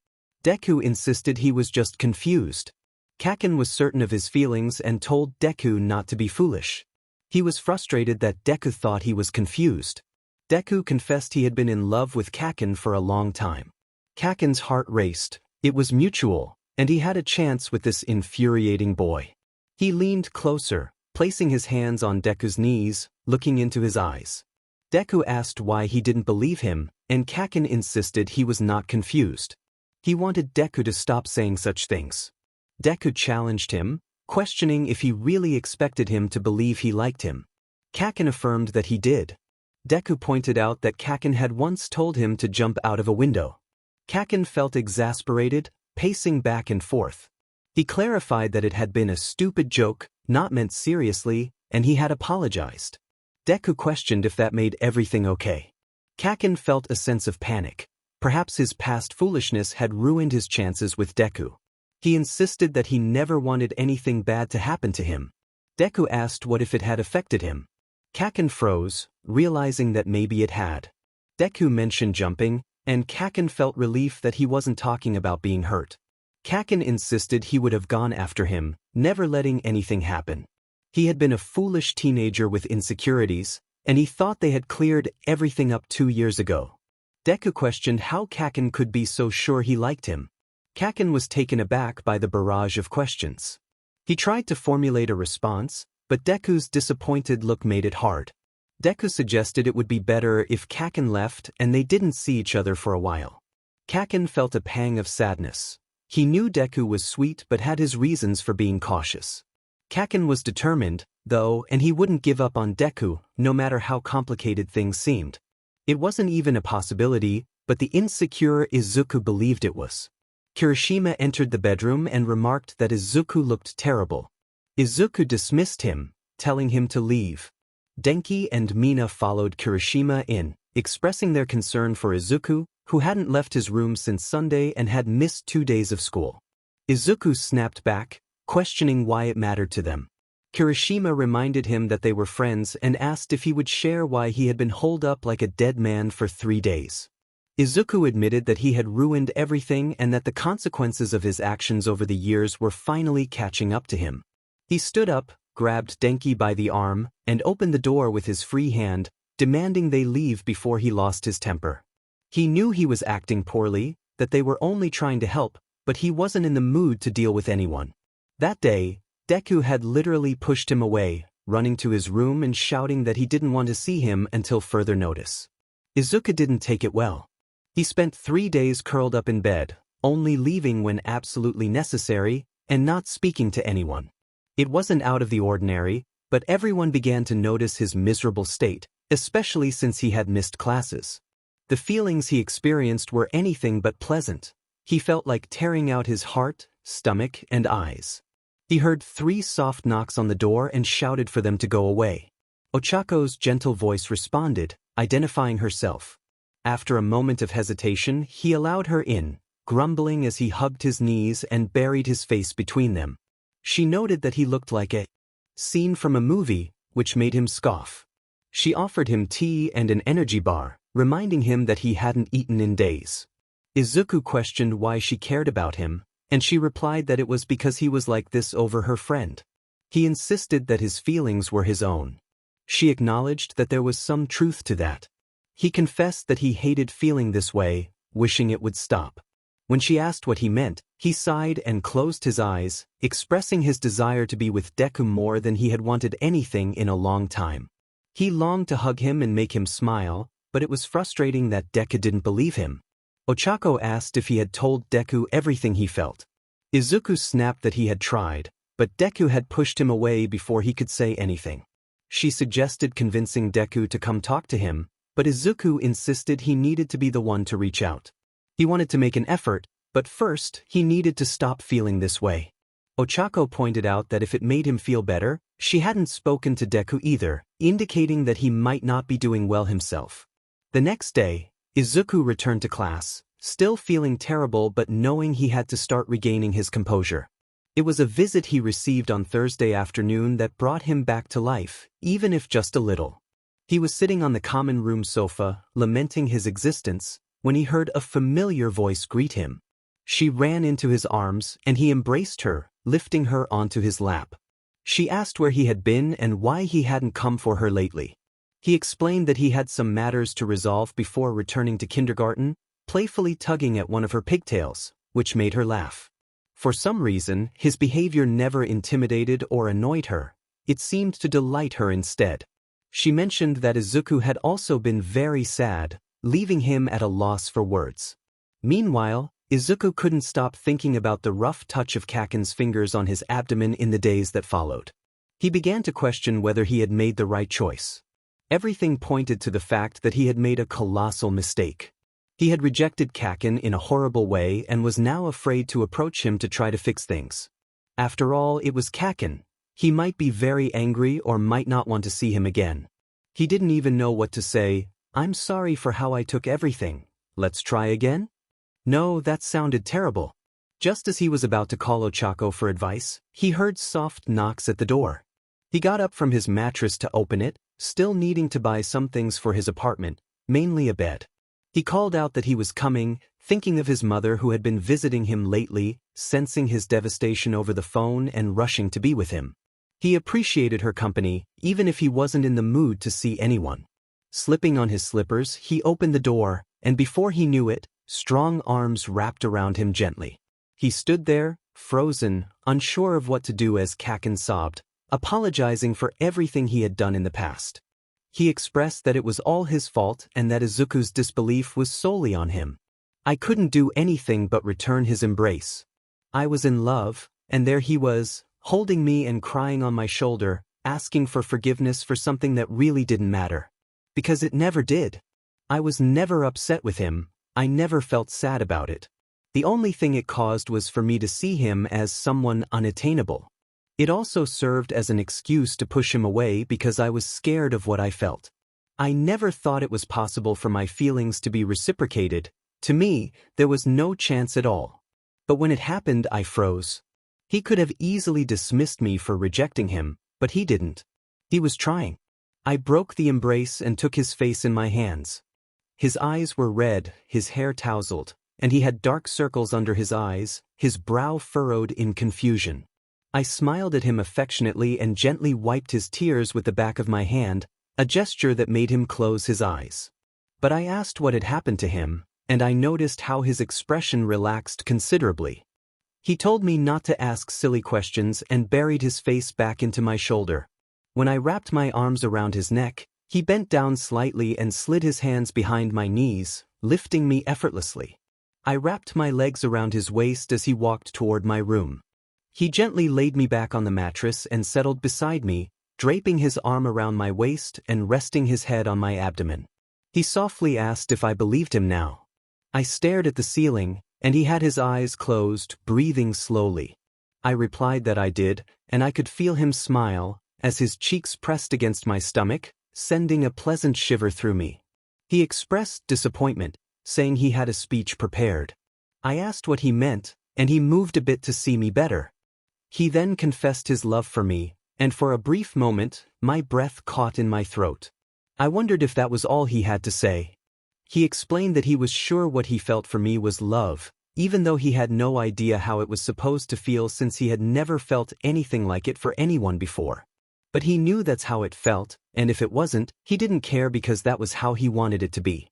Deku insisted he was just confused. 𝐃𝐞𝐿 was certain of his feelings and told Deku not to be foolish. He was frustrated that Deku thought he was confused. Deku confessed he had been in love with 𝐃𝐞𝐿 for a long time. 𝐃𝐞𝐿's heart raced. It was mutual, and he had a chance with this infuriating boy. He leaned closer, placing his hands on Deku's knees, looking into his eyes. Deku asked why he didn't believe him, and 𝐃𝐞𝐿 insisted he was not confused. He wanted Deku to stop saying such things. Deku challenged him, questioning if he really expected him to believe he liked him. 𝐃𝐞𝐿 affirmed that he did. Deku pointed out that 𝐃𝐞𝐿 had once told him to jump out of a window. 𝐃𝐞𝐿 felt exasperated, pacing back and forth. He clarified that it had been a stupid joke, not meant seriously, and he had apologized. Deku questioned if that made everything okay. 𝐃𝐞𝐿 felt a sense of panic. Perhaps his past foolishness had ruined his chances with Deku. He insisted that he never wanted anything bad to happen to him. Deku asked what if it had affected him. 𝐃𝐞𝐿 froze, realizing that maybe it had. Deku mentioned jumping, and 𝐃𝐞𝐿 felt relief that he wasn't talking about being hurt. 𝐃𝐞𝐿 insisted he would have gone after him, never letting anything happen. He had been a foolish teenager with insecurities, and he thought they had cleared everything up 2 years ago. Deku questioned how 𝐃𝐞𝐿 could be so sure he liked him. 𝐃𝐞𝐿 was taken aback by the barrage of questions. He tried to formulate a response, but Deku's disappointed look made it hard. Deku suggested it would be better if 𝐃𝐿 left and they didn't see each other for a while. 𝐃𝐿 felt a pang of sadness. He knew Deku was sweet but had his reasons for being cautious. 𝐃𝐿 was determined, though, and he wouldn't give up on Deku, no matter how complicated things seemed. It wasn't even a possibility, but the insecure Izuku believed it was. Kirishima entered the bedroom and remarked that Izuku looked terrible. Izuku dismissed him, telling him to leave. Denki and Mina followed Kirishima in, expressing their concern for Izuku, who hadn't left his room since Sunday and had missed 2 days of school. Izuku snapped back, questioning why it mattered to them. Kirishima reminded him that they were friends and asked if he would share why he had been holed up like a dead man for 3 days. Izuku admitted that he had ruined everything and that the consequences of his actions over the years were finally catching up to him. He stood up, grabbed Denki by the arm, and opened the door with his free hand, demanding they leave before he lost his temper. He knew he was acting poorly, that they were only trying to help, but he wasn't in the mood to deal with anyone. That day, Deku had literally pushed him away, running to his room and shouting that he didn't want to see him until further notice. Izuku didn't take it well. He spent 3 days curled up in bed, only leaving when absolutely necessary, and not speaking to anyone. It wasn't out of the ordinary, but everyone began to notice his miserable state, especially since he had missed classes. The feelings he experienced were anything but pleasant. He felt like tearing out his heart, stomach, and eyes. He heard 3 soft knocks on the door and shouted for them to go away. Ochako's gentle voice responded, identifying herself. After a moment of hesitation, he allowed her in, grumbling as he hugged his knees and buried his face between them. She noted that he looked like a scene from a movie, which made him scoff. She offered him tea and an energy bar, reminding him that he hadn't eaten in days. Izuku questioned why she cared about him, and she replied that it was because he was like this over her friend. He insisted that his feelings were his own. She acknowledged that there was some truth to that. He confessed that he hated feeling this way, wishing it would stop. When she asked what he meant, he sighed and closed his eyes, expressing his desire to be with Deku more than he had wanted anything in a long time. He longed to hug him and make him smile, but it was frustrating that Deku didn't believe him. Ochako asked if he had told Deku everything he felt. Izuku snapped that he had tried, but Deku had pushed him away before he could say anything. She suggested convincing Deku to come talk to him, but Izuku insisted he needed to be the one to reach out. He wanted to make an effort, but first he needed to stop feeling this way. Ochako pointed out that if it made him feel better, she hadn't spoken to Deku either, indicating that he might not be doing well himself. The next day, Izuku returned to class, still feeling terrible but knowing he had to start regaining his composure. It was a visit he received on Thursday afternoon that brought him back to life, even if just a little. He was sitting on the common room sofa, lamenting his existence, when he heard a familiar voice greet him. She ran into his arms and he embraced her, lifting her onto his lap. She asked where he had been and why he hadn't come for her lately. He explained that he had some matters to resolve before returning to kindergarten, playfully tugging at one of her pigtails, which made her laugh. For some reason, his behavior never intimidated or annoyed her. It seemed to delight her instead. She mentioned that Izuku had also been very sad, leaving him at a loss for words. Meanwhile, Izuku couldn't stop thinking about the rough touch of 𝐃𝐞𝐤𝐮's fingers on his abdomen in the days that followed. He began to question whether he had made the right choice. Everything pointed to the fact that he had made a colossal mistake. He had rejected 𝐃𝐞𝐤𝐮 in a horrible way and was now afraid to approach him to try to fix things. After all, it was 𝐃𝐞𝐤𝐮. He might be very angry or might not want to see him again. He didn't even know what to say. "I'm sorry for how I took everything. Let's try again?" No, that sounded terrible. Just as he was about to call Ochako for advice, he heard soft knocks at the door. He got up from his mattress to open it, still needing to buy some things for his apartment, mainly a bed. He called out that he was coming, thinking of his mother who had been visiting him lately, sensing his devastation over the phone and rushing to be with him. He appreciated her company, even if he wasn't in the mood to see anyone. Slipping on his slippers, he opened the door, and before he knew it, strong arms wrapped around him gently. He stood there, frozen, unsure of what to do as 𝐃𝐞𝐤𝐮 sobbed, apologizing for everything he had done in the past. He expressed that it was all his fault and that Izuku's disbelief was solely on him. "I couldn't do anything but return his embrace. I was in love, and there he was, holding me and crying on my shoulder, asking for forgiveness for something that really didn't matter. Because it never did. I was never upset with him, I never felt sad about it. The only thing it caused was for me to see him as someone unattainable. It also served as an excuse to push him away because I was scared of what I felt. I never thought it was possible for my feelings to be reciprocated. To me, there was no chance at all. But when it happened, I froze. He could have easily dismissed me for rejecting him, but he didn't. He was trying. I broke the embrace and took his face in my hands. His eyes were red, his hair tousled, and he had dark circles under his eyes, his brow furrowed in confusion. I smiled at him affectionately and gently wiped his tears with the back of my hand, a gesture that made him close his eyes. But I asked what had happened to him, and I noticed how his expression relaxed considerably. He told me not to ask silly questions and buried his face back into my shoulder. When I wrapped my arms around his neck, he bent down slightly and slid his hands behind my knees, lifting me effortlessly. I wrapped my legs around his waist as he walked toward my room. He gently laid me back on the mattress and settled beside me, draping his arm around my waist and resting his head on my abdomen. He softly asked if I believed him now. I stared at the ceiling, and he had his eyes closed, breathing slowly. I replied that I did, and I could feel him smile, as his cheeks pressed against my stomach, sending a pleasant shiver through me. He expressed disappointment, saying he had a speech prepared. I asked what he meant, and he moved a bit to see me better. He then confessed his love for me, and for a brief moment, my breath caught in my throat. I wondered if that was all he had to say. He explained that he was sure what he felt for me was love, even though he had no idea how it was supposed to feel since he had never felt anything like it for anyone before. But he knew that's how it felt, and if it wasn't, he didn't care because that was how he wanted it to be.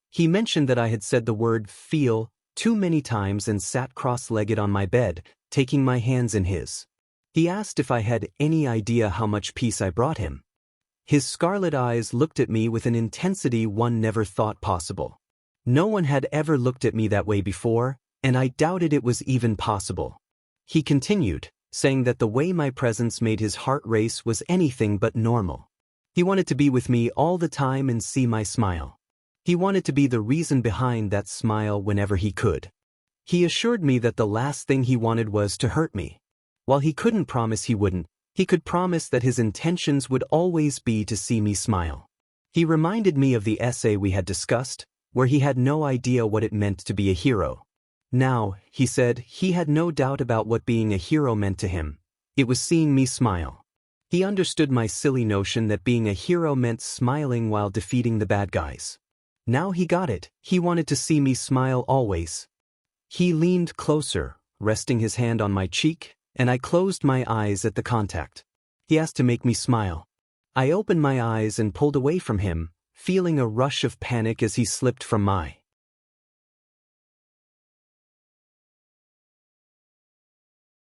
He mentioned that I had said the word feel too many times and sat cross-legged on my bed, taking my hands in his. He asked if I had any idea how much peace I brought him. His scarlet eyes looked at me with an intensity one never thought possible. No one had ever looked at me that way before, and I doubted it was even possible. He continued, saying that the way my presence made his heart race was anything but normal. He wanted to be with me all the time and see my smile. He wanted to be the reason behind that smile whenever he could. He assured me that the last thing he wanted was to hurt me. While he couldn't promise he wouldn't, he could promise that his intentions would always be to see me smile. He reminded me of the essay we had discussed, where he had no idea what it meant to be a hero. Now, he said, he had no doubt about what being a hero meant to him. It was seeing me smile. He understood my silly notion that being a hero meant smiling while defeating the bad guys. Now he got it. He wanted to see me smile always. He leaned closer, resting his hand on my cheek, and I closed my eyes at the contact. He asked to make me smile. I opened my eyes and pulled away from him, feeling a rush of panic as he slipped from my